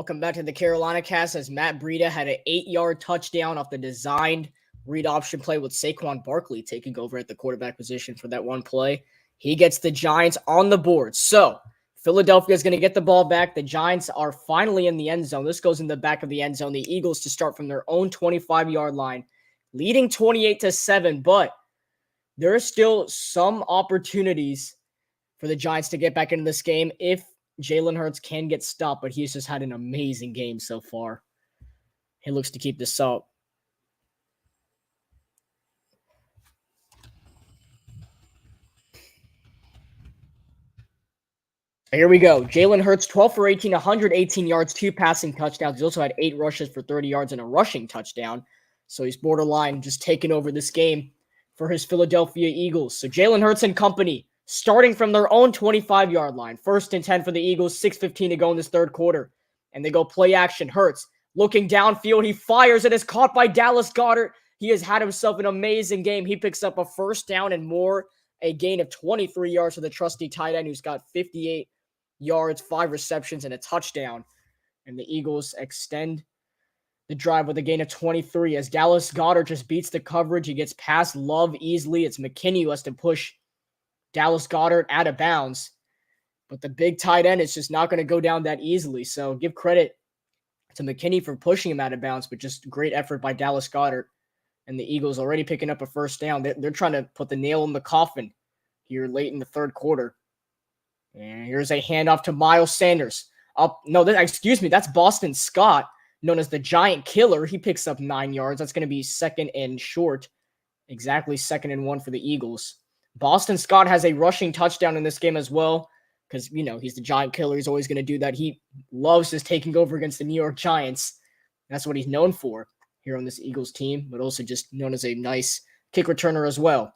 Welcome back to the Carolina Cast as Matt Breida had an 8-yard touchdown off the designed read option play with Saquon Barkley taking over at the quarterback position for that one play. He gets the Giants on the board. So Philadelphia is going to get the ball back. The Giants are finally in the end zone. This goes in the back of the end zone. The Eagles to start from their own 25-yard line, leading 28-7, but there are still some opportunities for the Giants to get back into this game if Jalen Hurts can get stopped, but he's just had an amazing game so far. He looks to keep this up. Here we go. Jalen Hurts, 12 for 18, 118 yards, 2 passing touchdowns. He also had 8 rushes for 30 yards and a rushing touchdown. So he's borderline just taking over this game for his Philadelphia Eagles. So Jalen Hurts and company starting from their own 25-yard line. 1st and 10 for the Eagles, 6:15 to go in this third quarter. And they go play action. Hurts looking downfield. He fires. It is caught by Dallas Goedert. He has had himself an amazing game. He picks up a first down and more, a gain of 23 yards for the trusty tight end who's got 58 yards, 5 receptions, and a touchdown. And the Eagles extend the drive with a gain of 23 as Dallas Goedert just beats the coverage. He gets past Love easily. It's McKinney who has to push Dallas Goedert out of bounds. But the big tight end is just not going to go down that easily. So give credit to McKinney for pushing him out of bounds, but just great effort by Dallas Goedert. And the Eagles already picking up a first down. They're trying to put the nail in the coffin here late in the third quarter. And here's a handoff to Miles Sanders. That's Boston Scott, known as the Giant Killer. He picks up 9 yards. That's going to be 2nd and short. Exactly 2nd and 1 for the Eagles. Boston Scott has a rushing touchdown in this game as well because, he's the Giant Killer. He's always going to do that. He loves just taking over against the New York Giants. That's what he's known for here on this Eagles team, but also just known as a nice kick returner as well.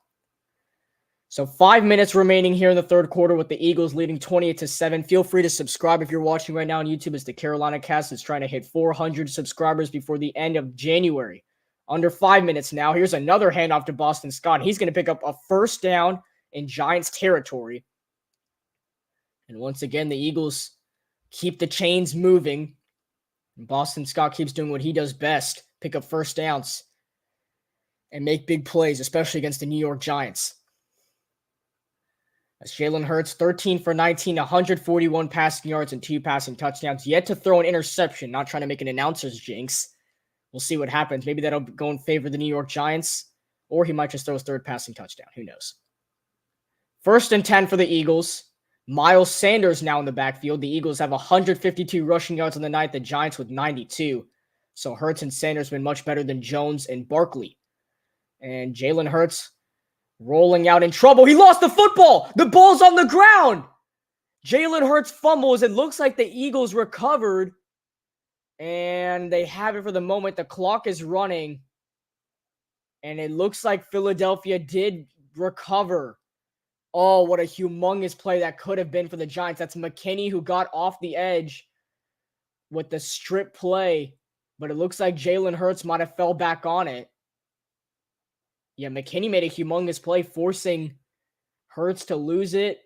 So 5 minutes remaining here in the third quarter with the Eagles leading 28-7. Feel free to subscribe if you're watching right now on YouTube as the Carolina Cast is trying to hit 400 subscribers before the end of January. Under 5 minutes now. Here's another handoff to Boston Scott. He's going to pick up a first down in Giants territory. And once again, the Eagles keep the chains moving. And Boston Scott keeps doing what he does best, pick up first downs and make big plays, especially against the New York Giants. As Jalen Hurts, 13 for 19, 141 passing yards and 2 passing touchdowns. Yet to throw an interception, not trying to make an announcer's jinx. We'll see what happens. Maybe that'll go in favor of the New York Giants, or he might just throw his 3rd passing touchdown. Who knows? 1st and 10 for the Eagles. Miles Sanders now in the backfield. The Eagles have 152 rushing yards on the night, the Giants with 92. So Hurts and Sanders been much better than Jones and Barkley. And Jalen Hurts rolling out in trouble. He lost the football. The ball's on the ground. Jalen Hurts fumbles. It looks like the Eagles recovered. And they have it for the moment. The clock is running. And it looks like Philadelphia did recover. Oh, what a humongous play that could have been for the Giants. That's McKinney who got off the edge with the strip play. But it looks like Jalen Hurts might have fell back on it. Yeah, McKinney made a humongous play, forcing Hurts to lose it.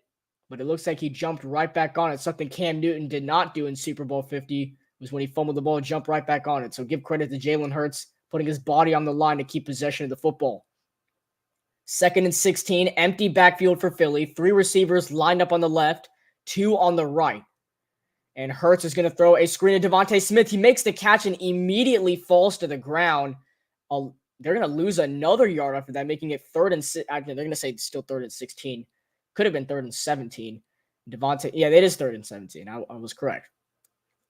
But it looks like he jumped right back on it. Something Cam Newton did not do in Super Bowl 50 was when he fumbled the ball and jumped right back on it. So give credit to Jalen Hurts putting his body on the line to keep possession of the football. 2nd and 16, empty backfield for Philly. 3 receivers lined up on the left, 2 on the right. And Hurts is going to throw a screen to Devontae Smith. He makes the catch and immediately falls to the ground. They're going to lose another yard after that, making it 3rd and 6. They're going to say it's still 3rd and 16. Could have been 3rd and 17. It is 3rd and 17. I was correct.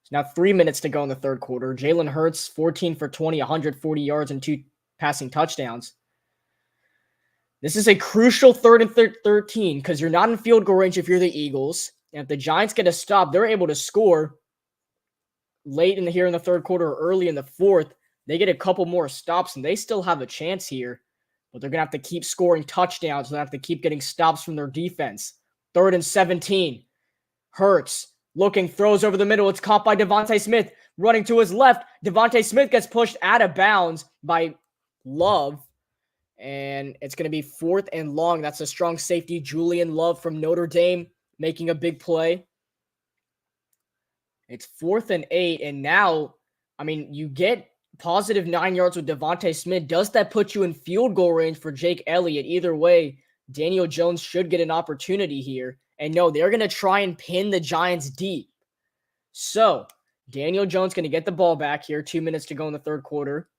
So now 3 minutes to go in the third quarter. Jalen Hurts, 14 for 20, 140 yards and 2 passing touchdowns. This is a crucial 3rd and 13 because you're not in field goal range if you're the Eagles. And if the Giants get a stop, they're able to score late in the third quarter or early in the fourth. They get a couple more stops, and they still have a chance here. But they're going to have to keep scoring touchdowns. They're going to have to keep getting stops from their defense. 3rd and 17. Hurts looking, throws over the middle. It's caught by Devontae Smith. Running to his left. Devontae Smith gets pushed out of bounds by Love. And it's going to be 4th and long. That's a strong safety. Julian Love from Notre Dame making a big play. It's 4th and 8. And now, I mean, you get positive 9 yards with Devontae Smith. Does that put you in field goal range for Jake Elliott? Either way, Daniel Jones should get an opportunity here. And no, they're going to try and pin the Giants deep. So, Daniel Jones going to get the ball back here. 2 minutes to go in the third quarter.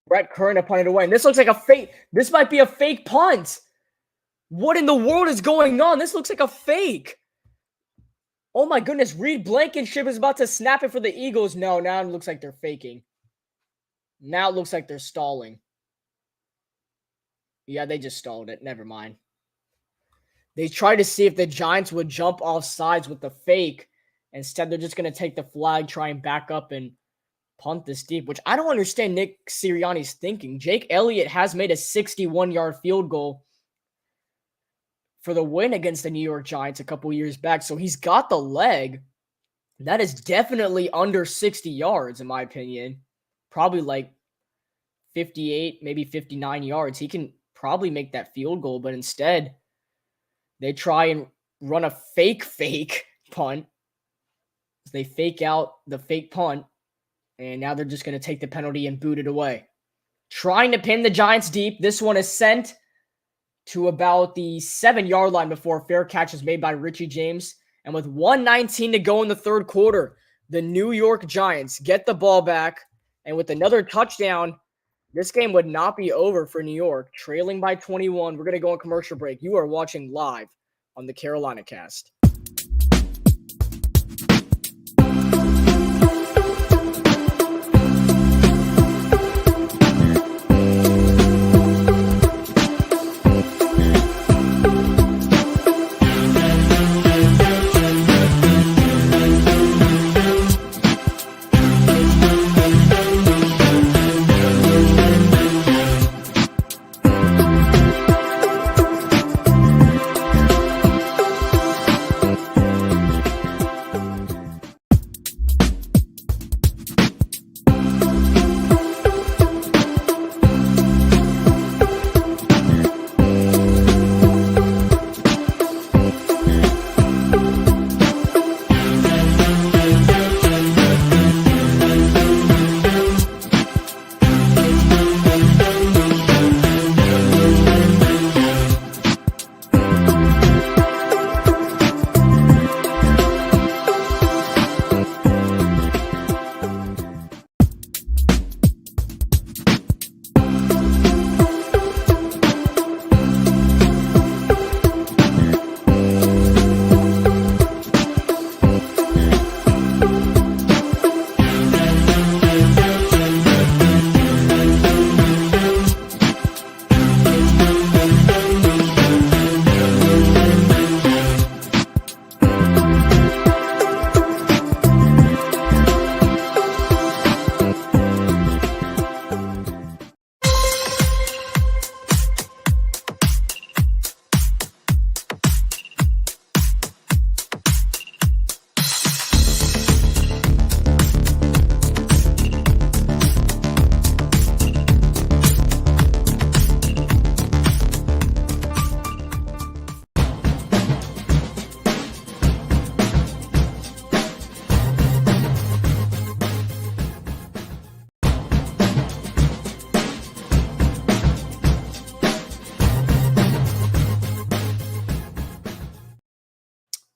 Brett Curran punted away. And this looks like a fake. This might be a fake punt. What in the world is going on? This looks like a fake. Oh my goodness. Reed Blankenship is about to snap it for the Eagles. No, now it looks like they're faking. Now it looks like they're stalling. Yeah, they just stalled it. Never mind. They tried to see if the Giants would jump off sides with the fake. Instead, they're just going to take the flag, try and back up and punt this deep, which I don't understand Nick Sirianni's thinking. Jake Elliott has made a 61-yard field goal for the win against the New York Giants a couple years back. So he's got the leg. That is definitely under 60 yards, in my opinion. Probably like 58, maybe 59 yards. He can probably make that field goal, but instead they try and run a fake punt. They fake out the fake punt, and now they're just going to take the penalty and boot it away. Trying to pin the Giants deep. This one is sent to about the 7-yard line before a fair catch is made by Richie James. And with 1:19 to go in the third quarter, the New York Giants get the ball back. And with another touchdown, this game would not be over for New York. Trailing by 21. We're going to go on commercial break. You are watching live on the Carolina Cast.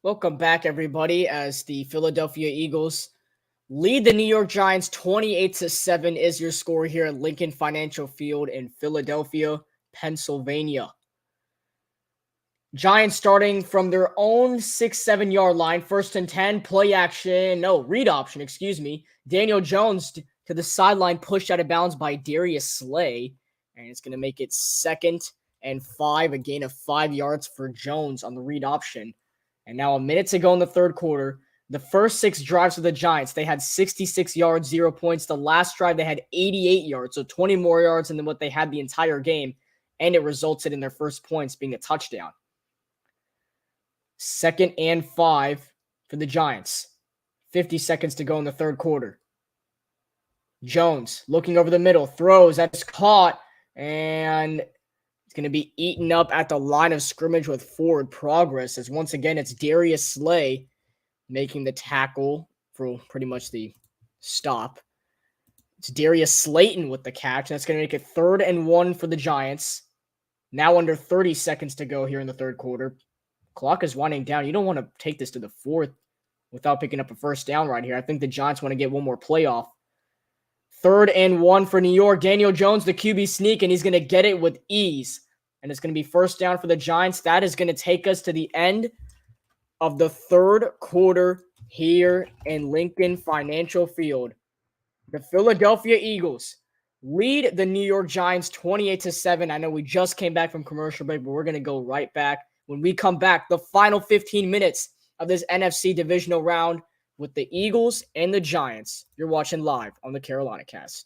Welcome back, everybody, as the Philadelphia Eagles lead the New York Giants 28-7 is your score here at Lincoln Financial Field in Philadelphia, Pennsylvania. Giants starting from their own 6-7 yard line, 1st and 10, read option, Daniel Jones to the sideline, pushed out of bounds by Darius Slay, and it's going to make it 2nd and 5, a gain of 5 yards for Jones on the read option. And now a minute to go in the third quarter. The first 6 drives for the Giants, they had 66 yards, 0 points. The last drive, they had 88 yards, so 20 more yards than what they had the entire game. And it resulted in their first points being a touchdown. 2nd and 5 for the Giants. 50 seconds to go in the third quarter. Jones looking over the middle, throws, that's caught, and It's going to be eaten up at the line of scrimmage with forward progress, as once again, it's Darius Slay making the tackle for pretty much the stop. It's Darius Slayton with the catch. That's going to make it 3rd and 1 for the Giants. Now under 30 seconds to go here in the third quarter. Clock is winding down. You don't want to take this to the 4th without picking up a first down right here. I think the Giants want to get one more playoff. 3rd and 1 for New York. Daniel Jones, the QB sneak, and he's going to get it with ease. And it's going to be first down for the Giants. That is going to take us to the end of the third quarter here in Lincoln Financial Field. The Philadelphia Eagles lead the New York Giants 28-7. I know we just came back from commercial break, but we're going to go right back. When we come back, the final 15 minutes of this NFC Divisional round with the Eagles and the Giants. You're watching live on the Carolina Cast.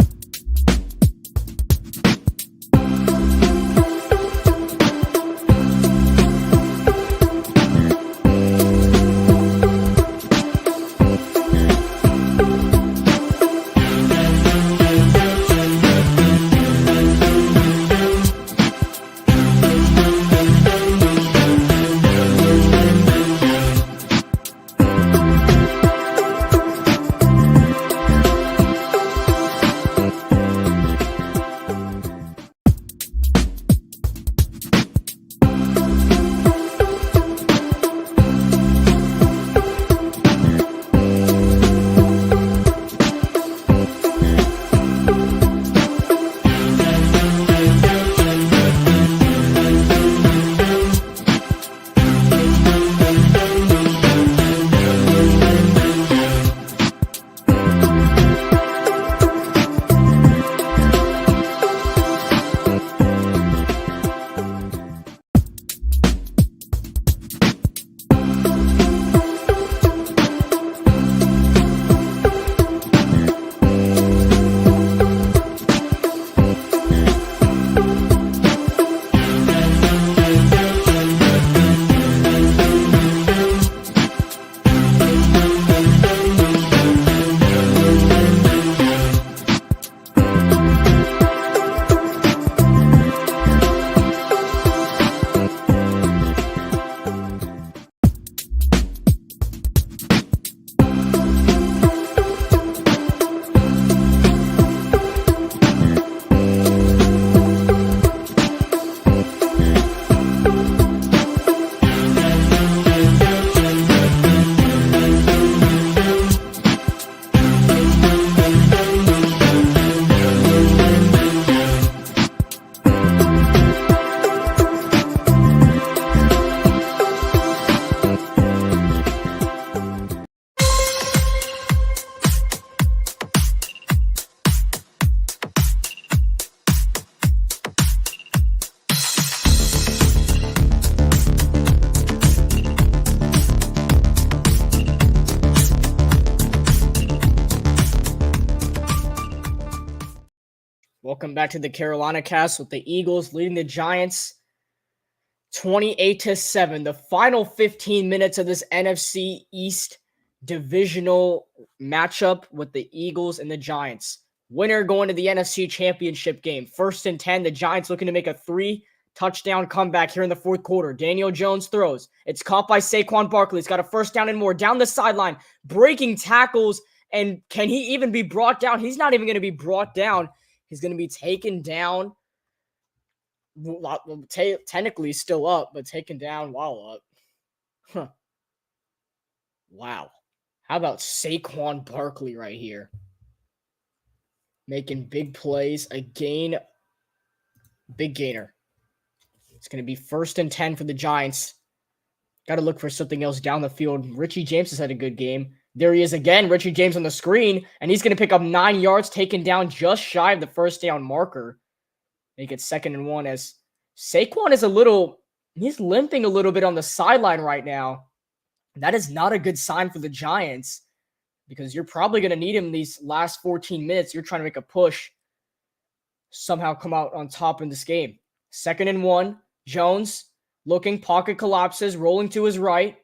Welcome back to the Carolina Cast with the Eagles leading the Giants 28-7. The final 15 minutes of this NFC East Divisional matchup with the Eagles and the Giants. Winner going to the NFC Championship Game. 1st and 10. The Giants looking to make a 3-touchdown comeback here in the fourth quarter. Daniel Jones throws. It's caught by Saquon Barkley. He's got a first down and more. Down the sideline. Breaking tackles. And can he even be brought down? He's not even going to be brought down. He's going to be taken down. Technically still up, but taken down while up. Huh. Wow. How about Saquon Barkley right here? Making big plays. A gain. Big gainer. It's going to be 1st and 10 for the Giants. Got to look for something else down the field. Richie James has had a good game. There he is again, Richie James on the screen, and he's going to pick up 9 yards, taken down just shy of the first down marker. Make it 2nd and 1 as Saquon is he's limping a little bit on the sideline right now. That is not a good sign for the Giants because you're probably going to need him these last 14 minutes. You're trying to make a push, somehow come out on top in this game. 2nd and 1, Jones looking, pocket collapses, rolling to his right.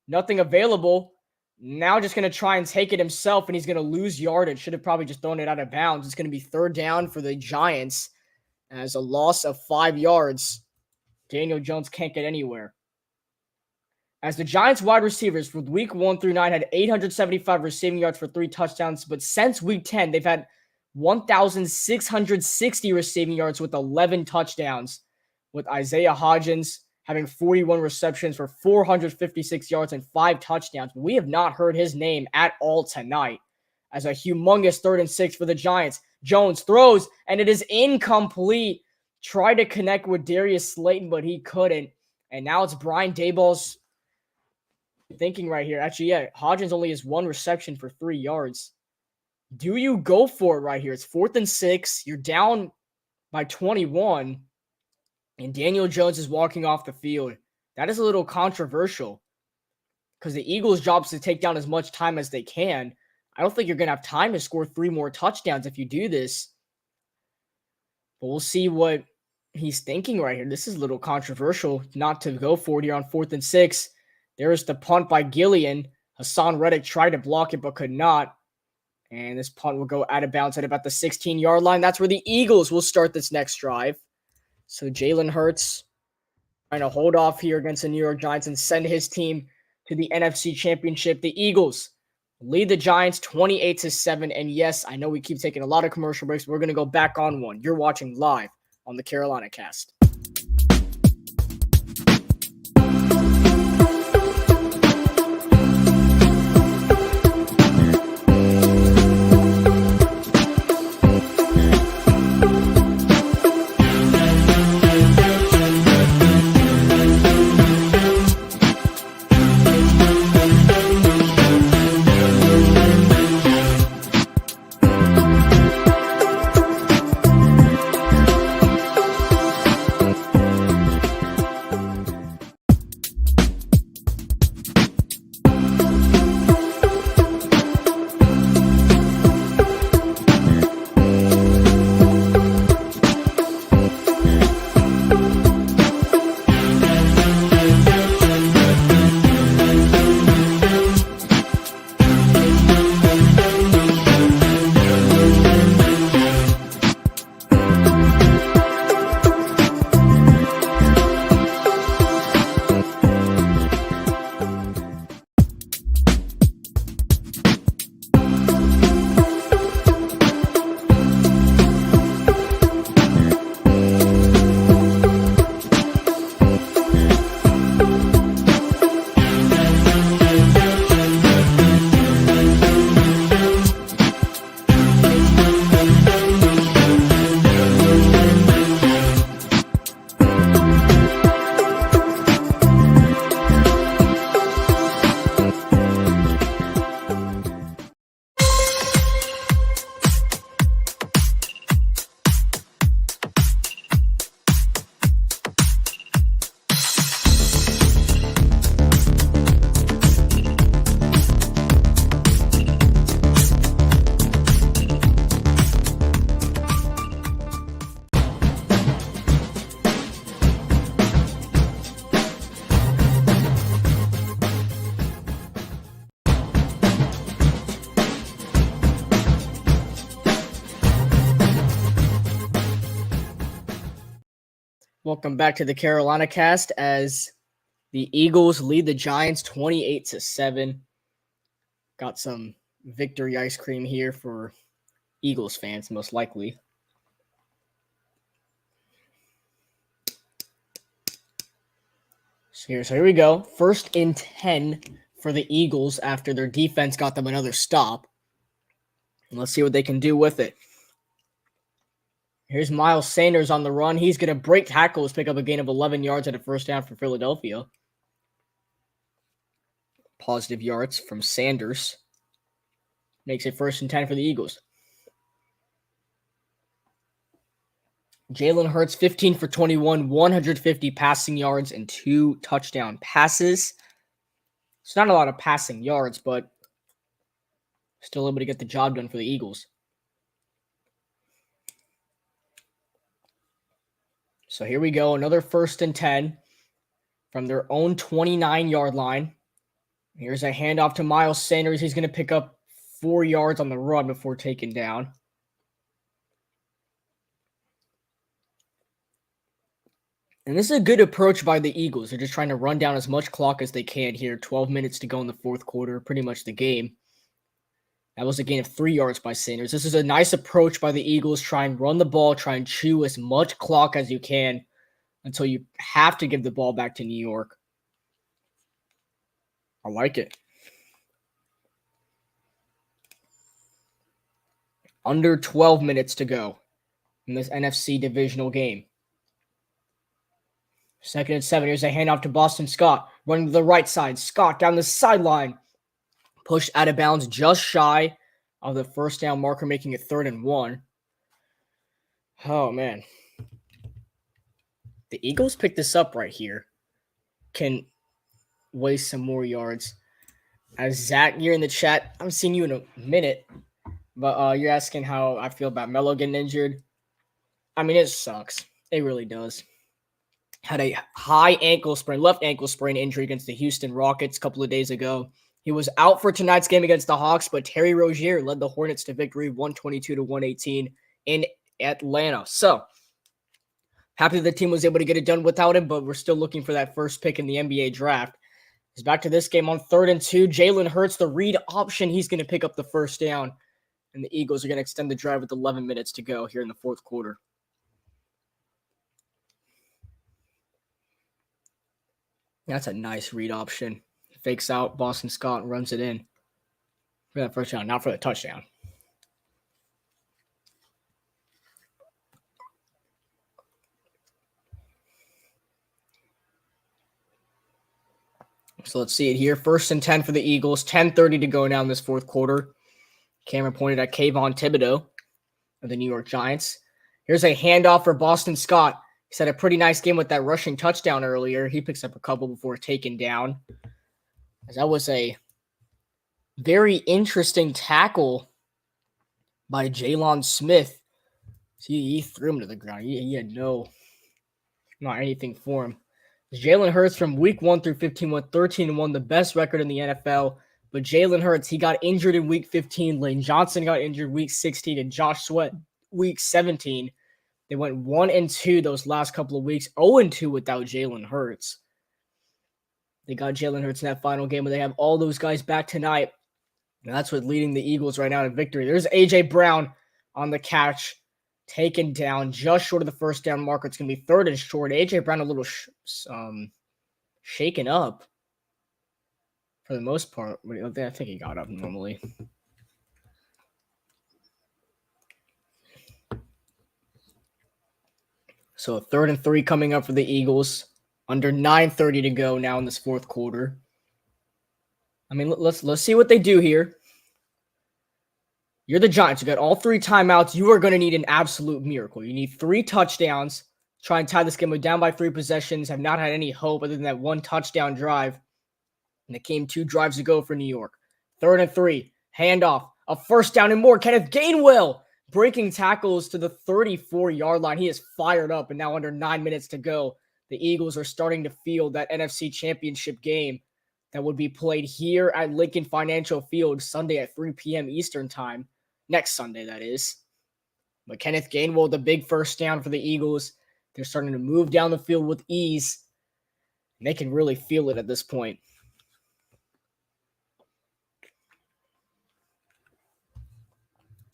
Nothing available. Now just going to try and take it himself, and he's going to lose yardage. Should have probably just thrown it out of bounds. It's going to be 3rd down for the Giants. As a loss of 5 yards, Daniel Jones can't get anywhere. As the Giants wide receivers from week 1 through 9 had 875 receiving yards for 3 touchdowns, but since week 10, they've had 1,660 receiving yards with 11 touchdowns, with Isaiah Hodgins having 41 receptions for 456 yards and 5 touchdowns. We have not heard his name at all tonight. As a humongous 3rd and 6 for the Giants, Jones throws, and it is incomplete. Tried to connect with Darius Slayton, but he couldn't. And now it's Brian Daboll's thinking right here. Actually, yeah, Hodgins only has 1 reception for 3 yards. Do you go for it right here? It's 4th and 6. You're down by 21, and Daniel Jones is walking off the field. That is a little controversial because the Eagles' job is to take down as much time as they can. I don't think you're going to have time to score 3 more touchdowns if you do this. But we'll see what he's thinking right here. This is a little controversial not to go for it here on 4th and 6. There is the punt by Gillian. Hassan Reddick tried to block it but could not. And this punt will go out of bounds at about the 16-yard line. That's where the Eagles will start this next drive. So Jalen Hurts trying to hold off here against the New York Giants and send his team to the NFC Championship. The Eagles lead the Giants 28-7. And yes, I know we keep taking a lot of commercial breaks. We're going to go back on one. You're watching live on the Carolina Cast. Welcome back to the Carolina Cast as the Eagles lead the Giants 28-7. Got some victory ice cream here for Eagles fans, most likely. So here we go. 1st and 10 for the Eagles after their defense got them another stop. And let's see what they can do with it. Here's Miles Sanders on the run. He's going to break tackles, pick up a gain of 11 yards at a first down for Philadelphia. Positive yards from Sanders. Makes it 1st and 10 for the Eagles. Jalen Hurts, 15 for 21, 150 passing yards and 2 touchdown passes. It's not a lot of passing yards, but still able to get the job done for the Eagles. So here we go. Another 1st and 10 from their own 29-yard line. Here's a handoff to Miles Sanders. He's going to pick up 4 yards on the run before taken down. And this is a good approach by the Eagles. They're just trying to run down as much clock as they can here. 12 minutes to go in the fourth quarter, pretty much the game. That was a gain of 3 yards by Sanders. This is a nice approach by the Eagles. Try and run the ball, try and chew as much clock as you can until you have to give the ball back to New York. I like it. Under 12 minutes to go in this NFC Divisional game. 2nd and 7. Here's a handoff to Boston Scott. Running to the right side. Scott down the sideline. Pushed out of bounds just shy of the first down marker, making it 3rd and 1. Oh, man. The Eagles picked this up right here. Can waste some more yards. As Zach, you're in the chat. I'm seeing you in a minute. But you're asking how I feel about Melo getting injured. I mean, it sucks. It really does. Had a left ankle sprain injury against the Houston Rockets a couple of days ago. He was out for tonight's game against the Hawks, but Terry Rozier led the Hornets to victory 122-118 in Atlanta. So, happy the team was able to get it done without him, but we're still looking for that first pick in the NBA draft. He's back to this game on 3rd and 2. Jalen Hurts, the read option. He's going to pick up the first down. And the Eagles are going to extend the drive with 11 minutes to go here in the fourth quarter. That's a nice read option. Fakes out Boston Scott and runs it in for that first down, not for the touchdown. So let's see it here. 1st and 10 for the Eagles. 10:30 to go now in this fourth quarter. Camera pointed at Kayvon Thibodeau of the New York Giants. Here's a handoff for Boston Scott. He's had a pretty nice game with that rushing touchdown earlier. He picks up a couple before taken down. As that was a very interesting tackle by Jalen Smith. He threw him to the ground. He had not anything for him. Jalen Hurts from week 1 through 15 went 13-1, the best record in the NFL. But Jalen Hurts, he got injured in week 15. Lane Johnson got injured week 16, and Josh Sweat week 17. They went 1-2 those last couple of weeks, 0-2 without Jalen Hurts. They got Jalen Hurts in that final game, but they have all those guys back tonight. And that's what's leading the Eagles right now to victory. There's A.J. Brown on the catch, taken down just short of the first down marker. It's going to be 3rd and short. A.J. Brown a little shaken up. For the most part, I think he got up normally. So 3rd and 3 coming up for the Eagles. Under 9:30 to go now in this fourth quarter. I mean, let's see what they do here. You're the Giants. You got all 3 timeouts. You are going to need an absolute miracle. You need 3 touchdowns. Try and tie this game. We're down by 3 possessions. Have not had any hope other than that 1 touchdown drive. And it came 2 drives ago for New York. 3rd and 3. Handoff. A first down and more. Kenneth Gainwell breaking tackles to the 34-yard line. He is fired up. And now under 9 minutes to go, the Eagles are starting to field that NFC Championship game that would be played here at Lincoln Financial Field Sunday at 3 p.m. Eastern Time. Next Sunday, that is. But Kenneth Gainwell, the big first down for the Eagles. They're starting to move down the field with ease. And they can really feel it at this point.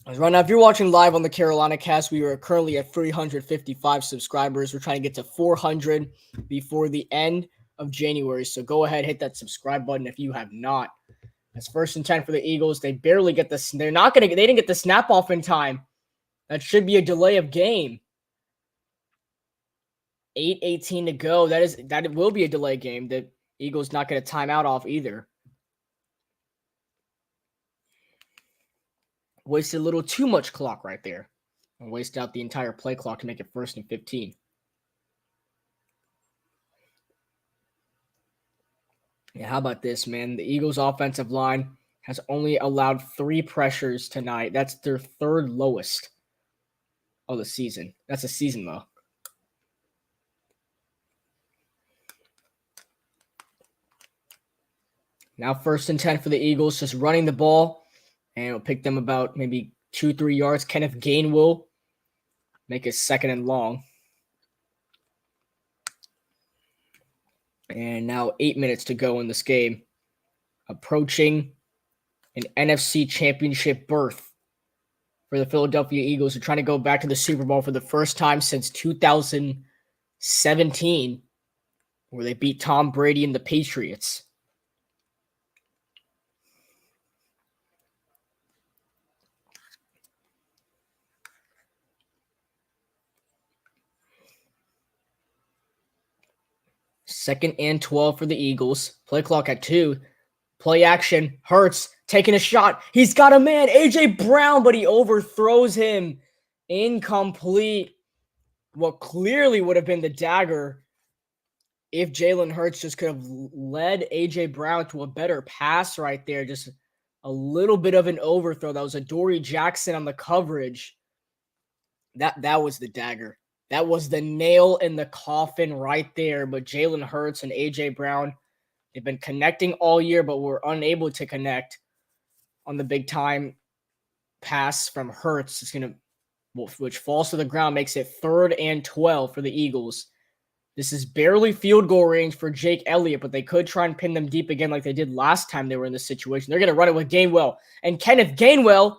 Right now, if you're watching live on the Carolina Cast, we are currently at 355 subscribers. We're trying to get to 400 before the end of January. So go ahead, hit that subscribe button if you have not. That's 1st and 10 for the Eagles. They barely get this. They didn't get the snap off in time. That should be a delay of game. 8:18 to go. That will be a delay game. The Eagles not get a timeout off either. Wasted a little too much clock right there. And wasted out the entire play clock to make it 1st and 15. Yeah, how about this, man? The Eagles' offensive line has only allowed 3 pressures tonight. That's their 3rd lowest of the season. That's a season low. Now 1st and 10 for the Eagles, just running the ball. And it'll pick them about maybe 2-3 yards. Kenneth Gainwell make it 2nd and long. And now 8 minutes to go in this game. Approaching an NFC Championship berth for the Philadelphia Eagles. They're trying to go back to the Super Bowl for the first time since 2017, where they beat Tom Brady and the Patriots. Second and 12 for the Eagles. Play clock at 2. Play action. Hurts taking a shot. He's got a man, A.J. Brown, but he overthrows him. Incomplete. What clearly would have been the dagger if Jalen Hurts just could have led A.J. Brown to a better pass right there. Just a little bit of an overthrow. That was a Dory Jackson on the coverage. That was the dagger. That was the nail in the coffin right there. But Jalen Hurts and A.J. Brown, they've been connecting all year, but were unable to connect on the big time pass from Hurts. Which falls to the ground, makes it 3rd and 12 for the Eagles. This is barely field goal range for Jake Elliott, but they could try and pin them deep again like they did last time they were in this situation. They're going to run it with Gainwell. And Kenneth Gainwell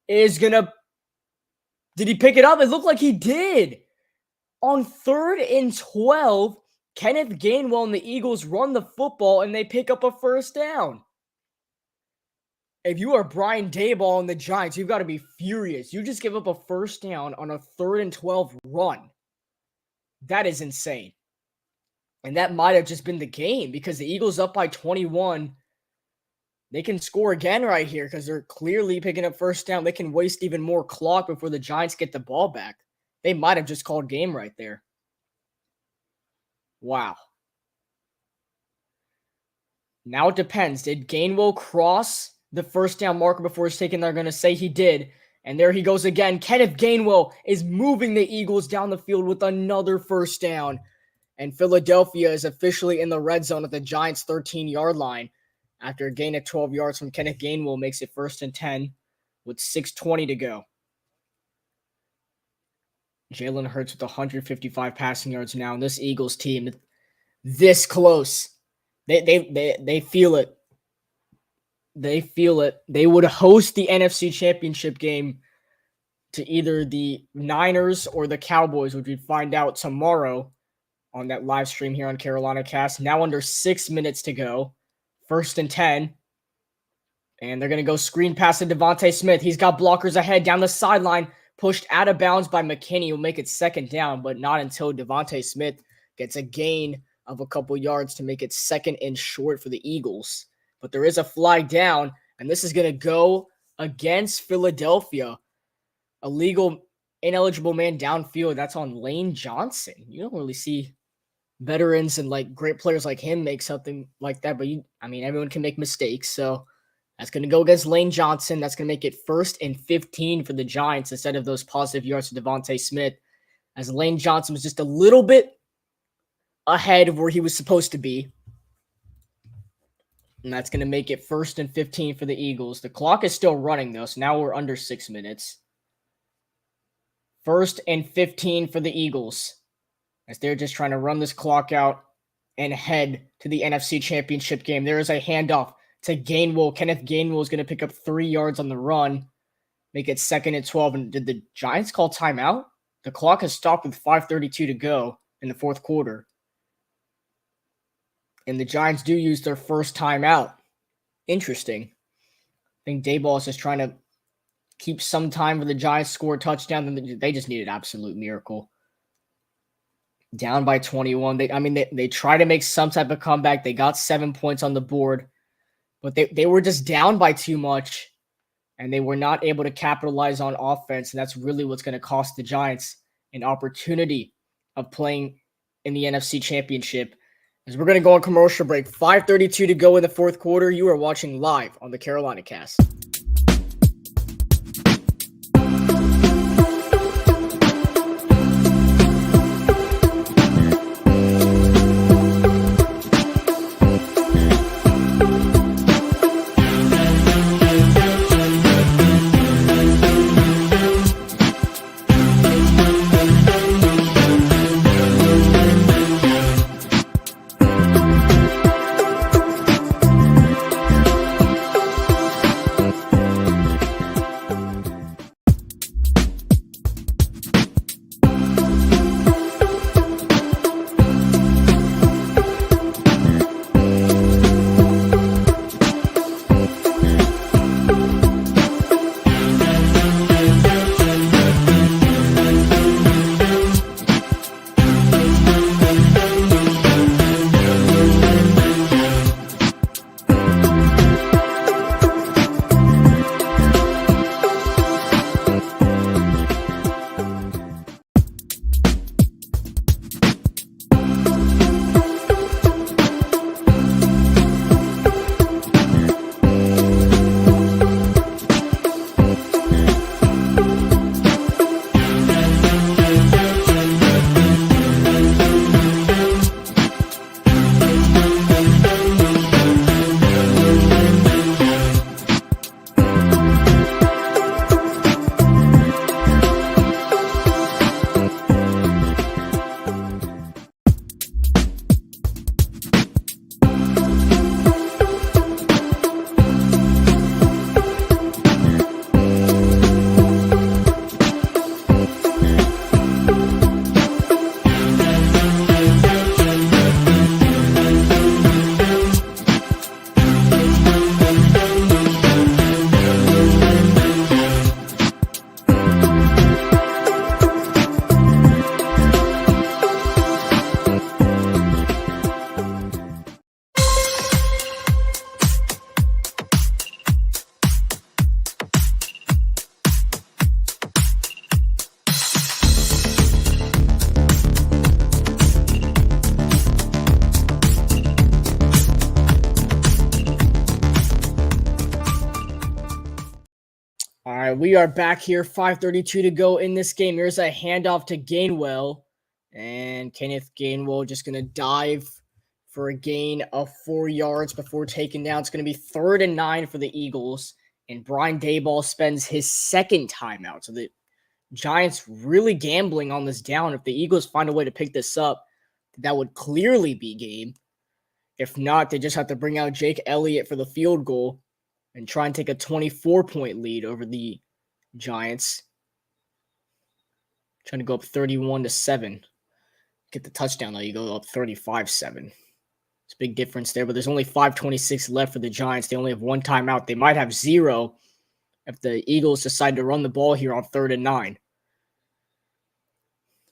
is going to... Did he pick it up? It looked like he did. On 3rd and 12, Kenneth Gainwell and the Eagles run the football and they pick up a first down. If you are Brian Daboll and the Giants, you've got to be furious. You just give up a first down on a 3rd and 12 run. That is insane. And that might have just been the game because the Eagles up by 21. They can score again right here because they're clearly picking up first down. They can waste even more clock before the Giants get the ball back. They might have just called game right there. Wow. Now it depends. Did Gainwell cross the first down marker before he's taken? They're going to say he did. And there he goes again. Kenneth Gainwell is moving the Eagles down the field with another first down. And Philadelphia is officially in the red zone at the Giants' 13-yard line. After a gain of 12 yards from Kenneth Gainwell, makes it 1st and 10 with 6:20 to go. Jalen Hurts with 155 passing yards now. And this Eagles team, this close. They feel it. They feel it. They would host the NFC Championship game to either the Niners or the Cowboys, which we'd find out tomorrow on that live stream here on Carolina Cast. Now under 6 minutes to go. 1st and 10. And they're going to go screen pass to Devontae Smith. He's got blockers ahead down the sideline. Pushed out of bounds by McKinney. Will make it 2nd down, but not until Devontae Smith gets a gain of a couple yards to make it 2nd and short for the Eagles. But there is a flag down, and this is going to go against Philadelphia. Illegal, ineligible man downfield. That's on Lane Johnson. You don't really see veterans and like great players like him make something like that, but everyone can make mistakes. So that's going to go against Lane Johnson. That's going to make it 1st and 15 for the Giants instead of those positive yards for Devontae Smith, as Lane Johnson was just a little bit ahead of where he was supposed to be. And that's going to make it 1st and 15 for the Eagles. The clock is still running, though, so now we're under 6 minutes. 1st and 15 for the Eagles, as they're just trying to run this clock out and head to the NFC Championship game. There is a handoff to Gainwell. Kenneth Gainwell is going to pick up 3 yards on the run, make it 2nd and 12. And did the Giants call timeout? The clock has stopped with 5:32 to go in the 4th quarter. And the Giants do use their first timeout. Interesting. I think Daboll is just trying to keep some time for the Giants score a touchdown. And they just need an absolute miracle. Down by 21. They try to make some type of comeback. They got 7 points on the board. But they were just down by too much. And they were not able to capitalize on offense. And that's really what's going to cost the Giants an opportunity of playing in the NFC Championship. As we're going to go on commercial break. 5:32 to go in the 4th quarter. You are watching live on the Carolina Cast. right, we are back here. 5:32 to go in this game. Here's a handoff to Gainwell. And Kenneth Gainwell just going to dive for a gain of 4 yards before taking down. It's going to be 3rd and 9 for the Eagles. And Brian Daboll spends his second timeout. So the Giants really gambling on this down. If the Eagles find a way to pick this up, that would clearly be game. If not, they just have to bring out Jake Elliott for the field goal and try and take a 24-point lead over the Giants. Trying to go up 31-7. Get the touchdown, though. You go up 35-7. It's a big difference there, but there's only 5:26 left for the Giants. They only have 1 timeout. They might have 0 if the Eagles decide to run the ball here on 3rd and 9.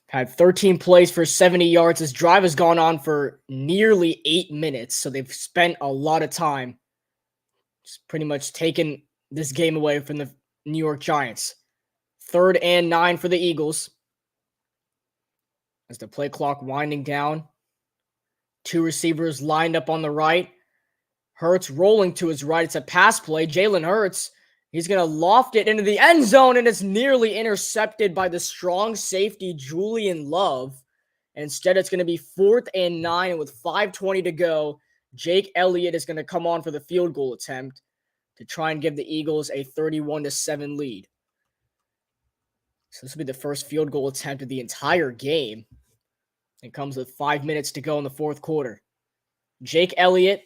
Had 13 plays for 70 yards. This drive has gone on for nearly 8 minutes, so they've spent a lot of time just pretty much taking this game away from the New York Giants. 3rd and 9 for the Eagles. As the play clock winding down. 2 receivers lined up on the right. Hurts rolling to his right. It's a pass play. Jalen Hurts, he's going to loft it into the end zone, and it's nearly intercepted by the strong safety Julian Love. And instead, it's going to be 4th and 9, and with 5:20 to go, Jake Elliott is going to come on for the field goal attempt to try and give the Eagles a 31-7 lead. So this will be the first field goal attempt of the entire game. It comes with 5 minutes to go in the 4th quarter. Jake Elliott,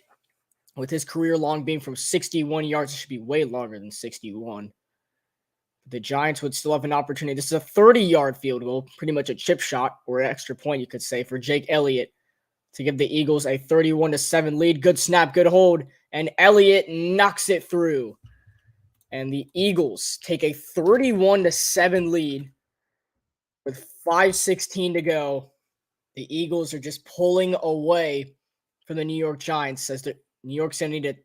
with his career long being from 61 yards, it should be way longer than 61. The Giants would still have an opportunity. This is a 30-yard field goal, pretty much a chip shot or an extra point, you could say, for Jake Elliott to give the Eagles a 31-7 lead. Good snap, good hold, and Elliott knocks it through. And the Eagles take a 31-7 lead with 5:16 to go. The Eagles are just pulling away from the New York Giants as the New York's going to need a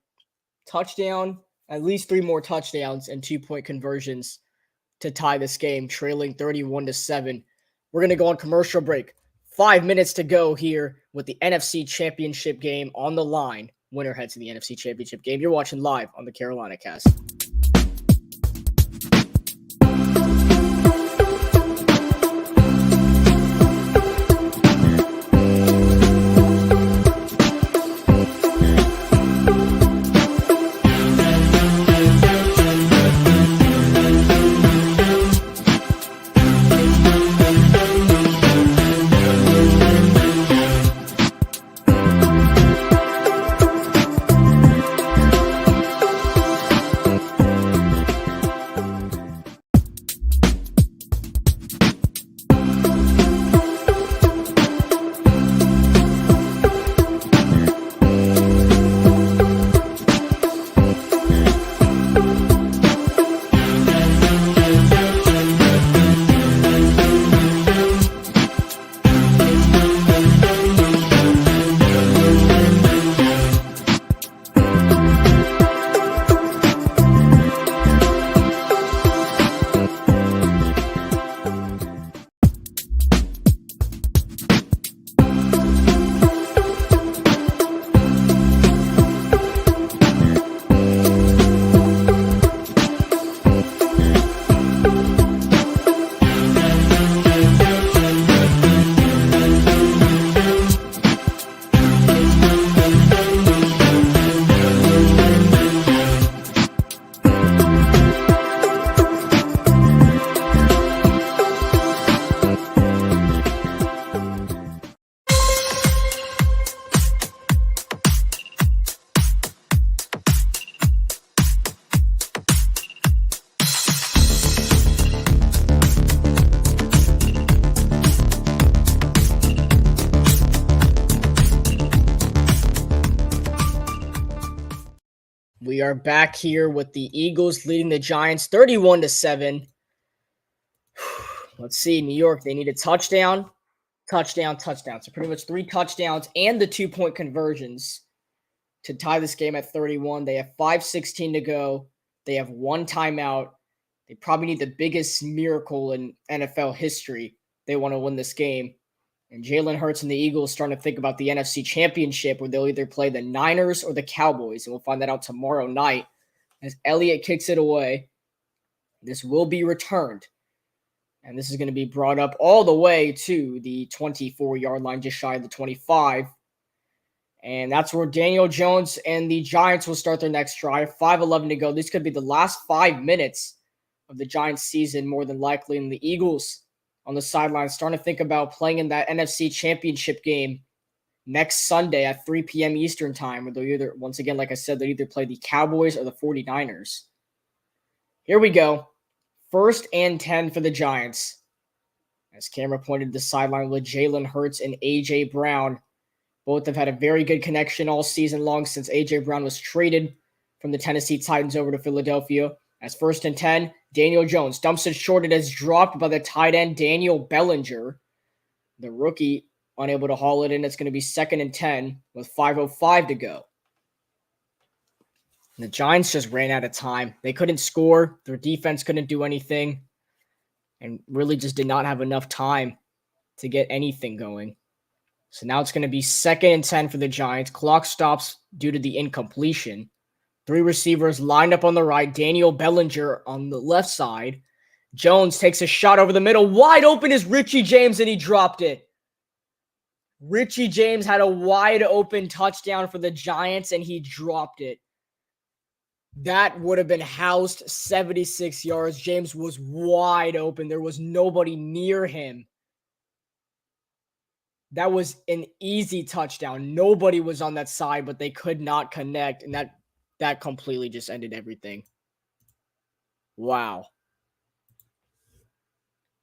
touchdown, at least 3 more touchdowns and 2-point conversions to tie this game, trailing 31-7. We're going to go on commercial break. 5 minutes to go here with the NFC Championship Game on the line. Winner heads to the NFC Championship Game. You're watching live on the Carolina Cast. We are back here with the Eagles leading the Giants 31-7. Let's see, New York, they need a touchdown. So pretty much 3 touchdowns and the 2-point conversions to tie this game at 31. They have 5:16 to go. They have 1 timeout. They probably need the biggest miracle in NFL history. They want to win this game. And Jalen Hurts and the Eagles starting to think about the NFC Championship, where they'll either play the Niners or the Cowboys. And we'll find that out tomorrow night as Elliott kicks it away. This will be returned. And this is going to be brought up all the way to the 24-yard line, just shy of the 25. And that's where Daniel Jones and the Giants will start their next drive. 5:11 to go. This could be the last 5 minutes of the Giants season, more than likely. And the Eagles on the sidelines starting to think about playing in that NFC Championship game next Sunday at 3 p.m. Eastern time, where they'll either, once again, like I said, they'll either play the Cowboys or the 49ers. Here we go. 1st and 10 for the Giants. As camera pointed to the sideline with Jalen Hurts and A.J. Brown. Both have had a very good connection all season long since A.J. Brown was traded from the Tennessee Titans over to Philadelphia. As 1st and 10, Daniel Jones dumps it short. It is dropped by the tight end, Daniel Bellinger. The rookie unable to haul it in. It's going to be 2nd and 10 with 5:05 to go. The Giants just ran out of time. They couldn't score. Their defense couldn't do anything. And really just did not have enough time to get anything going. So now it's going to be 2nd and 10 for the Giants. Clock stops due to the incompletion. 3 receivers lined up on the right. Daniel Bellinger on the left side. Jones takes a shot over the middle. Wide open is Richie James, and he dropped it. Richie James had a wide open touchdown for the Giants, and he dropped it. That would have been housed 76 yards. James was wide open. There was nobody near him. That was an easy touchdown. Nobody was on that side, but they could not connect, and that completely just ended everything. Wow.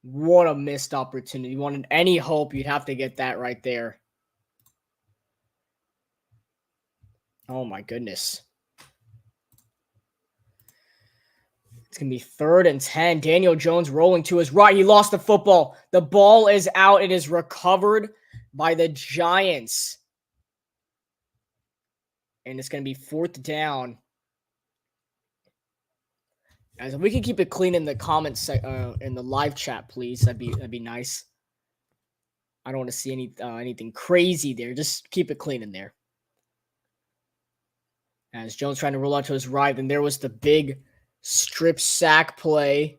What a missed opportunity. You wanted any hope, you'd have to get that right there. Oh my goodness. It's going to be 3rd and 10. Daniel Jones rolling to his right. He lost the football. The ball is out. It is recovered by the Giants. And it's going to be 4th down. Guys, if we can keep it clean in the comments, in the live chat, please, that'd be nice. I don't want to see anything crazy there. Just keep it clean in there. As Jones trying to roll out to his right, and there was the big strip sack play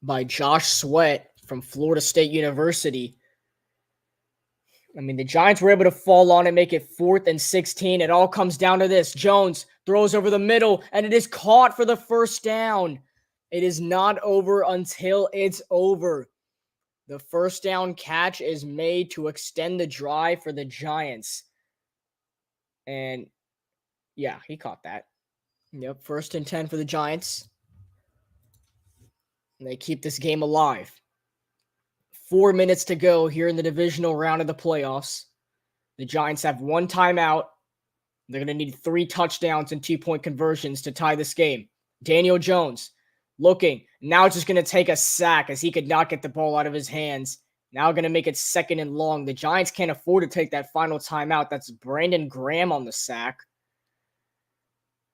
by Josh Sweat from Florida State University. I mean, the Giants were able to fall on it, make it 4th and 16. It all comes down to this. Jones throws over the middle, and it is caught for the 1st down. It is not over until it's over. The 1st down catch is made to extend the drive for the Giants. And, yeah, he caught that. Yep, 1st and 10 for the Giants. And they keep this game alive. 4 minutes to go here in the divisional round of the playoffs. The Giants have 1 timeout. They're going to need 3 touchdowns and 2-point conversions to tie this game. Daniel Jones looking. Now it's just going to take a sack as he could not get the ball out of his hands. Now going to make it 2nd and long. The Giants can't afford to take that final timeout. That's Brandon Graham on the sack.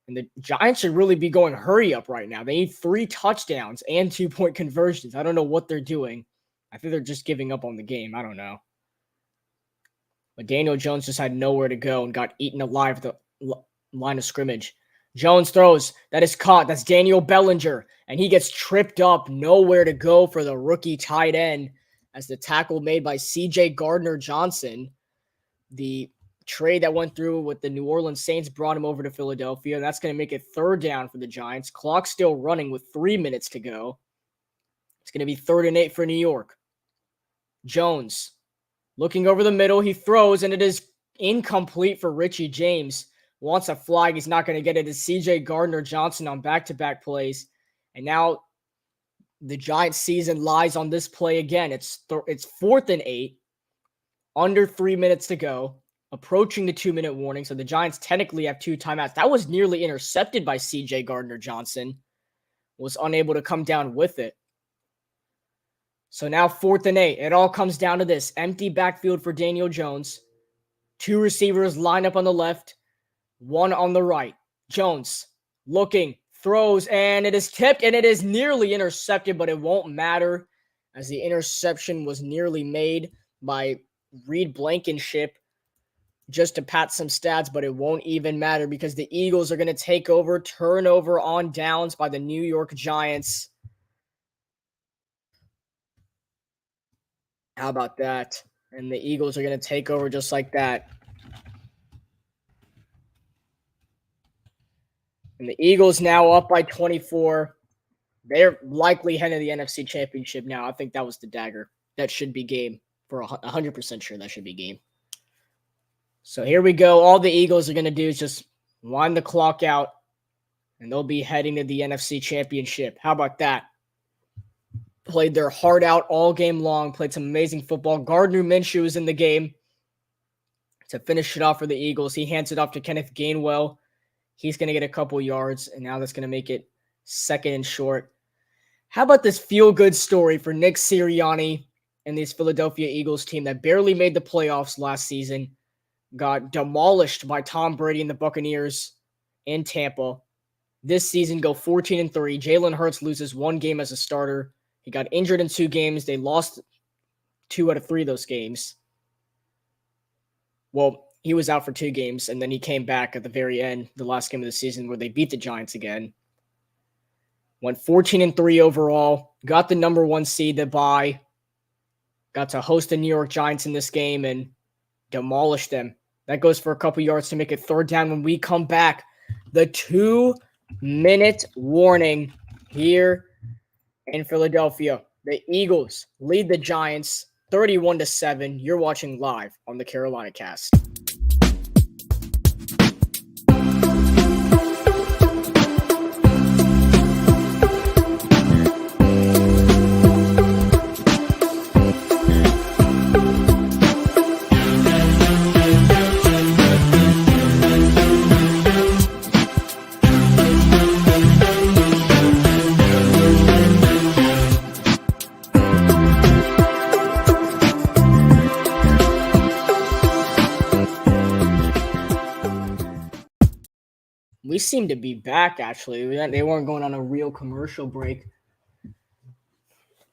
And the Giants should really be going hurry up right now. They need 3 touchdowns and 2-point conversions. I don't know what they're doing. I think they're just giving up on the game. I don't know. But Daniel Jones just had nowhere to go and got eaten alive at the line of scrimmage. Jones throws. That is caught. That's Daniel Bellinger. And he gets tripped up. Nowhere to go for the rookie tight end as the tackle made by C.J. Gardner-Johnson. The trade that went through with the New Orleans Saints brought him over to Philadelphia. And that's going to make it 3rd down for the Giants. Clock still running with 3 minutes to go. It's going to be 3rd and 8 for New York. Jones looking over the middle. He throws, and it is incomplete for Richie James. Wants a flag. He's not going to get it. It's C.J. Gardner-Johnson on back-to-back plays. And now the Giants' season lies on this play again. It's 4th and 8. Under 3 minutes to go. Approaching the 2-minute warning. So the Giants technically have 2 timeouts. That was nearly intercepted by C.J. Gardner-Johnson. Was unable to come down with it. So now 4th and 8. It all comes down to this. Empty backfield for Daniel Jones. 2 receivers lined up on the left. 1 on the right. Jones looking, throws, and it is tipped, and it is nearly intercepted, but it won't matter as the interception was nearly made by Reed Blankenship just to pat some stats, but it won't even matter because the Eagles are going to take over turnover on downs by the New York Giants. How about that? And the Eagles are going to take over just like that. And the Eagles now up by 24. They're likely heading to the NFC Championship now. I think that was the dagger. That should be game. For 100% sure that should be game. So here we go. All the Eagles are going to do is just wind the clock out, and they'll be heading to the NFC Championship. How about that? Played their heart out all game long, played some amazing football. Gardner Minshew was in the game to finish it off for the Eagles. He hands it off to Kenneth Gainwell. He's going to get a couple yards, and now that's going to make it second and short. How about this feel-good story for Nick Sirianni and this Philadelphia Eagles team that barely made the playoffs last season, got demolished by Tom Brady and the Buccaneers in Tampa. This season go 14-3. Jalen Hurts loses one game as a starter. He got injured in 2 games. They lost 2 out of 3 of those games. Well, he was out for 2 games, and then he came back at the very end, the last game of the season, where they beat the Giants again. Went 14-3 overall. Got the number 1 seed to bye. Got to host the New York Giants in this game and demolish them. That goes for a couple yards to make it third down when we come back. The 2-minute warning here in Philadelphia. The Eagles lead the Giants 31-7. You're watching live on the Carolina Cast. We seem to be back, actually. They weren't going on a real commercial break.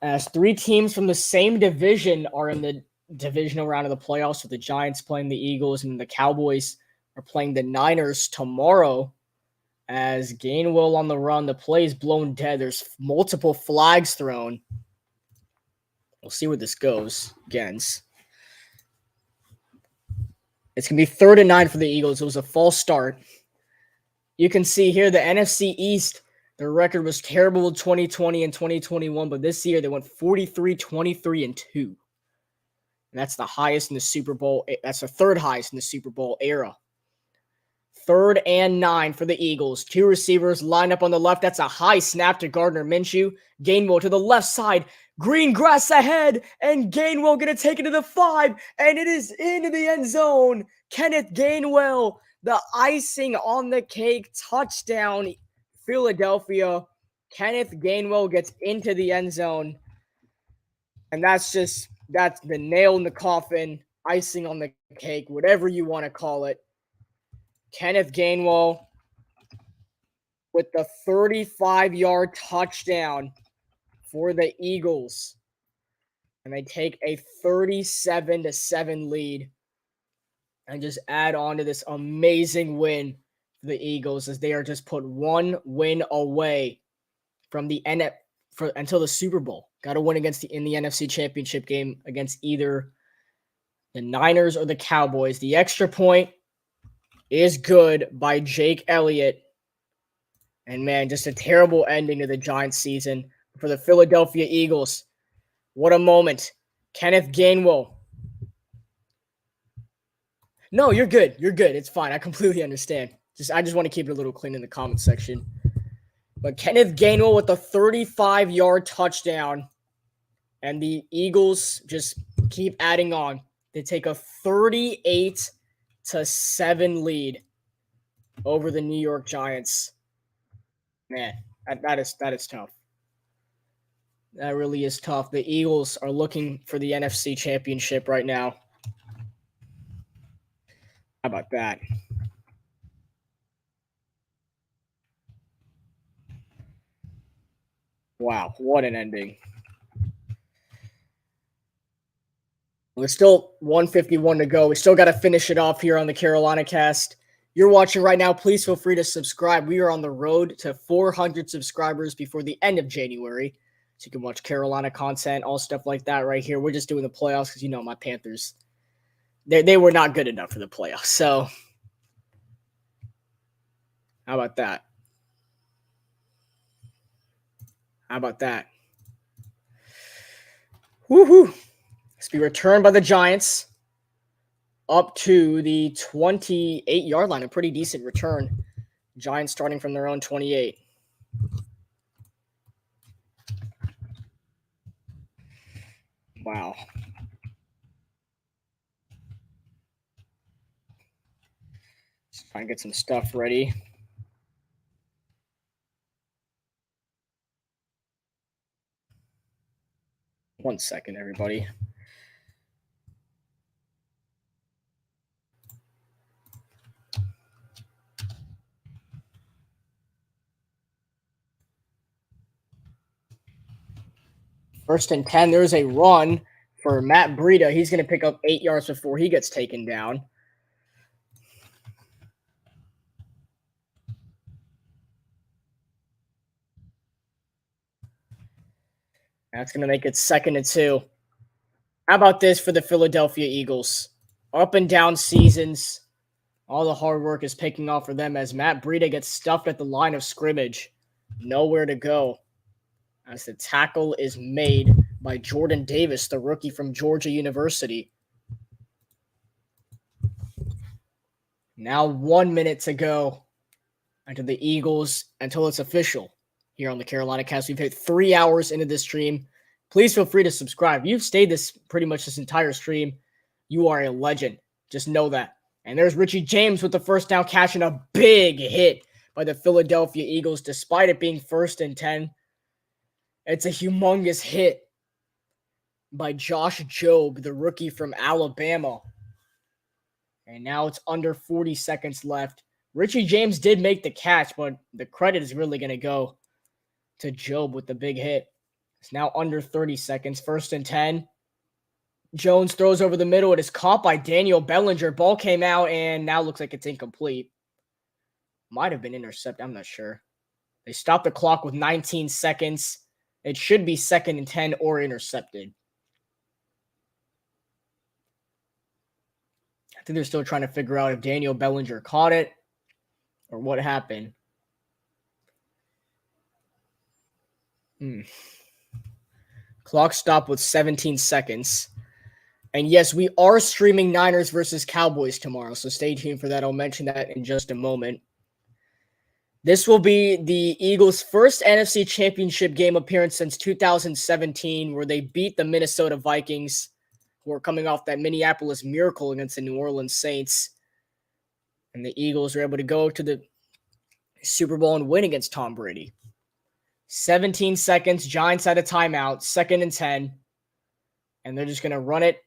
As 3 teams from the same division are in the divisional round of the playoffs, with the Giants playing the Eagles and the Cowboys are playing the Niners tomorrow. As Gainwell on the run, the play is blown dead. There's multiple flags thrown. We'll see where this goes against. It's going to be 3rd and 9 for the Eagles. It was a false start. You can see here the NFC East, their record was terrible in 2020 and 2021, but this year they went 43-23-2. And that's the highest in the Super Bowl. That's the 3rd highest in the Super Bowl era. 3rd and 9 for the Eagles. 2 receivers line up on the left. That's a high snap to Gardner Minshew. Gainwell to the left side. Green grass ahead, and Gainwell going to take it to the 5, and it is into the end zone. Kenneth Gainwell, the icing on the cake, touchdown, Philadelphia. Kenneth Gainwell gets into the end zone. And that's the nail in the coffin, icing on the cake, whatever you want to call it. Kenneth Gainwell with the 35-yard touchdown for the Eagles. And they take a 37-7 lead. And just add on to this amazing win for the Eagles, as they are just put 1 win away from the until the Super Bowl. Got to win in the NFC Championship game against either the Niners or the Cowboys. The extra point is good by Jake Elliott. And man, just a terrible ending to the Giants season for the Philadelphia Eagles. What a moment. Kenneth Gainwell. No, you're good. You're good. It's fine. I completely understand. I just want to keep it a little clean in the comment section. But Kenneth Gainwell with a 35-yard touchdown. And the Eagles just keep adding on. They take a 38-7 lead over the New York Giants. Man, that is tough. That really is tough. The Eagles are looking for the NFC Championship right now. How about that? Wow, what an ending. There's still 151 to go. We still got to finish it off here on the Carolina Cast. You're watching right now. Please feel free to subscribe. We are on the road to 400 subscribers before the end of January. So you can watch Carolina content, all stuff like that right here. We're just doing the playoffs because, you know, my Panthers, they were not good enough for the playoffs. So how about that? How about that? Woohoo! It's be returned by the Giants up to the 28-yard line. A pretty decent return. Giants starting from their own 28. Wow. Just trying to get some stuff ready. One second, everybody. First and 10, there's a run for Matt Breida. He's going to pick up 8 yards before he gets taken down. That's going to make it 2nd and 2. How about this for the Philadelphia Eagles? Up and down seasons. All the hard work is paying off for them as Matt Breida gets stuffed at the line of scrimmage. Nowhere to go. As the tackle is made by Jordan Davis, the rookie from Georgia University. Now 1 minute to go until the Eagles, until it's official here on the Carolina Cast. We've hit 3 hours into this stream. Please feel free to subscribe. You've stayed this pretty much this entire stream. You are a legend. Just know that. And there's Richie James with the first down catch and a big hit by the Philadelphia Eagles, despite it being 1st and 10. It's a humongous hit by Josh Jobe, the rookie from Alabama. And now it's under 40 seconds left. Richie James did make the catch, but the credit is really going to go to Jobe with the big hit. It's now under 30 seconds. 1st and 10. Jones throws over the middle. It is caught by Daniel Bellinger. Ball came out and now looks like it's incomplete. Might have been intercepted. I'm not sure. They stopped the clock with 19 seconds. It should be 2nd and 10 or intercepted. I think they're still trying to figure out if Daniel Bellinger caught it or what happened. Clock stopped with 17 seconds. And yes, we are streaming Niners versus Cowboys tomorrow, so stay tuned for that. I'll mention that in just a moment. This will be the Eagles' first NFC Championship game appearance since 2017, where they beat the Minnesota Vikings, who are coming off that Minneapolis Miracle against the New Orleans Saints. And the Eagles are able to go to the Super Bowl and win against Tom Brady. 17 seconds, Giants at a timeout, 2nd and 10. And they're just going to run it.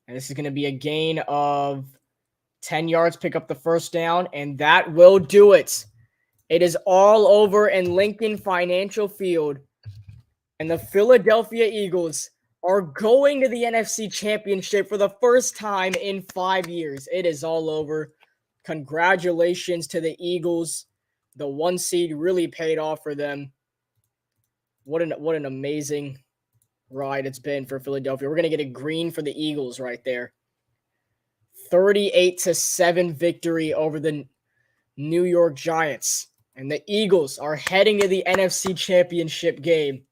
And this is going to be a gain of 10 yards, pick up the first down, and that will do it. It is all over in Lincoln Financial Field. And the Philadelphia Eagles are going to the NFC Championship for the first time in 5 years. It is all over. Congratulations to the Eagles. The 1 seed really paid off for them. What an amazing ride it's been for Philadelphia. We're going to get a green for the Eagles right there. 38-7 victory over the New York Giants. And the Eagles are heading to the NFC Championship game.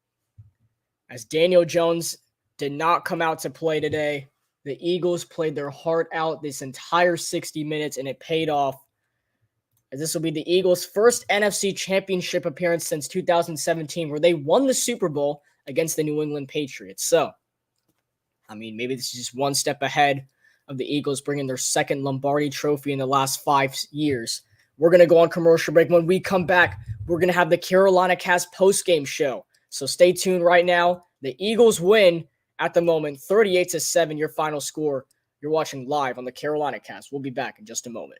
As Daniel Jones did not come out to play today, the Eagles played their heart out this entire 60 minutes, and it paid off. As this will be the Eagles' first NFC Championship appearance since 2017, where they won the Super Bowl against the New England Patriots. So, I mean, maybe this is just one step ahead of the Eagles bringing their 2nd Lombardi trophy in the last 5 years. We're going to go on commercial break. When we come back, we're going to have the Carolina Cast postgame show. So stay tuned right now. The Eagles win at the moment, 38-7, your final score. You're watching live on the Carolina Cast. We'll be back in just a moment.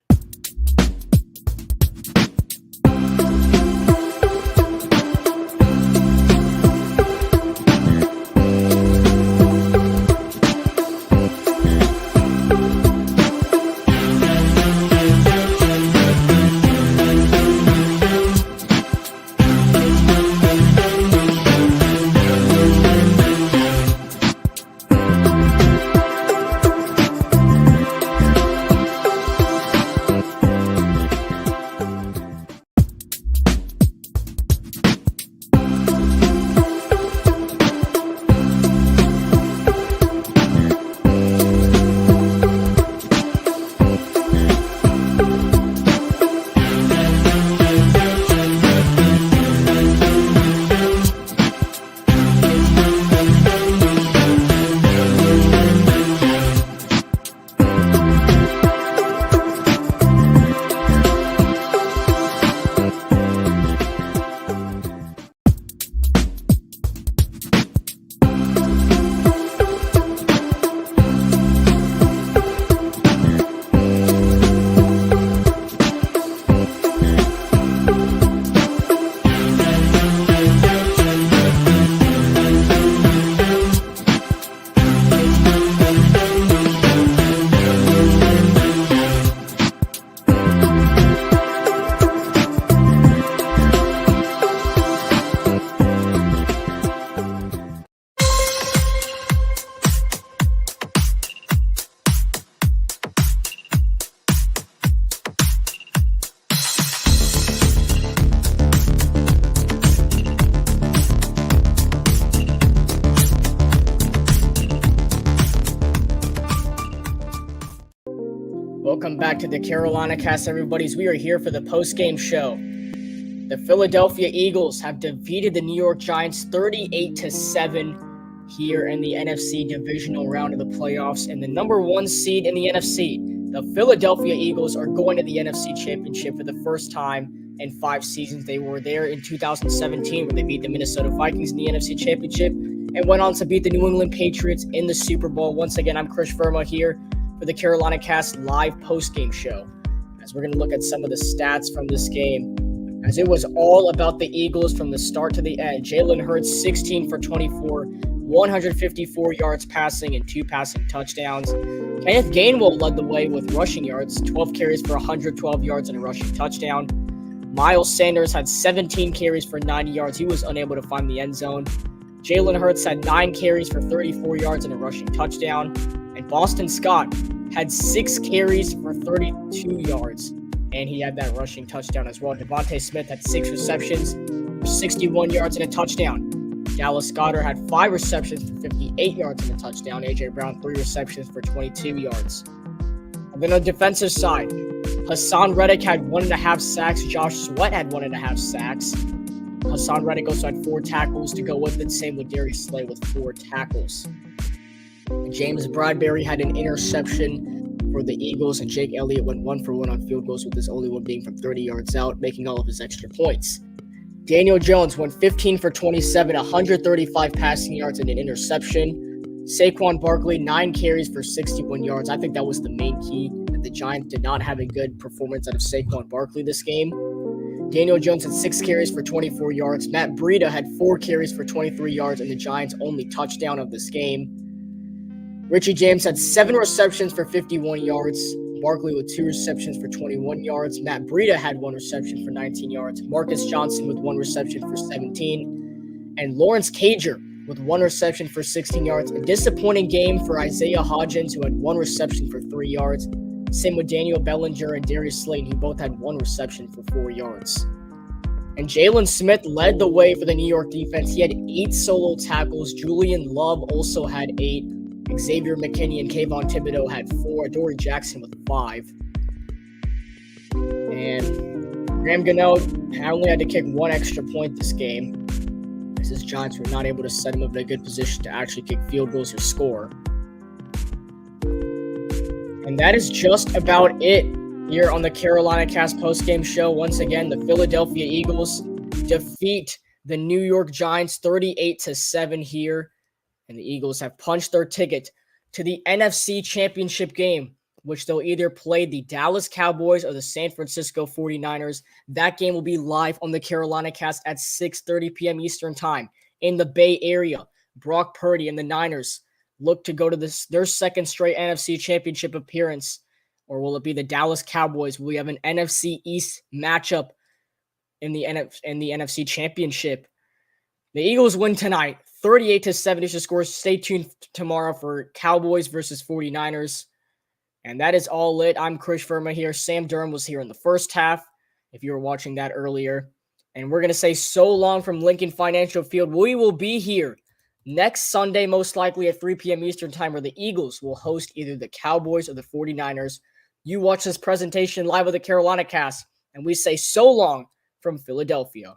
Welcome back to the Carolina Cast, everybody. We are here for the post-game show. The Philadelphia Eagles have defeated the New York Giants 38-7 here in the NFC Divisional round of the playoffs, and the number 1 seed in the NFC. The Philadelphia Eagles are going to the NFC Championship for the first time in 5 seasons. They were there in 2017 where they beat the Minnesota Vikings in the NFC Championship and went on to beat the New England Patriots in the Super Bowl. Once again, I'm Chris Verma here for the Carolina Cast live post-game show, as we're going to look at some of the stats from this game, as it was all about the Eagles from the start to the end. Jalen Hurts, 16 for 24, 154 yards passing and 2 passing touchdowns. Kenneth Gainwell led the way with rushing yards, 12 carries for 112 yards and a rushing touchdown. Miles Sanders had 17 carries for 90 yards. He was unable to find the end zone. Jalen Hurts had 9 carries for 34 yards and a rushing touchdown. And Boston Scott had 6 carries for 32 yards, and he had that rushing touchdown as well. Devontae Smith had 6 receptions for 61 yards and a touchdown. Dallas Goedert had 5 receptions for 58 yards and a touchdown. A.J. Brown, 3 receptions for 22 yards. And then on the defensive side, Hassan Reddick had 1.5 sacks. Josh Sweat had 1.5 sacks. Hassan Reddick also had 4 tackles to go with it. Same with Darius Slay with 4 tackles. James Bradbury had an interception for the Eagles, and Jake Elliott went 1 for 1 on field goals, with his only one being from 30 yards out, making all of his extra points. Daniel Jones went 15 for 27, 135 passing yards and an interception. Saquon Barkley, 9 carries for 61 yards. I think that was the main key, that the Giants did not have a good performance out of Saquon Barkley this game. Daniel Jones had 6 carries for 24 yards. Matt Breida had 4 carries for 23 yards, and the Giants' only touchdown of this game. Richie James had 7 receptions for 51 yards. Barkley with 2 receptions for 21 yards. Matt Breida had 1 reception for 19 yards. Marcus Johnson with 1 reception for 17. And Lawrence Cager with 1 reception for 16 yards. A disappointing game for Isaiah Hodgins, who had 1 reception for 3 yards. Same with Daniel Bellinger and Darius Slayton, who both had 1 reception for 4 yards. And Jalen Smith led the way for the New York defense. He had 8 solo tackles. Julian Love also had 8. Xavier McKinney and Kayvon Thibodeau had 4. Dory Jackson with 5. And Graham Gano only had to kick 1 extra point this game, as his Giants were not able to set him up in a good position to actually kick field goals or score. And that is just about it here on the Carolina Cast postgame show. Once again, the Philadelphia Eagles defeat the New York Giants 38-7 here. And the Eagles have punched their ticket to the NFC Championship Game, which they'll either play the Dallas Cowboys or the San Francisco 49ers. That game will be live on the Carolina Cast at 6:30 p.m. Eastern Time in the Bay Area. Brock Purdy and the Niners look to go to their second straight NFC Championship appearance. Or will it be the Dallas Cowboys? Will we have an NFC East matchup in the NFC Championship? The Eagles win tonight, 38-7 is the score. Stay tuned tomorrow for Cowboys versus 49ers. And that is all it. I'm Chris Verma here. Sam Durham was here in the first half, if you were watching that earlier. And we're going to say so long from Lincoln Financial Field. We will be here next Sunday, most likely at 3 p.m. Eastern Time, where the Eagles will host either the Cowboys or the 49ers. You watch this presentation live with the Carolina Cast, and we say so long from Philadelphia.